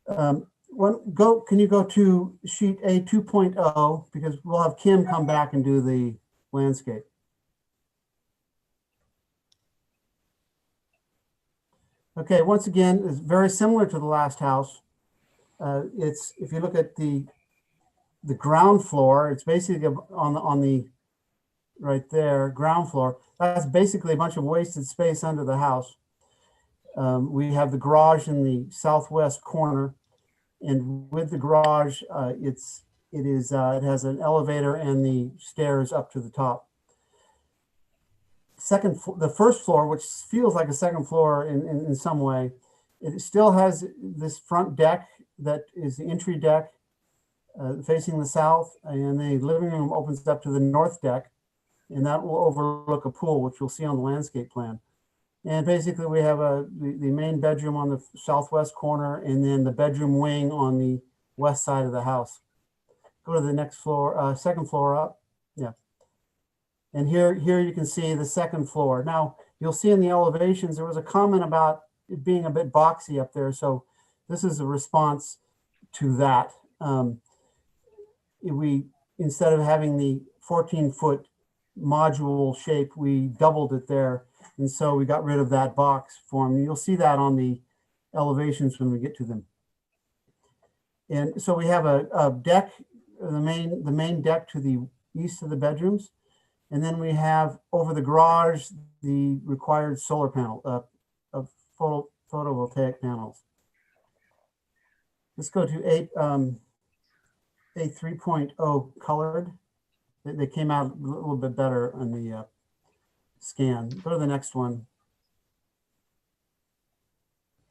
Can you go to sheet A 2.0, because we'll have Kim come back and do the landscape. Okay, once again, it's very similar to the last house. It's, if you look at the ground floor, it's basically on the right there, ground floor. That's basically a bunch of wasted space under the house. We have the garage in the southwest corner, and with the garage, it has an elevator and the stairs up to the top. The first floor, which feels like a second floor in some way, it still has this front deck that is the entry deck facing the south, and the living room opens up to the north deck, and that will overlook a pool, which you'll see on the landscape plan. And basically we have the main bedroom on the southwest corner, and then the bedroom wing on the west side of the house. Go to the next floor, second floor up. Yeah. And here you can see the second floor. Now, you'll see in the elevations, there was a comment about it being a bit boxy up there. So this is a response to that. Instead of having the 14-foot module shape, we doubled it there. And so we got rid of that box form. You'll see that on the elevations when we get to them. And so we have a deck, the main deck to the east of the bedrooms. And then we have over the garage, the required solar panel of photovoltaic panels. Let's go to a 3.0 colored. They came out a little bit better on the scan. Go to the next one.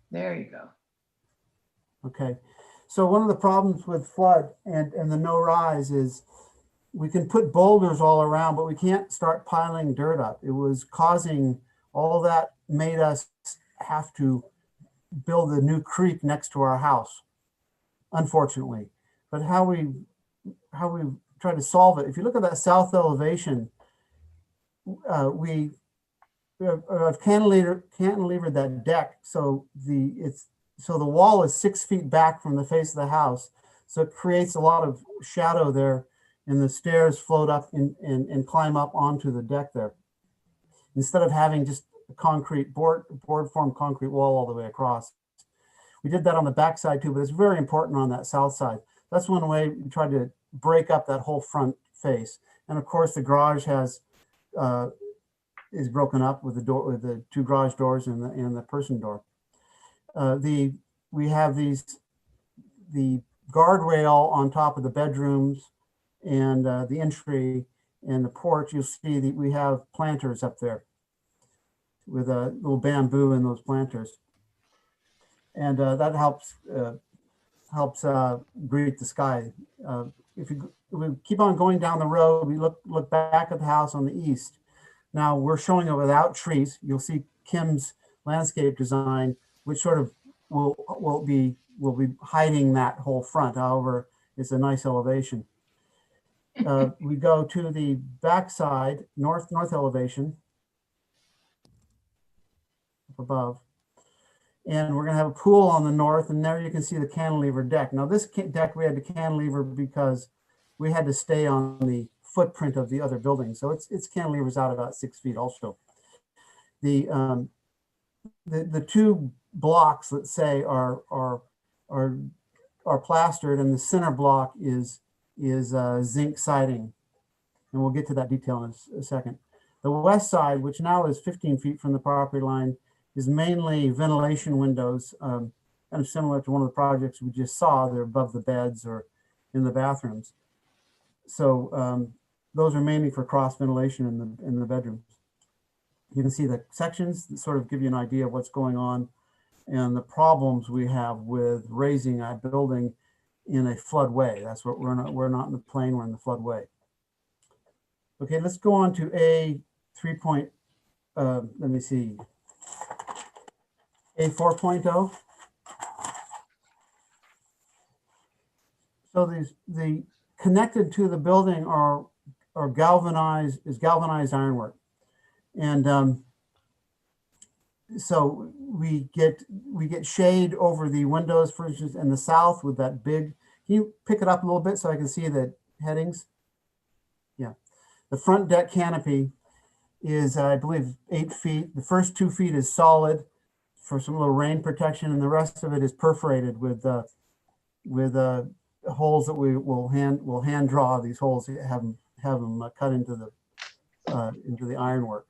There you go. Okay. So one of the problems with flood and the no rise is we can put boulders all around, but we can't start piling dirt up. It was causing, all that made us have to build a new creek next to our house. unfortunately. But how we try to solve it, if you look at that south elevation, we have cantilevered that deck, so the wall is 6 feet back from the face of the house, so it creates a lot of shadow there, and the stairs float up and climb up onto the deck there, instead of having just a concrete board form concrete wall all the way across. We did that on the back side too, but it's very important on that south side. That's one way we tried to break up that whole front face. And of course, the garage is broken up with the two garage doors and the person door. We have the guardrail on top of the bedrooms and the entry and the porch. You'll see that we have planters up there with a little bamboo in those planters, and that helps greet the sky. If we keep on going down the road, we look back at the house on the east. Now we're showing it without trees. You'll see Kim's landscape design, which sort of will be hiding that whole front. However, it's a nice elevation. We go to the backside, north elevation up above, and we're going to have a pool on the north, and there you can see the cantilever deck. Now this deck we had to cantilever because we had to stay on the footprint of the other building, so it's cantilevers out about 6 feet also. The two blocks, let's say, are plastered, and the center block is zinc siding, and we'll get to that detail in a second. The west side, which now is 15 feet from the property line, is mainly ventilation windows, kind of similar to one of the projects we just saw. They're above the beds or in the bathrooms. So those are mainly for cross ventilation in the bedrooms. You can see the sections that sort of give you an idea of what's going on and the problems we have with raising a building in a floodway. That's what we're not in the plain, we're in the floodway. Okay, let's go on to A 3. Let me see. A 4.0. So the connected to the building are galvanized ironwork, and so we get shade over the windows, for instance, in the south with that big. Can you pick it up a little bit so I can see the headings? Yeah, the front deck canopy is, I believe, 8 feet. The first 2 feet is solid for some little rain protection, and the rest of it is perforated with holes that we will hand draw. These holes, have them cut into the ironwork.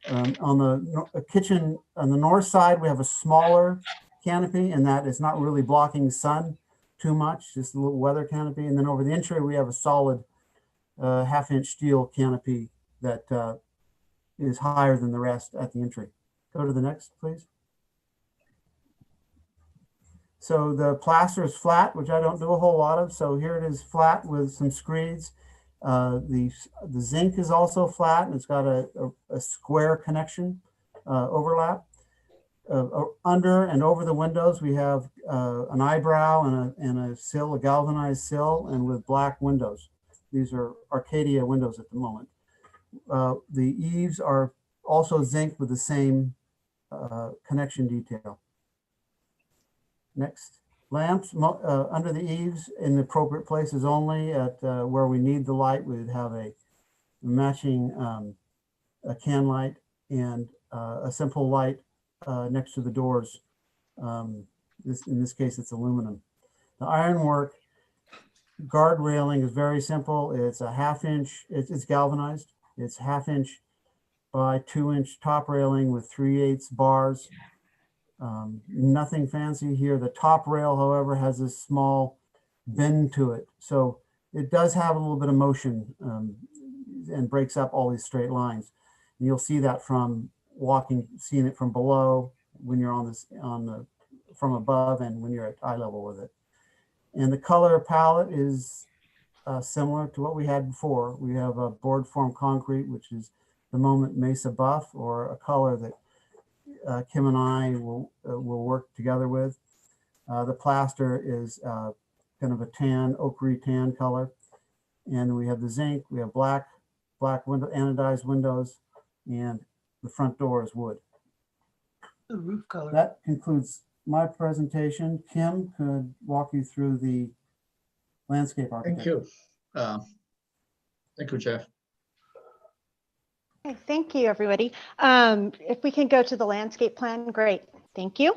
On the kitchen on the north side, we have a smaller canopy, and that is not really blocking sun too much, just a little weather canopy. And then over the entry, we have a solid 1/2-inch steel canopy that is higher than the rest at the entry. Go to the next, please. So the plaster is flat, which I don't do a whole lot of. So here it is flat with some screeds. The zinc is also flat, and it's got a square connection overlap. Under and over the windows, we have an eyebrow and a sill, a galvanized sill, and with black windows. These are Arcadia windows at the moment. The eaves are also zinc with the same connection detail. Next. Lamps under the eaves in the appropriate places only. At where we need the light, we'd have a matching a can light and a simple light next to the doors. In this case, it's aluminum. The ironwork guard railing is very simple. It's a 1/2-inch. It's galvanized. It's 1/2-inch by 2-inch top railing with 3/8 bars. Nothing fancy here. The top rail, however, has a small bend to it. So it does have a little bit of motion and breaks up all these straight lines. And you'll see that from seeing it from below when you're from above and when you're at eye level with it. And the color palette is similar to what we had before. We have a board form concrete, which is the Moment Mesa Buff, or a color that Kim and I will work together with. The plaster is kind of a tan, ochre tan color. And we have the zinc, we have black window, anodized windows, and the front door is wood. The roof color. That concludes my presentation. Kim could walk you through the landscape architecture. Thank you. Thank you, Jeff. Okay, thank you, everybody. If we can go to the landscape plan, great. Thank you.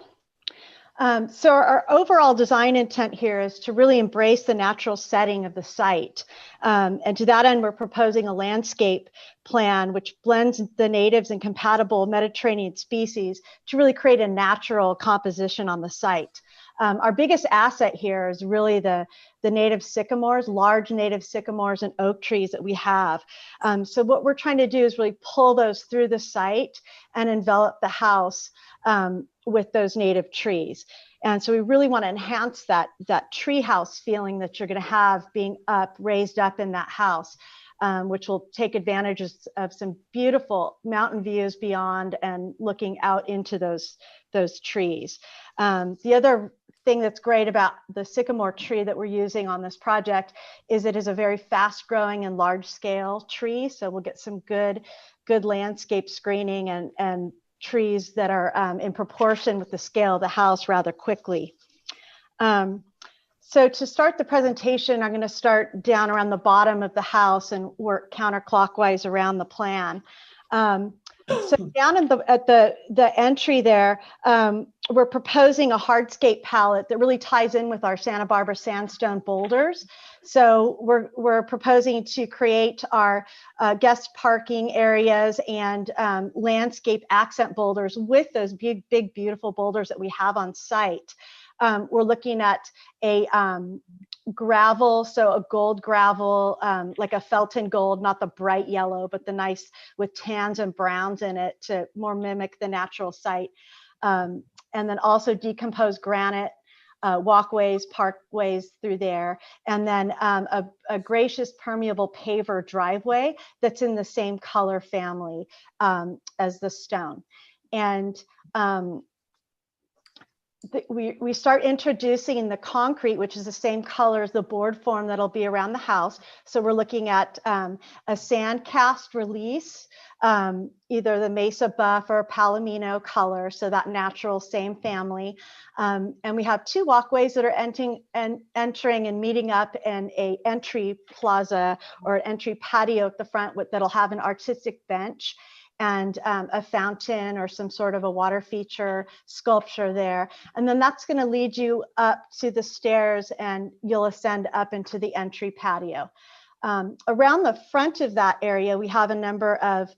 So our overall design intent here is to really embrace the natural setting of the site. And to that end, we're proposing a landscape plan which blends the natives and compatible Mediterranean species to really create a natural composition on the site. Our biggest asset here is really the native sycamores, large native sycamores and oak trees that we have. So what we're trying to do is really pull those through the site and envelop the house with those native trees. And so we really want to enhance that tree house feeling that you're going to have being raised up in that house, which will take advantage of some beautiful mountain views beyond and looking out into those trees. The other thing that's great about the sycamore tree that we're using on this project is it is a very fast growing and large scale tree. So we'll get some good landscape screening and trees that are in proportion with the scale of the house rather quickly. So to start the presentation, I'm going to start down around the bottom of the house and work counterclockwise around the plan. So down at the entry there, we're proposing a hardscape palette that really ties in with our Santa Barbara sandstone boulders. So we're proposing to create our guest parking areas and landscape accent boulders with those big, beautiful boulders that we have on site. We're looking at a gravel, so a gold gravel, like a Felton gold, not the bright yellow, but the nice with tans and browns in it to more mimic the natural site. And then also decomposed granite, walkways, parkways through there. And then a gracious permeable paver driveway that's in the same color family as the stone. And we start introducing the concrete, which is the same color as the board form that'll be around the house. So we're looking at a sand cast release, either the Mesa Buff or Palomino color, so that natural same family. And we have two walkways that are entering and meeting up in a entry plaza or an entry patio at the front that'll have an artistic bench and a fountain or some sort of a water feature sculpture there. And then that's going to lead you up to the stairs and you'll ascend up into the entry patio. Around the front of that area, we have a number of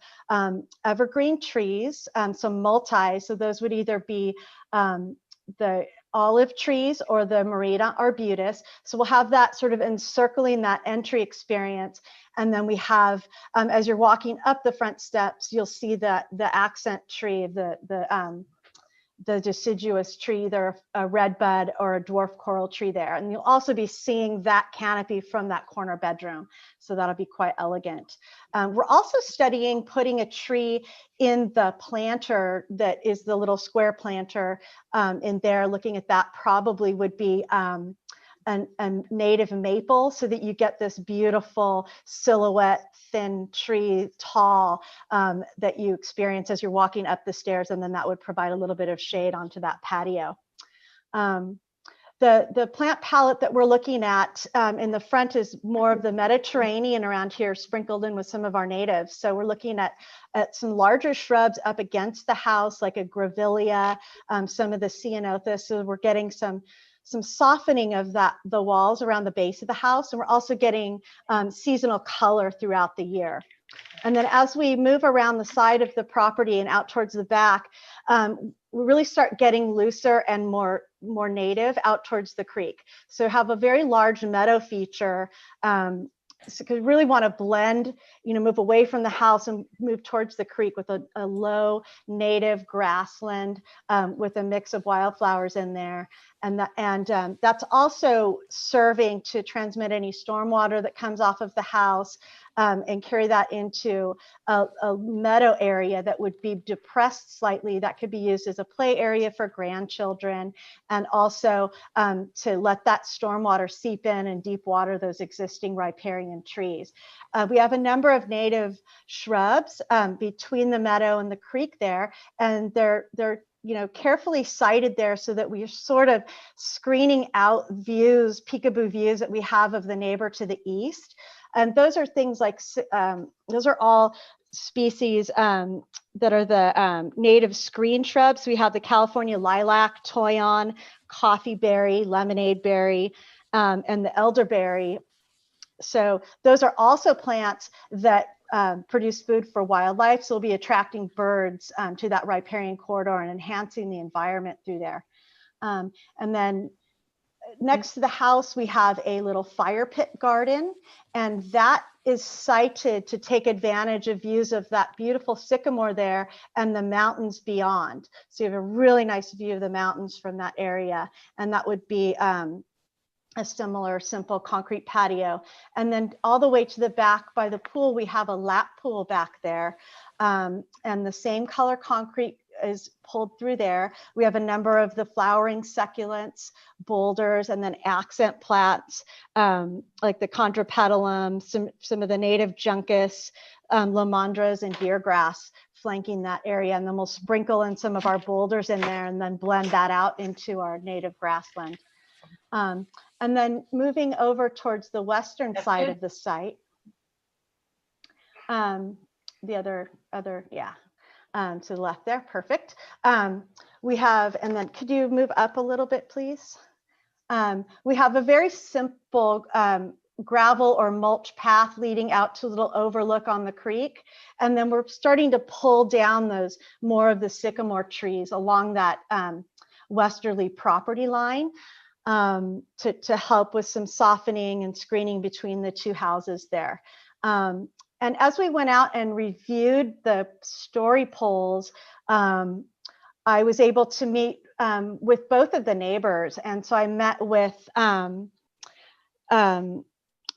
evergreen trees, some multi, so those would either be the olive trees or the Merida arbutus. So we'll have that sort of encircling that entry experience. And then we have, as you're walking up the front steps, you'll see the accent tree, the deciduous tree, either a red bud or a dwarf coral tree there. And you'll also be seeing that canopy from that corner bedroom. So that'll be quite elegant. We're also studying putting a tree in the planter that is the little square planter in there. Looking at that probably would be a native maple, so that you get this beautiful silhouette, thin tree, tall, that you experience as you're walking up the stairs, and then that would provide a little bit of shade onto that patio. The plant palette that we're looking at in the front is more of the Mediterranean around here, sprinkled in with some of our natives. So we're looking at some larger shrubs up against the house, like a grevillea, some of the ceanothus. So we're getting some softening of the walls around the base of the house. And we're also getting seasonal color throughout the year. And then as we move around the side of the property and out towards the back, we really start getting looser and more native out towards the creek. So have a very large meadow feature. So we really want to blend, move away from the house and move towards the creek with a low native grassland with a mix of wildflowers in there. And that's also serving to transmit any stormwater that comes off of the house and carry that into a meadow area that would be depressed slightly, that could be used as a play area for grandchildren, and also to let that stormwater seep in and deep water those existing riparian trees. We have a number of native shrubs between the meadow and the creek there, and they're carefully sited there so that we're sort of screening out views, peekaboo views that we have of the neighbor to the east. And those are things like, those are all species that are the native screen shrubs. We have the California lilac, toyon, coffee berry, lemonade berry, and the elderberry. So those are also plants that produce food for wildlife. So we'll be attracting birds to that riparian corridor and enhancing the environment through there. And then next to the house, we have a little fire pit garden, and that is sited to take advantage of views of that beautiful sycamore there and the mountains beyond. So you have a really nice view of the mountains from that area, and that would be a similar simple concrete patio. And then all the way to the back by the pool, we have a lap pool back there, and the same color concrete is pulled through there. We have a number of the flowering succulents, boulders, and then accent plants like the chondropetalum, some of the native juncus, lomandras, and deergrass flanking that area. And then we'll sprinkle in some of our boulders in there and then blend that out into our native grassland. And then moving over towards the western side of the site, the other, yeah. To the left there, perfect. We have, and then could you move up a little bit, please? We have a very simple gravel or mulch path leading out to a little overlook on the creek. And then we're starting to pull down those more of the sycamore trees along that westerly property line to help with some softening and screening between the two houses there. And as we went out and reviewed the story poles, I was able to meet with both of the neighbors. And so I met with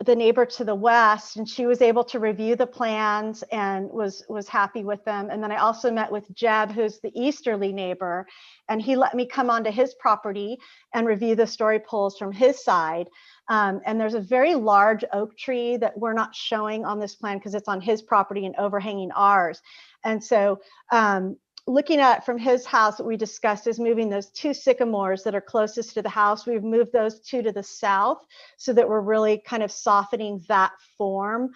the neighbor to the west, and she was able to review the plans and was happy with them. And then I also met with Jeb, who's the easterly neighbor, and he let me come onto his property and review the story poles from his side. And there's a very large oak tree that we're not showing on this plan because it's on his property and overhanging ours. And so looking at it from his house, what we discussed is moving those two sycamores that are closest to the house. We've moved those two to the south so that we're really kind of softening that form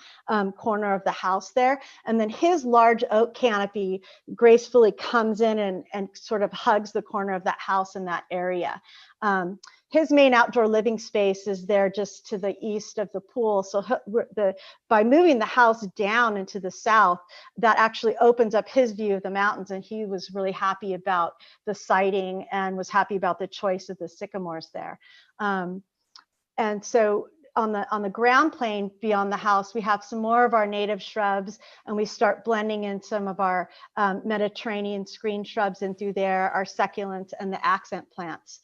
corner of the house there. And then his large oak canopy gracefully comes in and sort of hugs the corner of that house in that area. His main outdoor living space is there just to the east of the pool. So by moving the house down into the south, that actually opens up his view of the mountains. And he was really happy about the siting and was happy about the choice of the sycamores there. And so on the ground plane beyond the house, we have some more of our native shrubs, and we start blending in some of our Mediterranean screen shrubs in through there, our succulents and the accent plants.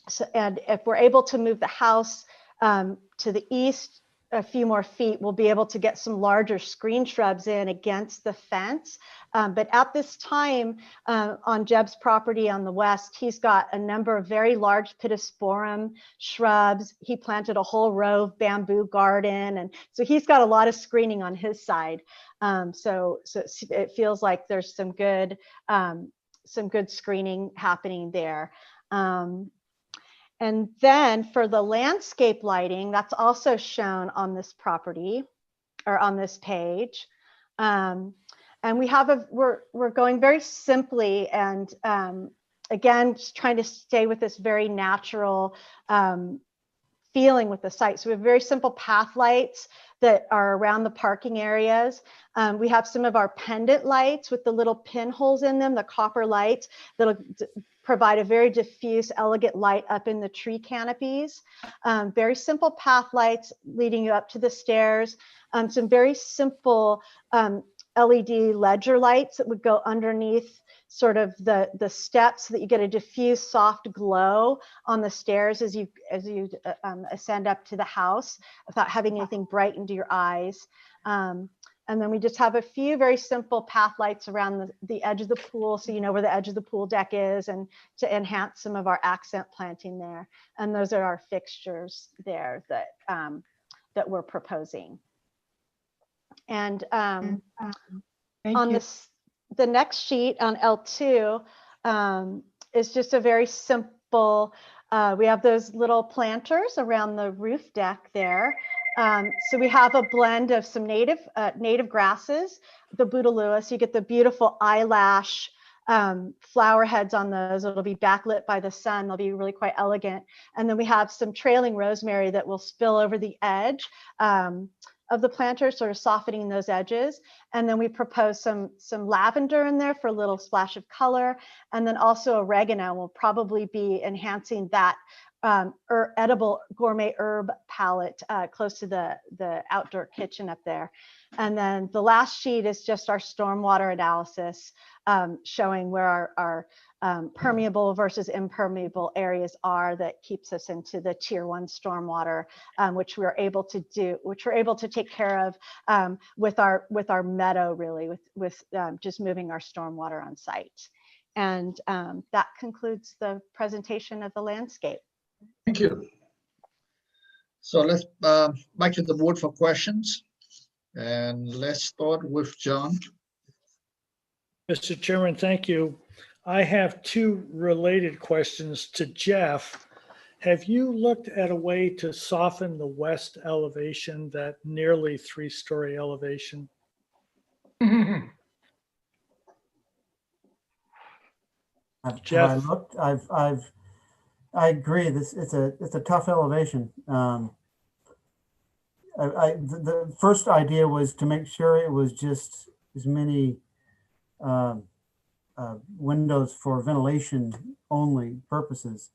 So, and if we're able to move the house to the east a few more feet, we'll be able to get some larger screen shrubs in against the fence. But at this time on Jeb's property on the west, he's got a number of very large pittosporum shrubs. He planted a whole row of bamboo garden. And so he's got a lot of screening on his side. So it feels like there's some good screening happening there. And then for the landscape lighting, that's also shown on this property or on this page. And we have we're going very simply and again, just trying to stay with this very natural feeling with the site. So we have very simple path lights that are around the parking areas. We have some of our pendant lights with the little pinholes in them, the copper lights that'll provide a very diffuse, elegant light up in the tree canopies. Very simple path lights leading you up to the stairs. Some very simple LED ledger lights that would go underneath sort of the steps so that you get a diffuse soft glow on the stairs as you ascend up to the house without having anything bright into your eyes. And then we just have a few very simple path lights around the edge of the pool, so you know where the edge of the pool deck is, and to enhance some of our accent planting there. And those are our fixtures there that we're proposing. And on the next sheet on L2 is just a very simple, we have those little planters around the roof deck there. So we have a blend of some native grasses, the Bouteloua, so you get the beautiful eyelash flower heads on those. It'll be backlit by the sun. They'll be really quite elegant. And then we have some trailing rosemary that will spill over the edge of the planter, sort of softening those edges. And then we propose some lavender in there for a little splash of color. And then also oregano will probably be enhancing that edible gourmet herb palette close to the outdoor kitchen up there. And then the last sheet is just our stormwater analysis, showing where our permeable versus impermeable areas are that keeps us into the tier 1 stormwater, which we're able to take care of with our meadow, really, with just moving our stormwater on site. And that concludes the presentation of the landscape. Thank you. So let's back to the board for questions. And let's start with John. Mr. Chairman, thank you. I have two related questions to Jeff. Have you looked at a way to soften the west elevation, that nearly 3-story elevation? Have I looked? I agree. It's a tough elevation. The first idea was to make sure it was just as many windows for ventilation only purposes.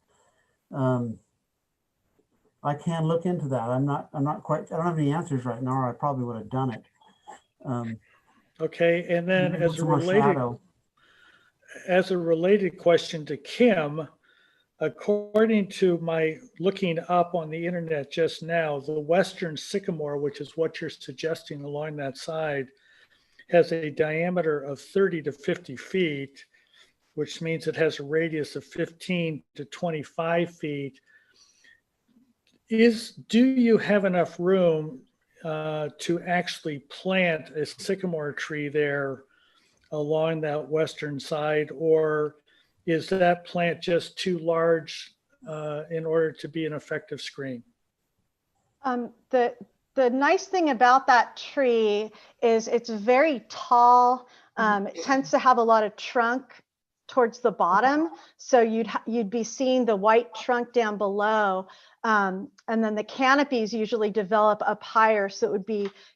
I can look into that. I'm not quite. I don't have any answers right now, or I probably would have done it. Okay, and then as a related question to Kim, according to my looking up on the internet just now, the western sycamore, which is what you're suggesting along that side, has a diameter of 30 to 50 feet, which means it has a radius of 15 to 25 feet. Do you have enough room to actually plant a sycamore tree there along that western side, or is that plant just too large in order to be an effective screen? The nice thing about that tree is it's very tall. It tends to have a lot of trunk towards the bottom, so you'd be seeing the white trunk down below, and then the canopies usually develop up higher, so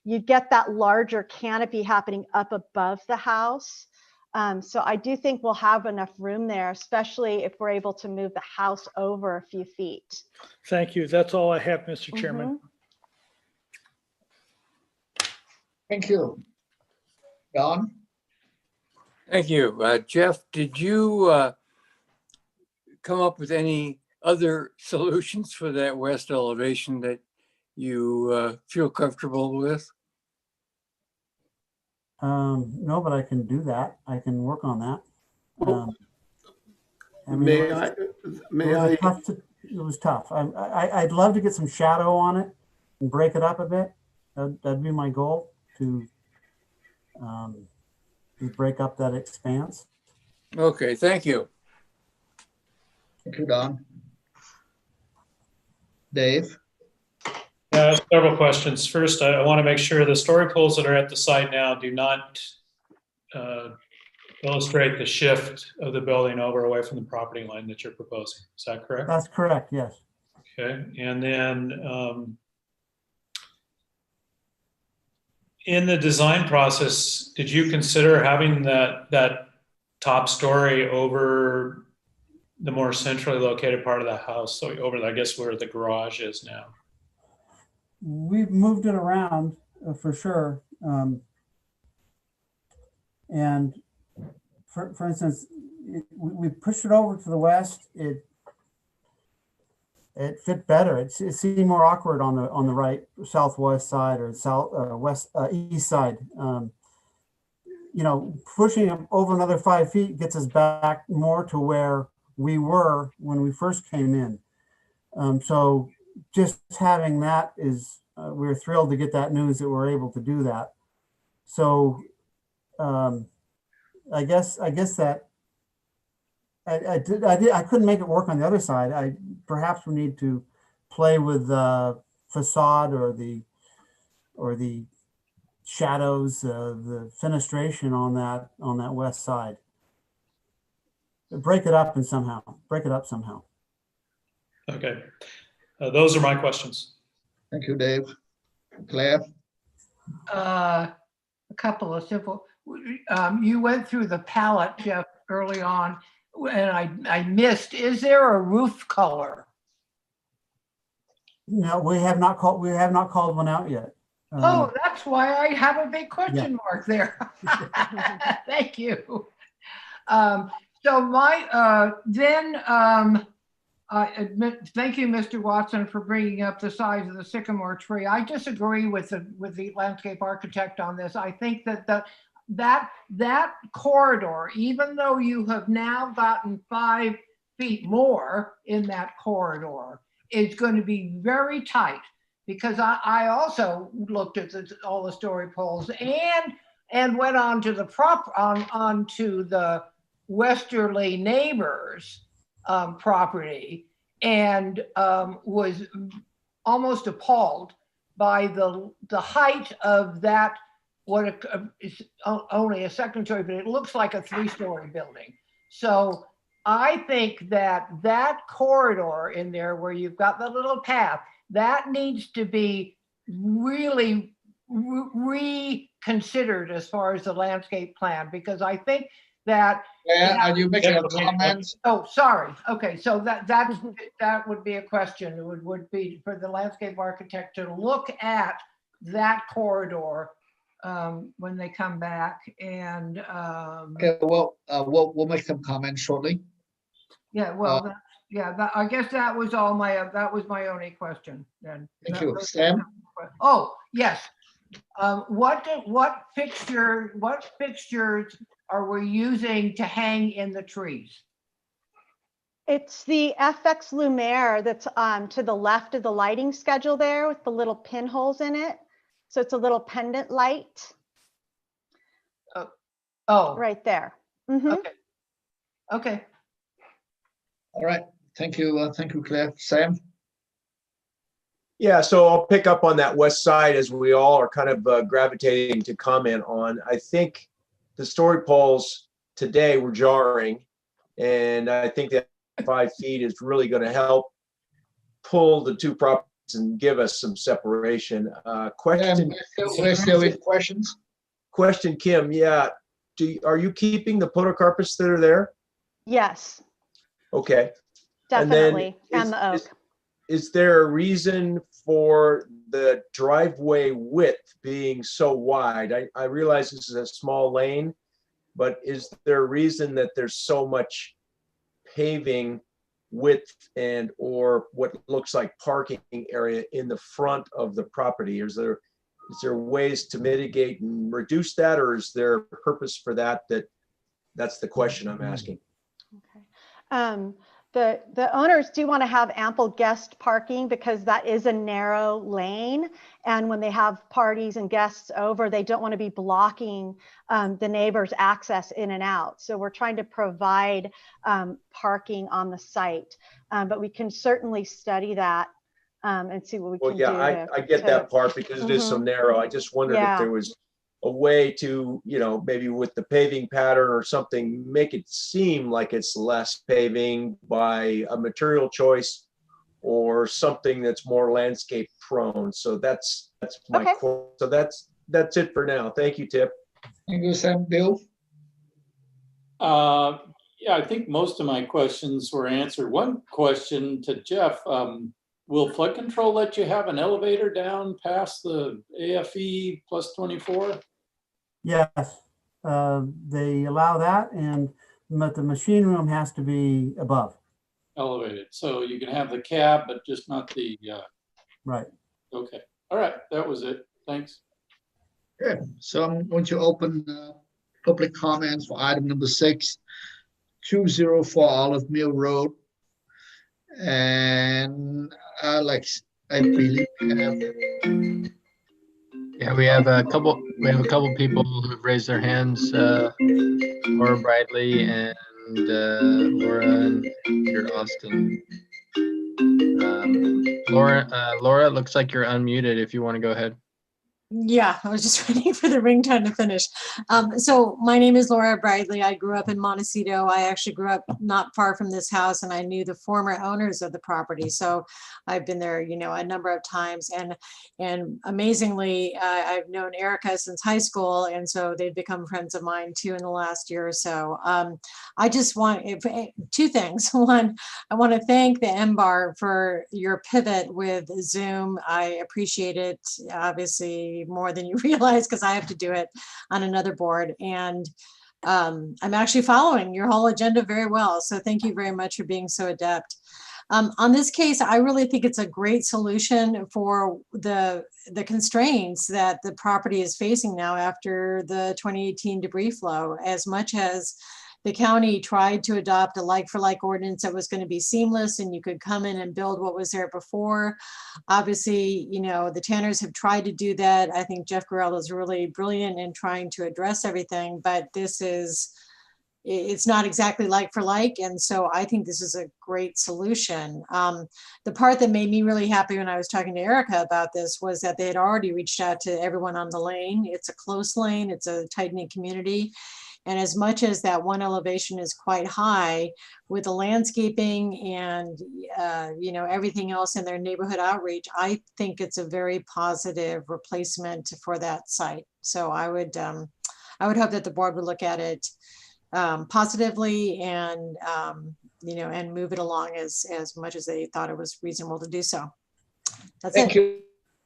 you'd get that larger canopy happening up above the house. So I do think we'll have enough room there, especially if we're able to move the house over a few feet. Thank you. That's all I have, Mr. Chairman. Thank you. Don? Thank you. Jeff, did you come up with any other solutions for that west elevation that you feel comfortable with? No, but I can do that. I can work on that. It was tough. I'd love to get some shadow on it and break it up a bit. That'd be my goal, to break up that expanse. Okay, thank you. Thank you, Don. Dave? Several questions. First, I want to make sure the story poles that are at the site now do not illustrate the shift of the building over away from the property line that you're proposing. Is that correct? That's correct, yes. Okay, and then in the design process, did you consider having that top story over the more centrally located part of the house, so over, I guess, where the garage is now? We've moved it around for sure. And for instance, we pushed it over to the west. It fit better. It seemed more awkward on the right southwest side or east side. You know, pushing it over another 5 feet gets us back more to where we were when we first came in. So just having that is, we're thrilled to get that news that we're able to do that. So I guess that I couldn't make it work on the other side. Perhaps we need to play with the facade or the shadows, the fenestration on that west side. Break it up somehow. Okay. Those are my questions. Thank you, Dave. Claire? A couple of simple, you went through the palette, Jeff, early on, and I missed, is there a roof color? No, we have not called one out yet. Oh, that's why I have a big question mark there. Thank you. So my, I admit, thank you, Mr. Watson, for bringing up the size of the sycamore tree. I disagree with the landscape architect on this. I think that that corridor, even though you have now gotten 5 feet more in that corridor, is going to be very tight, because I also looked at all the story poles and went on to onto the westerly neighbors property, and was almost appalled by the height of that, what is only a second story, but it looks like a 3-story building. So I think that corridor in there where you've got the little path, that needs to be really reconsidered as far as the landscape plan, because I think that. Yeah, are you making a comment? Oh, sorry. Okay, so that would be a question. It would be for the landscape architect to look at that corridor when they come back, and Okay, well, we'll make some comments shortly. yeah, well, I guess that was my only question then. Thank you, Sam. Oh, yes. What fixtures are we using to hang in the trees? It's the FX Lumiere that's to the left of the lighting schedule there with the little pinholes in it. So it's a little pendant light. Oh. Right there. Mm-hmm. Okay. All right. Thank you, Claire. Sam? Yeah, so I'll pick up on that west side as we all are kind of gravitating to comment on. I think the story poles today were jarring, and I think that 5 feet is really going to help pull the two properties and give us some separation. Question. We're still in questions. Question, Kim. Yeah, are you keeping the podocarpus that are there? Yes. Okay. Definitely, and the oak. Is there a reason for the driveway width being so wide? I realize this is a small lane, but is there a reason that there's so much paving width and or what looks like parking area in the front of the property? Is there ways to mitigate and reduce that, or is there a purpose for that? That's the question I'm asking. Okay. The owners do want to have ample guest parking because that is a narrow lane. And when they have parties and guests over, they don't want to be blocking the neighbors' access in and out. So we're trying to provide parking on the site. But we can certainly study that and see what we can do. Well, yeah, I get that part because it is so narrow. I just wondered if there was a way to, maybe with the paving pattern or something, make it seem like it's less paving by a material choice or something that's more landscape prone. So that's my core. So that's it for now. Thank you, Tip. Thank you, Sam. Bill? Yeah, I think most of my questions were answered. One question to Jeff, will flood control let you have an elevator down past the AFE plus 24? Yes. they allow that, but the machine room has to be above. Elevated, so you can have the cab, but just not the, Right. okay. All right, that was it. Thanks. Good. So I'm going to open public comments for item number 6, 204 Olive Mill Road. And Alex, I believe we have. Yeah, we have a couple people who've raised their hands, Laura Bradley and Laura and Peter Austin. Laura, it looks like you're unmuted if you want to go ahead. Yeah, I was just waiting for the ringtone to finish. So my name is Laura Bradley. I grew up in Montecito. I actually grew up not far from this house, and I knew the former owners of the property. So I've been there, a number of times. And amazingly, I've known Erica since high school, and so they've become friends of mine too in the last year or so. I just want two things. One, I want to thank the MBAR for your pivot with Zoom. I appreciate it, obviously, more than you realize, because I have to do it on another board. And I'm actually following your whole agenda very well. So thank you very much for being so adept. On this case, I really think it's a great solution for the constraints that the property is facing now after the 2018 debris flow. As much as the county tried to adopt a like-for-like ordinance that was going to be seamless and you could come in and build what was there before. Obviously, the Tanners have tried to do that. I think Jeff Garrell is really brilliant in trying to address everything, but it's not exactly like for like. And so I think this is a great solution. The part that made me really happy when I was talking to Erica about this was that they had already reached out to everyone on the lane. It's a close lane, it's a tight-knit community. And as much as that one elevation is quite high, with the landscaping and everything else in their neighborhood outreach, I think it's a very positive replacement for that site. So I would hope that the board would look at it positively and and move it along as much as they thought it was reasonable to do so. That's Thank it. you.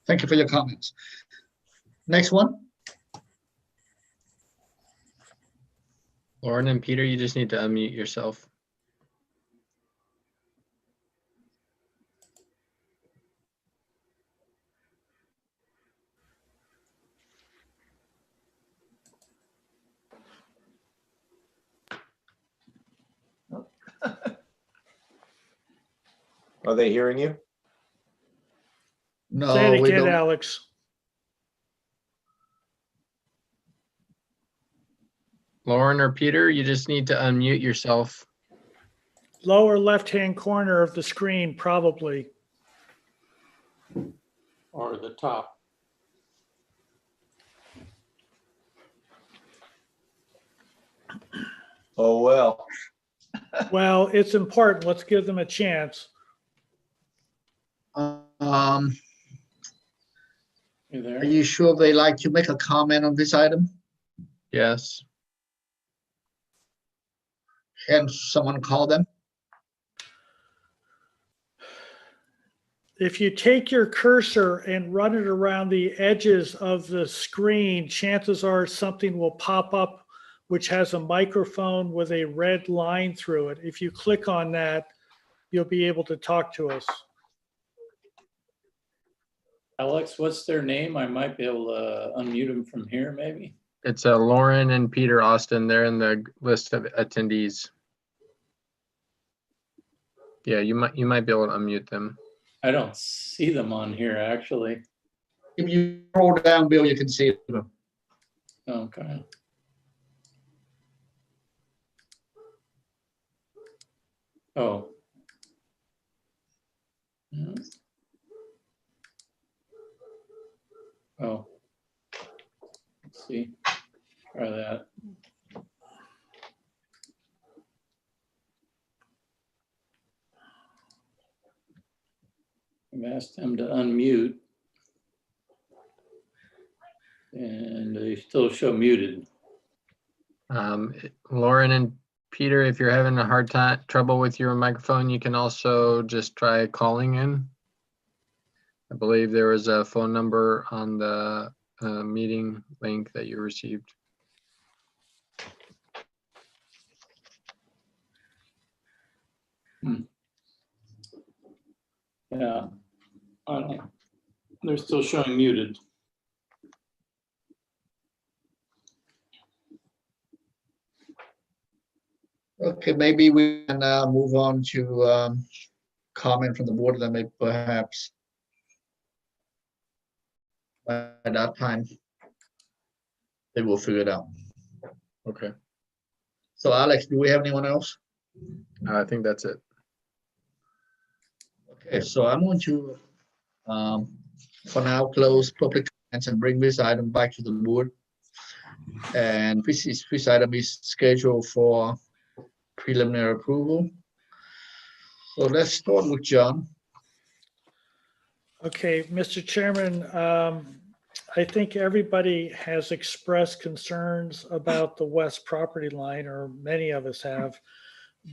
Thank you for your comments. Next one. Lauren and Peter, you just need to unmute yourself. Are they hearing you? No, Say it we again, don't. Alex. Lauren or Peter, you just need to unmute yourself. Lower left-hand corner of the screen, probably. Or the top. Oh, well. Well, it's important. Let's give them a chance. Are You there? you sure they like to make a comment on this item? Yes. Can someone call them? If you take your cursor and run it around the edges of the screen, chances are something will pop up which has a microphone with a red line through it. If you click on that, you'll be able to talk to us. Alex, what's their name? I might be able to unmute them from here, maybe. It's Lauren and Peter Austin. They're in the list of attendees. Yeah, you might be able to unmute them. I don't see them on here, actually. If you scroll down, Bill, you can see them. Okay. Oh. Yeah. Oh. Let's see. Try that. I've asked them to unmute. And they still show muted. Lauren and Peter, if you're having a hard time, trouble with your microphone, you can also just try calling in. I believe there was a phone number on the meeting link that you received. Yeah. I don't know. They're still showing muted. Okay, maybe we can move on to comment from the board, then maybe perhaps by that time they will figure it out. Okay. So Alex, do we have anyone else? I think that's it. Okay, so I'm going to, for now, close public comments and bring this item back to the board. And this item is scheduled for preliminary approval. So let's start with John. Okay, Mr. Chairman, I think everybody has expressed concerns about the west property line, or many of us have.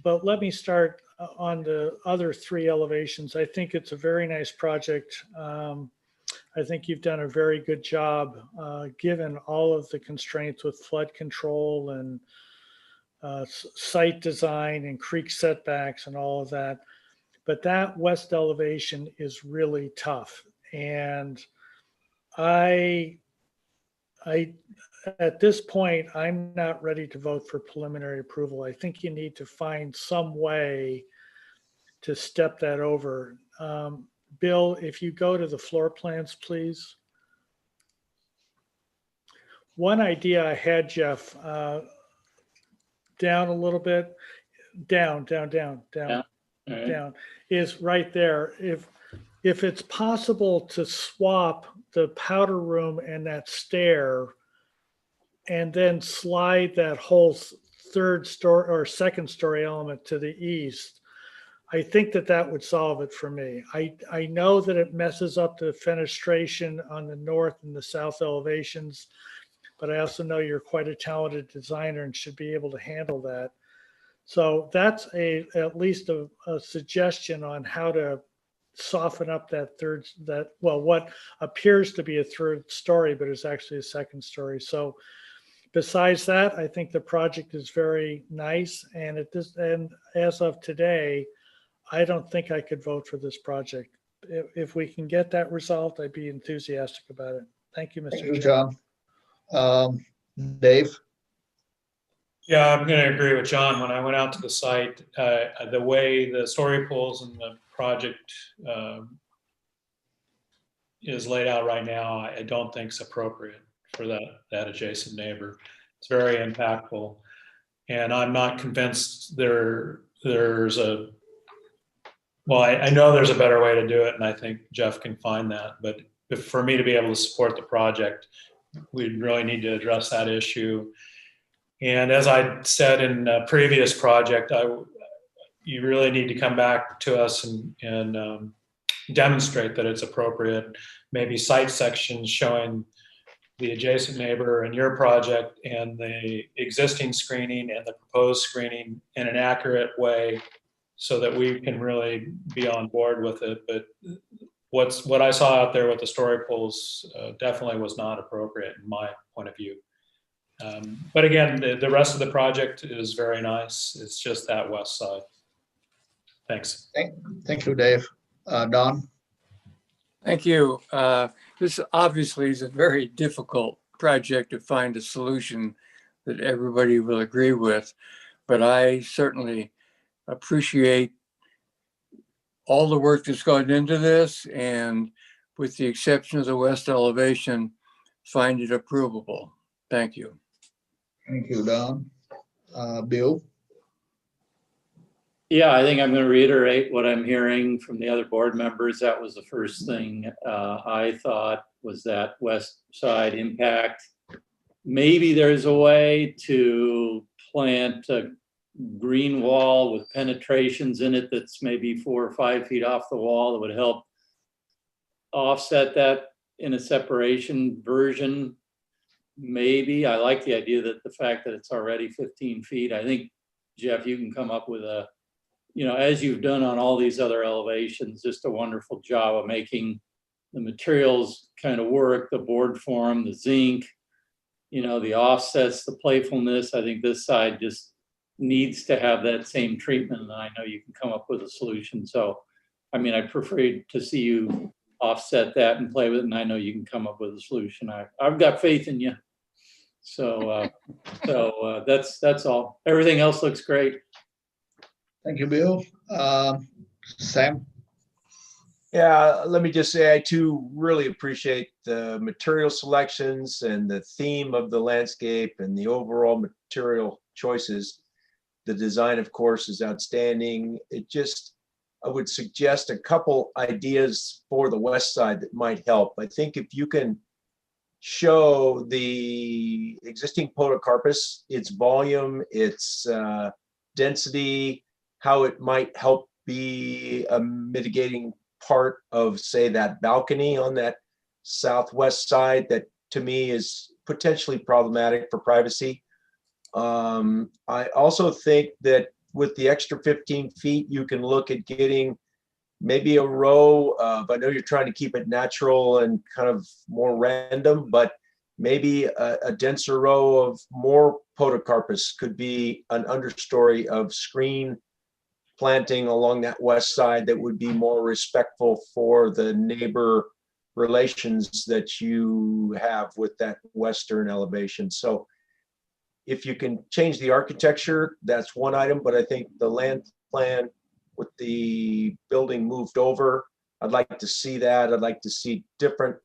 But let me start on the other three elevations. I think it's a very nice project. I think you've done a very good job, given all of the constraints with flood control and site design and creek setbacks and all of that. But that west elevation is really tough. And I at this point, I'm not ready to vote for preliminary approval. I think you need to find some way to step that over. Bill, if you go to the floor plans, please. One idea I had, Jeff, down a little bit, down, Yeah. All right. down, is right there. If it's possible to swap the powder room and that stair and then slide that whole third story or second story element to the east, I think that would solve it for me. I know that it messes up the fenestration on the north and the south elevations, but I also know you're quite a talented designer and should be able to handle that. So that's at least a suggestion on how to soften up what appears to be a third story, but is actually a second story. So besides that, I think the project is very nice. And as of today, I don't think I could vote for this project. If we can get that resolved, I'd be enthusiastic about it. Thank you, Mr. Thank you, Chairman. John. Dave? Yeah, I'm going to agree with John. When I went out to the site, the way the story pools and the project is laid out right now, I don't think it's appropriate for that adjacent neighbor. It's very impactful, and I'm not convinced there's a. Well, I know there's a better way to do it, and I think Jeff can find that. But for me to be able to support the project, we really need to address that issue. And as I said in a previous project, you really need to come back to us and demonstrate that it's appropriate. Maybe site sections showing the adjacent neighbor and your project and the existing screening and the proposed screening in an accurate way so that we can really be on board with it. But what I saw out there with the story pools definitely was not appropriate in my point of view. But again, the rest of the project is very nice. It's just that west side. Thanks. Thank you, Dave. Don? Thank you. This obviously is a very difficult project to find a solution that everybody will agree with, but I certainly appreciate all the work that's gone into this, and with the exception of the west elevation, find it approvable. Thank you. Thank you, Don. Bill? Yeah, I think I'm going to reiterate what I'm hearing from the other board members. That was the first thing I thought was that west side impact. Maybe there's a way to plant a green wall with penetrations in it that's maybe 4 or 5 feet off the wall that would help offset that in a separation version. Maybe. I like the idea that the fact that it's already 15 feet. I think, Jeff, you can come up with a, as you've done on all these other elevations, just a wonderful job of making the materials kind of work, the board form, the zinc, the offsets, the playfulness. I think this side just needs to have that same treatment, and I know you can come up with a solution. So, I mean, I'd prefer to see you offset that and play with it, and I know you can come up with a solution. I've got faith in you. So, that's all. Everything else looks great. Thank you, Bill. Sam? Yeah, let me just say I too really appreciate the material selections and the theme of the landscape and the overall material choices. The design, of course, is outstanding. I would suggest a couple ideas for the west side that might help. I think if you can show the existing podocarpus, its volume, its density, how it might help be a mitigating part of, say, that balcony on that southwest side that to me is potentially problematic for privacy. I also think that with the extra 15 feet, you can look at getting maybe a row of, I know you're trying to keep it natural and kind of more random, but maybe a denser row of more podocarpus could be an understory of screen planting along that west side that would be more respectful for the neighbor relations that you have with that western elevation. So if you can change the architecture, that's one item, but I think the land plan with the building moved over, I'd like to see that. I'd like to see different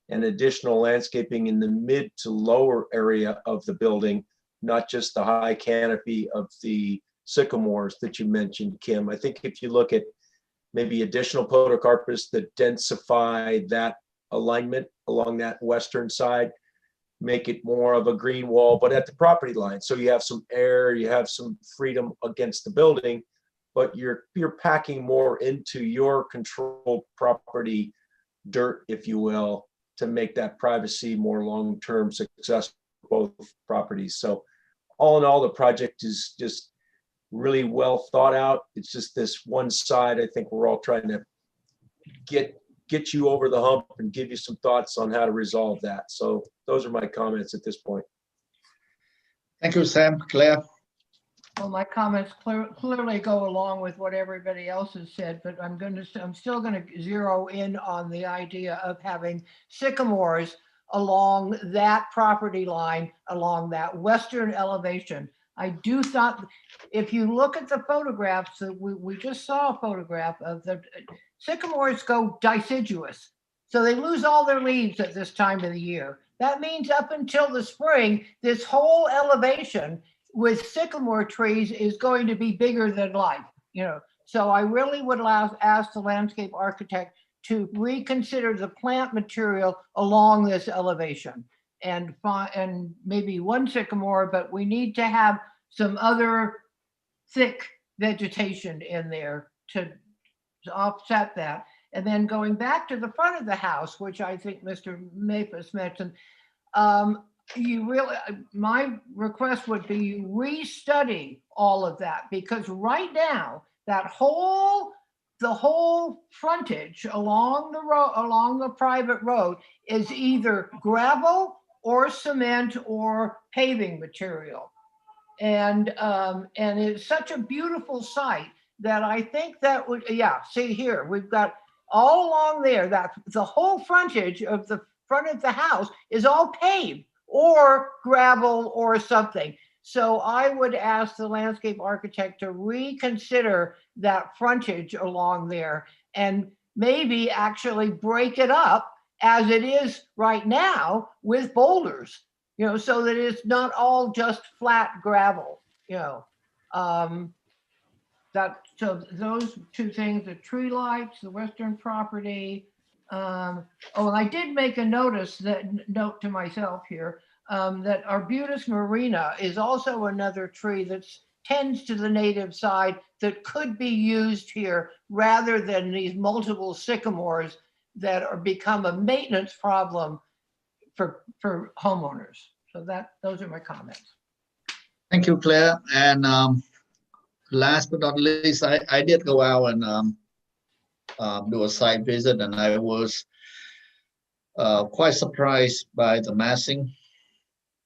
and additional landscaping in the mid to lower area of the building, not just the high canopy of the sycamores that you mentioned, Kim. I think if you look at maybe additional podocarpus that densify that alignment along that western side, make it more of a green wall, but at the property line. So you have some air, you have some freedom against the building, but you're packing more into your controlled property dirt, if you will, to make that privacy more long-term success for both properties. So all in all, the project is just really well thought out. It's just this one side, I think we're all trying to get you over the hump and give you some thoughts on how to resolve that. So those are my comments at this point. Thank you, Sam. Claire? Well, my comments clearly go along with what everybody else has said, but I'm still going to zero in on the idea of having sycamores along that property line, along that western elevation. I do thought, if you look at the photographs, that we just saw a photograph of the sycamores go deciduous. So they lose all their leaves at this time of the year. That means up until the spring, this whole elevation with sycamore trees is going to be bigger than life, So I really would ask the landscape architect to reconsider the plant material along this elevation and maybe one sycamore, but we need to have some other thick vegetation in there to offset that. And then going back to the front of the house, which I think Mr. Mapus mentioned, my request would be you restudy all of that, because right now the whole frontage along the road, along the private road, is either gravel or cement or paving material, and it's such a beautiful site that I think that would, see here, we've got all along there that the whole frontage of the front of the house is all paved or gravel or something. So I would ask the landscape architect to reconsider that frontage along there and maybe actually break it up as it is right now with boulders, so that it's not all just flat gravel, so those two things, the tree lights, the western property. And I did make a note to myself here, that Arbutus marina is also another tree that tends to the native side that could be used here rather than these multiple sycamores that become a maintenance problem for homeowners. So those are my comments. Thank you, Claire. And last but not least, I did go out and do a site visit, and I was quite surprised by the massing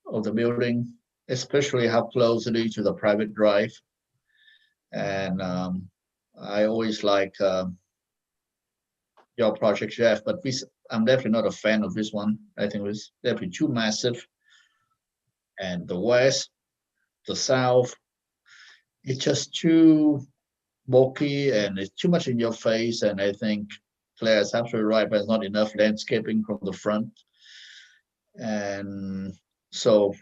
of the building, especially how close it is to the private drive. And I always like your project, Jeff, but I'm definitely not a fan of this one. I think it was definitely too massive. And the west, the south, it's just too bulky and it's too much in your face. And I think Claire is absolutely right, but there's not enough landscaping from the front. And so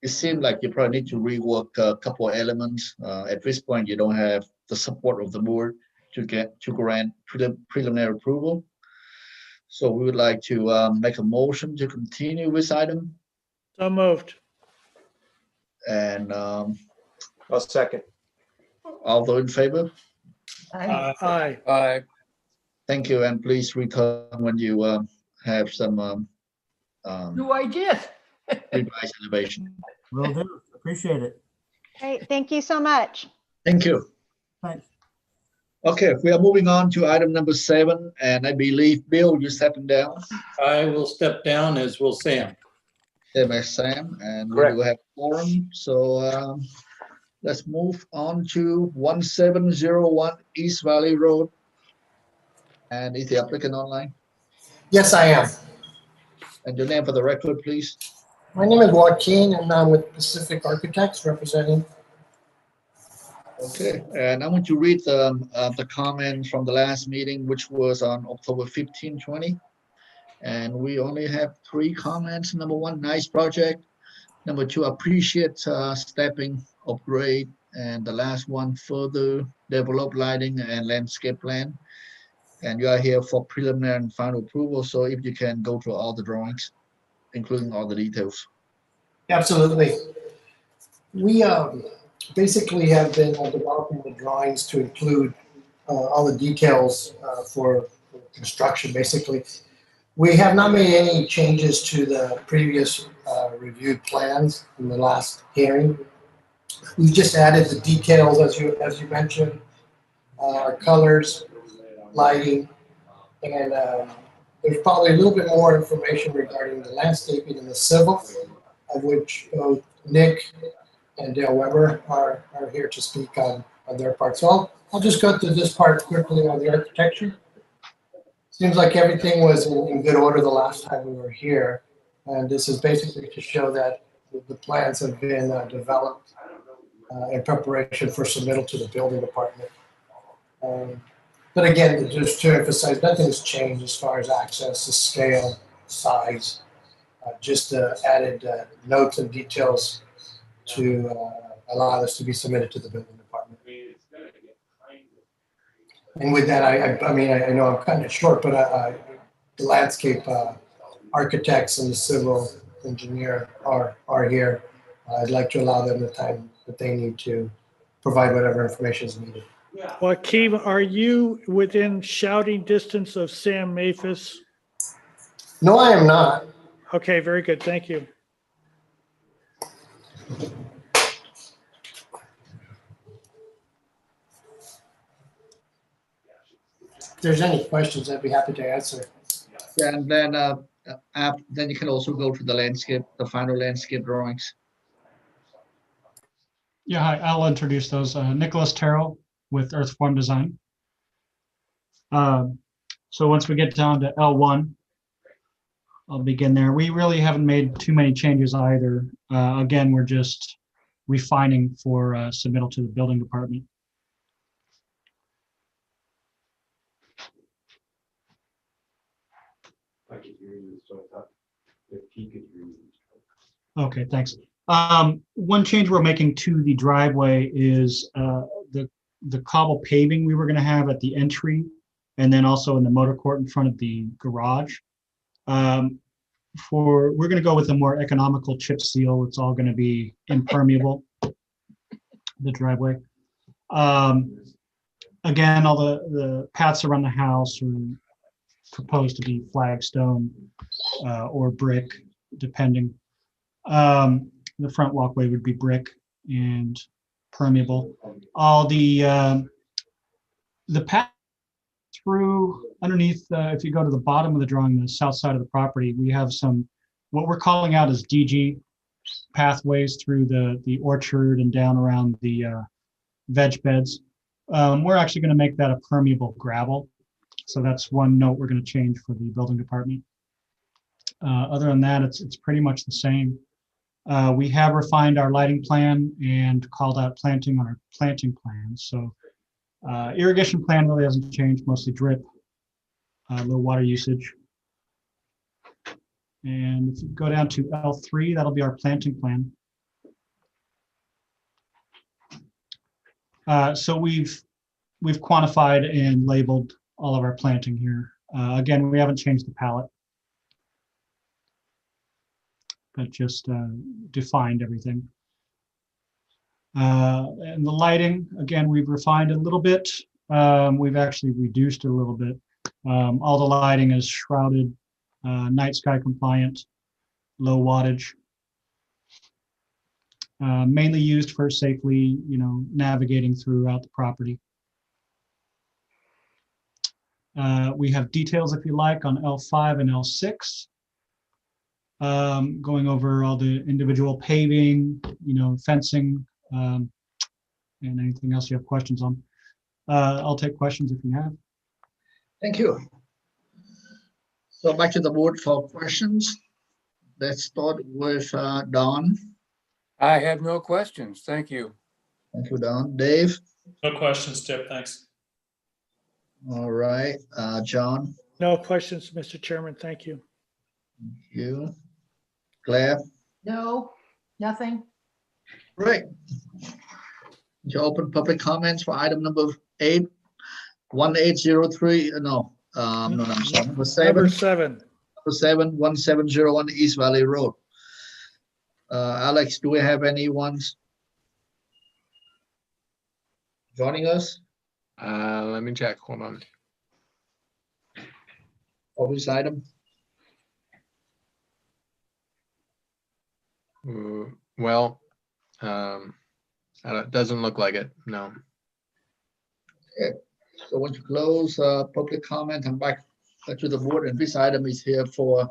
it seemed like you probably need to rework a couple of elements. At this point, you don't have the support of the board to grant preliminary approval. So we would like to make a motion to continue this item. So moved. And I'll second. all those in favor? Aye. Aye. Thank you, and please return when you have some New ideas. revised elevation. Will do. Appreciate it. Great, thank you so much. Thank you. Thanks. Okay, we are moving on to item number 7, and I believe, Bill, you're stepping down. I will step down, as will Sam. There by Sam, and we Correct. do have quorum. So let's move on to 1701 East Valley Road. And is the applicant online? Yes, I am. And your name for the record, please. My name is Joaquin, and I'm with Pacific Architects representing. Okay, and I want to read the comment from the last meeting, which was on October 15, 20. And we only have 3 comments. Number 1, nice project. Number 2, appreciate stepping upgrade. And the last one, further develop lighting and landscape plan. And you are here for preliminary and final approval. So if you can go through all the drawings, including all the details. Absolutely. We basically have been developing the drawings to include all the details for construction, basically. We have not made any changes to the previous reviewed plans in the last hearing. We've just added the details, as you mentioned, colors, lighting, and there's probably a little bit more information regarding the landscaping and the civil, of which both Nick and Dale Weber are here to speak on their part. So I'll just go through this part quickly on the architecture. Seems like everything was in good order the last time we were here. And this is basically to show that the plans have been developed in preparation for submittal to the building department. But again, just to emphasize, nothing's changed as far as access, the scale, size, just added notes and details to allow this to be submitted to the building department. And with that, I mean, I know I'm cutting it short, but the landscape architects and the civil engineer are here. I'd like to allow them the time that they need to provide whatever information is needed. Joaquin, are you within shouting distance of Sam Maphis? No, I am not. Okay, very good. Thank you. If there's any questions, I'd be happy to answer. And then you can also go to the landscape, the final landscape drawings. Yeah, hi, I'll introduce those. Nicholas Terrell with Earthform Design. So once we get down to L1, I'll begin there. We really haven't made too many changes either. Again, we're just refining for submittal to the building department. I could hear you, so I thought if he could hear you. Okay, thanks. One change we're making to the driveway is the cobble paving we were going to have at the entry and then also in the motor court in front of the garage. We're going to go with a more economical chip seal. It's all going to be impermeable, the driveway. Again, all the paths around the house are proposed to be flagstone or brick, depending. The front walkway would be brick and permeable. All the path through underneath, if you go to the bottom of the drawing, the south side of the property, we have some, what we're calling out as DG pathways through the orchard and down around the veg beds. We're actually going to make that a permeable gravel. So that's one note we're going to change for the building department. Other than that, it's pretty much the same. We have refined our lighting plan and called out planting on our planting plan. So irrigation plan really hasn't changed, mostly drip, low water usage. And if you go down to L3, that'll be our planting plan. So we've quantified and labeled all of our planting here. Again, we haven't changed the palette, but just defined everything. And the lighting, again, we've refined it a little bit. We've actually reduced it a little bit. All the lighting is shrouded, night sky compliant, low wattage. Mainly used for safely, navigating throughout the property. We have details, if you like, on L5 and L6. Going over all the individual paving, fencing, and anything else you have questions on. I'll take questions if you have. Thank you. So back to the board for questions. Let's start with Don. I have no questions. Thank you. Thank you, Don. Dave? No questions, Tip. Thanks. All right. John? No questions, Mr. Chairman. Thank you. Thank you. Claire? No, nothing. Great. To open public comments for item number 8, 1803, no, I'm sorry, number 7. Number 7. Number 7, 1701 East Valley Road. Alex, do we have anyone joining us Let me check. Hold on. for this item? Well, it doesn't look like it. No. Okay. So once you close public comment, I'm back to the board, and this item is here for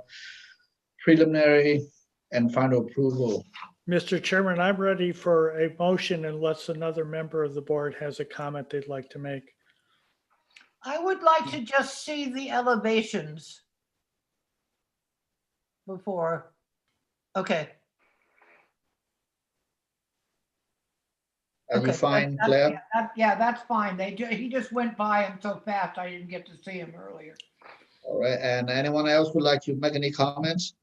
preliminary and final approval. Mr. Chairman, I'm ready for a motion unless another member of the board has a comment they'd like to make. I would like to just see the elevations before. Okay. Are you Okay, fine, that's- Claire? Yeah, that's fine. He just went by him so fast, I didn't get to see him earlier. All right, and anyone else would like to make any comments?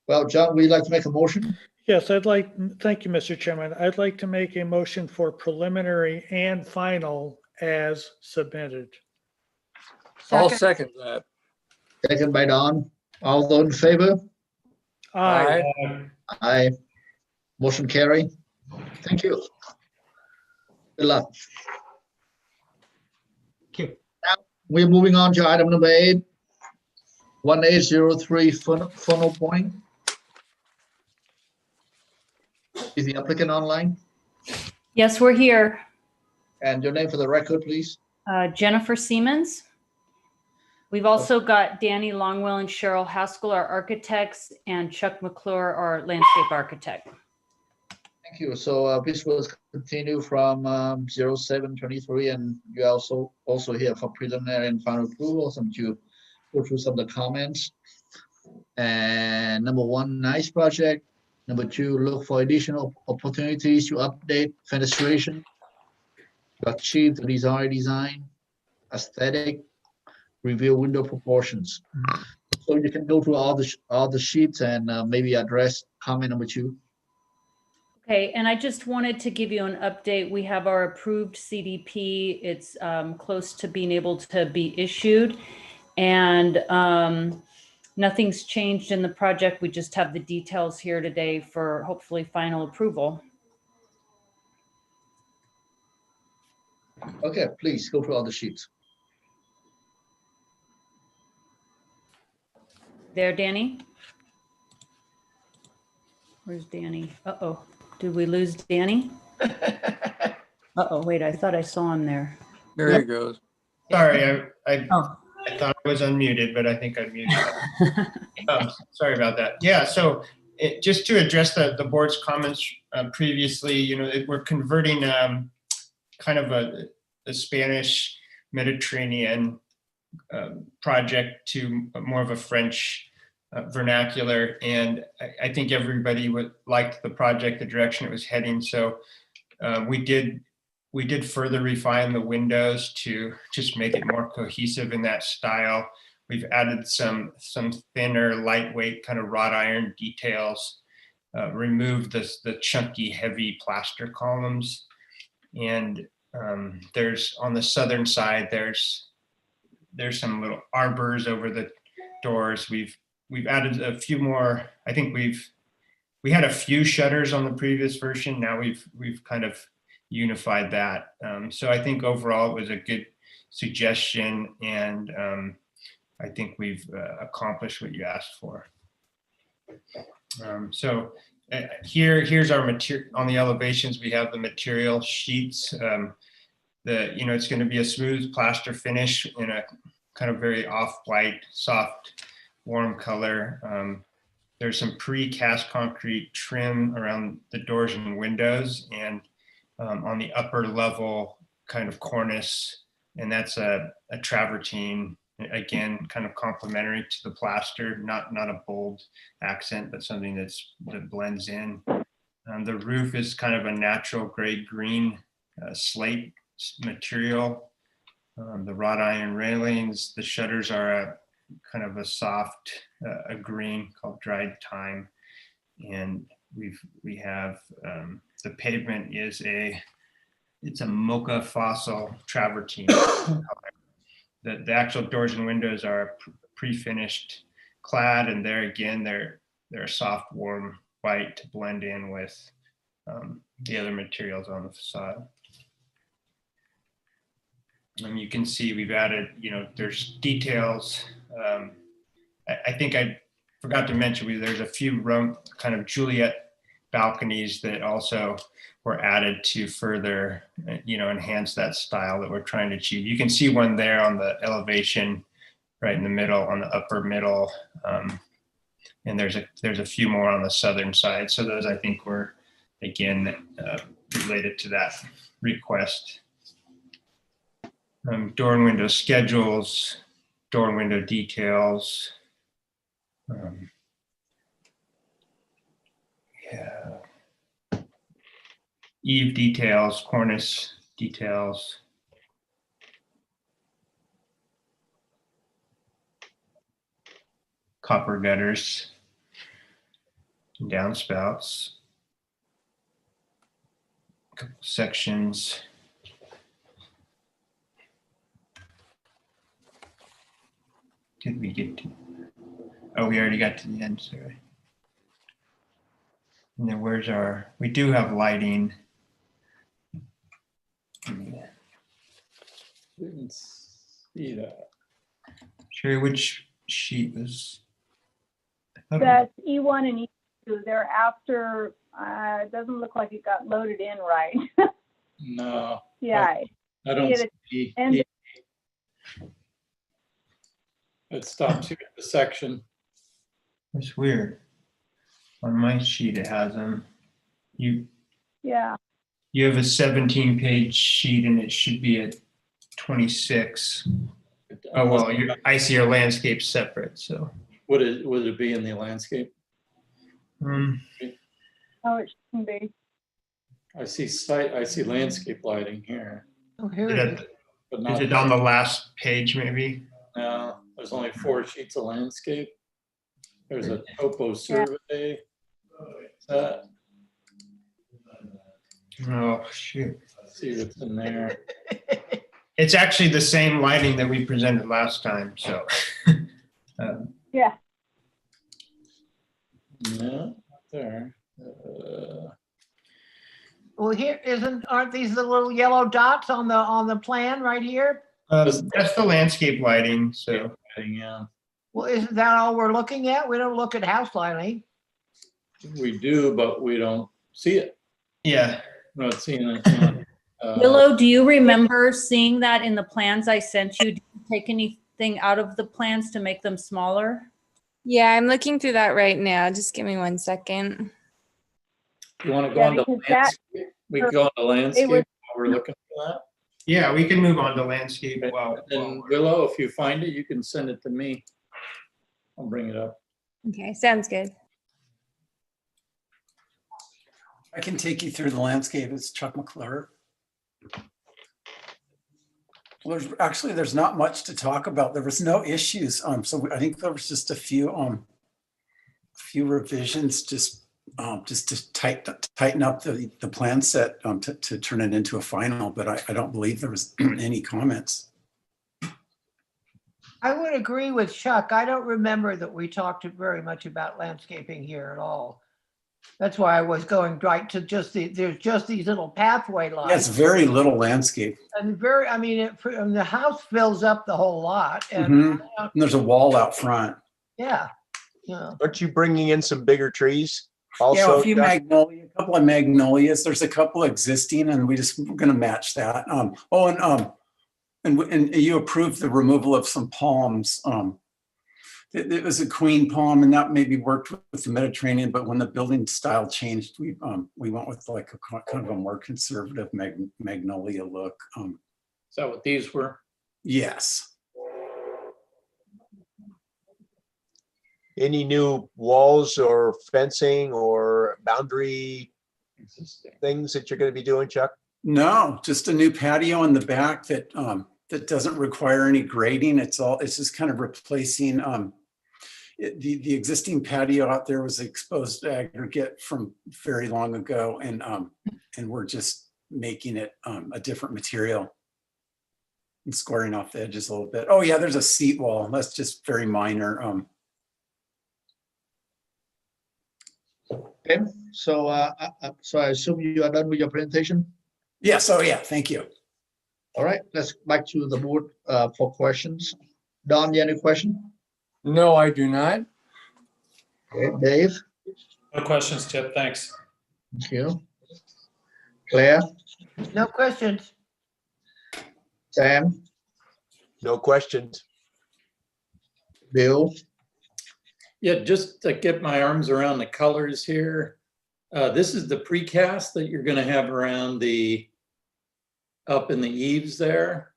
Well, John, would you like to make a motion? Yes, thank you, Mr. Chairman. I'd like to make a motion for preliminary and final as submitted. I'll second that. Second by Don. All those in favor? Aye. Aye. Motion carry. Thank you. Good luck. Okay. Now, we're moving on to item number 8, 1803 Funnel Point. Is the applicant online? Yes, we're here. And your name for the record, please? Jennifer Siemens. We've also got Danny Longwell and Cheryl Haskell, our architects, and Chuck McClure, our landscape architect. Thank you. So this will continue from 0723, and you're also here for preliminary and final approval. Some to go through some of the comments. And number 1, nice project. Number 2, look for additional opportunities to update fenestration to achieve the desired design, aesthetic, review window proportions. So you can go through all the sheets and maybe address comment number 2. Okay, and I just wanted to give you an update. We have our approved CDP. It's close to being able to be issued, and nothing's changed in the project. We just have the details here today for hopefully final approval. Okay, please go through all the sheets. There, Danny? Where's Danny? Uh-oh. Did we lose Danny? Uh-oh, wait, I thought I saw him there. There he goes. Sorry, I thought I was unmuted, but I think I muted. Sorry about that. Yeah, so just to address the board's comments previously, we're converting kind of a Spanish Mediterranean project to more of a French vernacular. And I think everybody liked the project, the direction it was heading. So we did further refine the windows to just make it more cohesive in that style. We've added some thinner, lightweight kind of wrought iron details, removed the chunky, heavy plaster columns. And there's on the southern side, there's some little arbors over the doors. We've added a few more. I think we had a few shutters on the previous version. Now we've kind of unified that. So I think overall it was a good suggestion, and I think we've accomplished what you asked for. So here's our material. On the elevations, we have the material sheets. It's going to be a smooth plaster finish in a kind of very off-white, soft, warm color. There's some pre-cast concrete trim around the doors and windows, and on the upper level kind of cornice, and that's a travertine, again, kind of complementary to the plaster, not a bold accent, but something that blends in. The roof is kind of a natural gray green slate material. The wrought iron railings, the shutters are a kind of a soft a green called dried thyme, and we have the pavement is it's a mocha fossil travertine. The actual doors and windows are pre-finished clad, and there again they're a soft warm white to blend in with the other materials on the facade. And you can see we've added, there's details. I think I forgot to mention, there's a few kind of Juliet balconies that also were added to further, enhance that style that we're trying to achieve. You can see one there on the elevation, right in the middle, on the upper middle. And there's a few more on the southern side. So those, I think, were, again, related to that request. Door and window schedules, door and window details. Eave details, cornice details. Copper gutters, and downspouts. A couple sections. Did we get to? Oh, we already got to the end, sorry. And then where's we do have lighting. Didn't see that. Sherry, which sheet was? That's E1 and E2. They're after, it doesn't look like it got loaded in right. No. Yeah. I don't see. It stops here at the section. That's weird. On my sheet, it has them. Yeah. You have a 17-page sheet, and it should be at 26. Oh well, I see your landscape separate. So would it be in the landscape? Oh, it shouldn't be. I see landscape lighting here. Oh, here it is. But not is it on the last page, maybe? No, there's only 4 sheets of landscape. There's a topo survey. That. Oh shoot! Let's see what's in there. It's actually the same lighting that we presented last time. So. Yeah. No, there. Well, here aren't these the little yellow dots on the plan right here? That's the landscape lighting. So. Yeah. Well, isn't that all we're looking at? We don't look at house lighting. We do, but we don't see it. Yeah. We're not seeing it. Willow, do you remember seeing that in the plans I sent you? Did you take anything out of the plans to make them smaller? Yeah, I'm looking through that right now. Just give me 1 second. You want to go Yeah, on to because that- landscape? We can go on to landscape was- while we're looking for that. Yeah, we can move on to landscape. Wow. And Willow, if you find it, you can send it to me. I'll bring it up. Okay, sounds good. I can take you through the landscape. It's Chuck McClure. Well, there's not much to talk about. There was no issues. So I think there was just a few revisions, just to tighten up the plan set to turn it into a final. But I don't believe there was any comments. I would agree with Chuck. I don't remember that we talked very much about landscaping here at all. That's why I was going right to there's just these little pathway lines. Yeah, it's very little landscape. And the house fills up the whole lot. And, And there's a wall out front. yeah. Aren't you bringing in some bigger trees? Also, Yeah, a couple of magnolias. There's a couple existing, and we're going to match that. And you approved the removal of some palms. It was a queen palm, and that maybe worked with the Mediterranean. But when the building style changed, we went with like a kind of a more conservative magnolia look. Is that what these were? Yes. any new walls or fencing or boundary things that you're going to be doing, Chuck? No, just a new patio in the back that that doesn't require any grading. It's just kind of replacing the existing patio out there was exposed aggregate from very long ago, and we're just making it a different material and squaring off the edges a little bit. Oh yeah, there's a seat wall. That's just very minor. Okay, so so I assume you are done with your presentation? Yes. Oh yeah, thank you. All right, let's back to the board for questions. Don, you have any question? No, I do not. Okay, Dave? No questions, Chip. Thanks. Thank you. Claire? No questions. Sam? No questions. Bill? Yeah, just to get my arms around the colors here. This is the precast that you're going to have around up in the eaves there.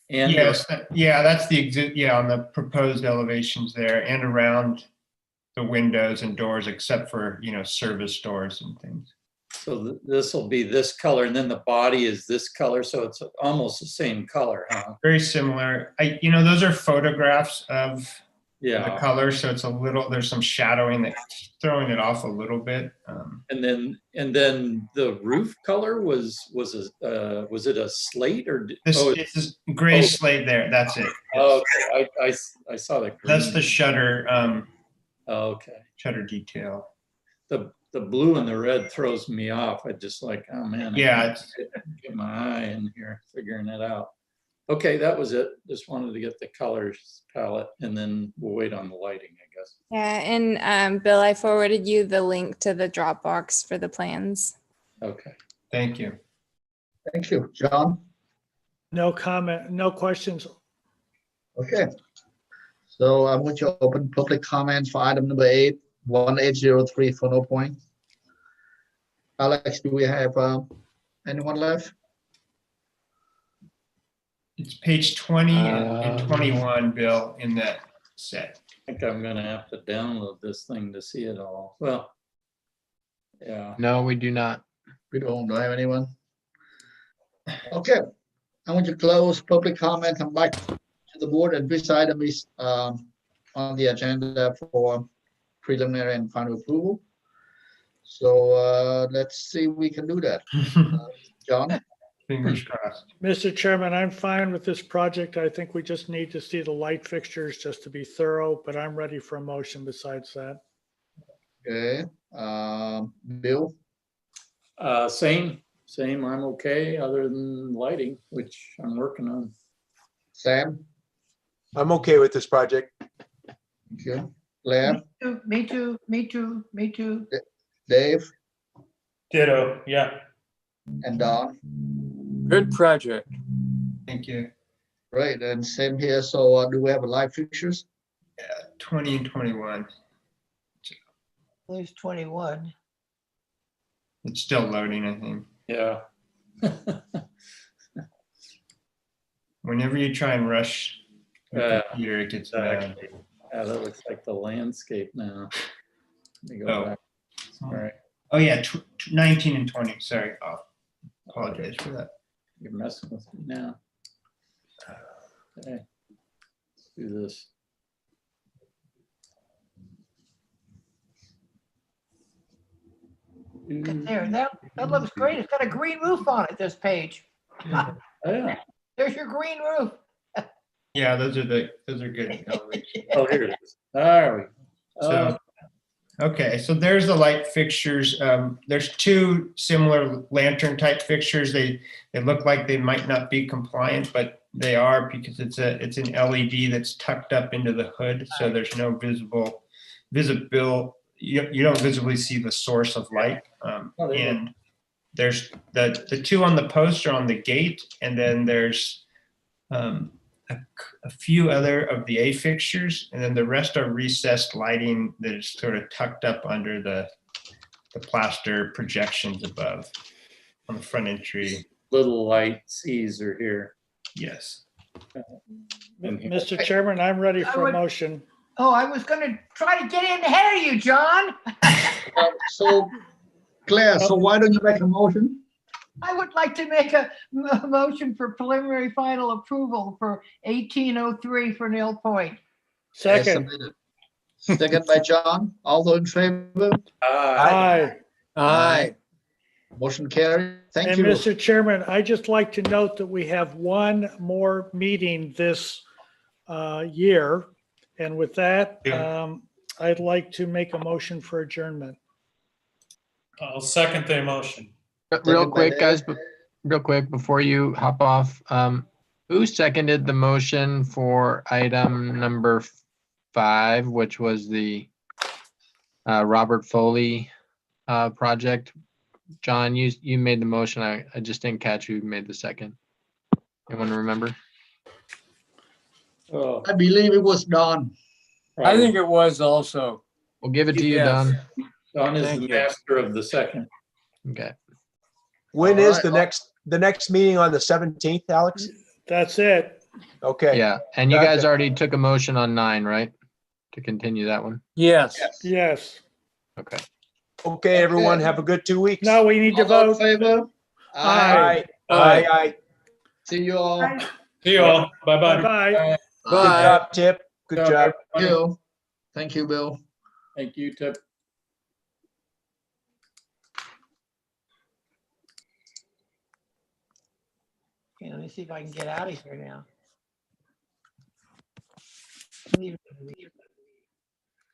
And yes, yeah, that's the on the proposed elevations there and around the windows and doors, except for, service doors and things. So this will be this color, and then the body is this color, so it's almost the same color, huh? Very similar. Those are photographs of the color, so it's there's some shadowing that's throwing it off a little bit. And then the roof color was it a slate or? It's this gray slate there. That's it. Oh, okay. I saw the green. That's the shutter. Okay. Shutter detail. The blue and the red throws me off. I just like, oh man. Yeah. Get my eye in here, figuring it out. Okay, that was it. Just wanted to get the colors palette, and then we'll wait on the lighting, I guess. Yeah, and Bill, I forwarded you the link to the Dropbox for the plans. Okay. Thank you. Thank you. John? No comment, no questions. Okay. So I'm going to open public comment for item number 8, 1803 for no point. Alex, do we have anyone left? It's page 20 and 21, Bill, in that set. I think I'm gonna have to download this thing to see it all. Well, yeah. No, we do not. We don't have anyone. Okay, I want to close public comment and back to the board, and this item is on the agenda for preliminary and final approval. So let's see if we can do that. John? Fingers crossed. Mr. Chairman, I'm fine with this project. I think we just need to see the light fixtures just to be thorough, but I'm ready for a motion besides that. Okay, Bill? Same. I'm okay, other than lighting, which I'm working on. Sam? I'm okay with this project. Okay. Claire? Me too. Dave? Ditto, yeah. And Don? Good project. Thank you. Right, and same here. So do we have a live fixtures? 20 and 21. There's 21. It's still loading, I think. Yeah. Whenever you try and rush the Yeah, computer, it gets mad. exactly. Yeah, that looks like the landscape now. Let me go Oh. back. Sorry. Oh yeah, 19 and 20. Sorry, I'll apologize for that. You're messing with me now. Okay. Let's do this. There, that looks great. It's got a green roof on it, this page. Oh, yeah. There's your green roof. Yeah, those are good elevations. Oh, here it is. There we go. So, okay, so there's the light fixtures. There's two similar lantern type fixtures. They look like they might not be compliant, but they are because it's an LED that's tucked up into the hood, so there's no visible. You don't visibly see the source of light. And there's the two on the post are on the gate, and then there's a few other of the A fixtures, and then the rest are recessed lighting that is sort of tucked up under the plaster projections above on the front entry. Little light C's are here. Yes. Mr. Chairman, I'm ready for a motion. Oh, I was going to try to get in ahead of you, John. So, Claire, so why don't you make a motion? I would like to make a motion for preliminary final approval for 1803 for Nail Point. Second. Second by John. All those in favor? Aye. Aye. Motion carried. Thank And you. Mr. Chairman, I just like to note that we have one more meeting this year. And with that, I'd like to make a motion for adjournment. I'll second the motion. Real quick, guys, real quick before you hop off, who seconded the motion for item number 5, which was the Robert Foley project? John, you made the motion. I just didn't catch who made the second. Anyone remember? Oh, I believe it was Don. I think it was also. We'll give it to you, Yes. Don. Don is Thank the you. master of the second. Okay. When All is right. the next meeting on the 17th, Alex? That's it. Okay. Yeah, and you Gotcha. guys already took a motion on 9, right? To continue that one? Yes. Yes. Okay. Okay, everyone, have a good 2 weeks. Now we need to All in vote. favor? Aye. Aye. Aye. See you all. See you all. Bye-bye. Bye-bye. Good Bye. job, Tip. Good job. Thank you. Thank you, Bill. Thank you, Tip. Okay, let me see if I can get out of here now. Leave it.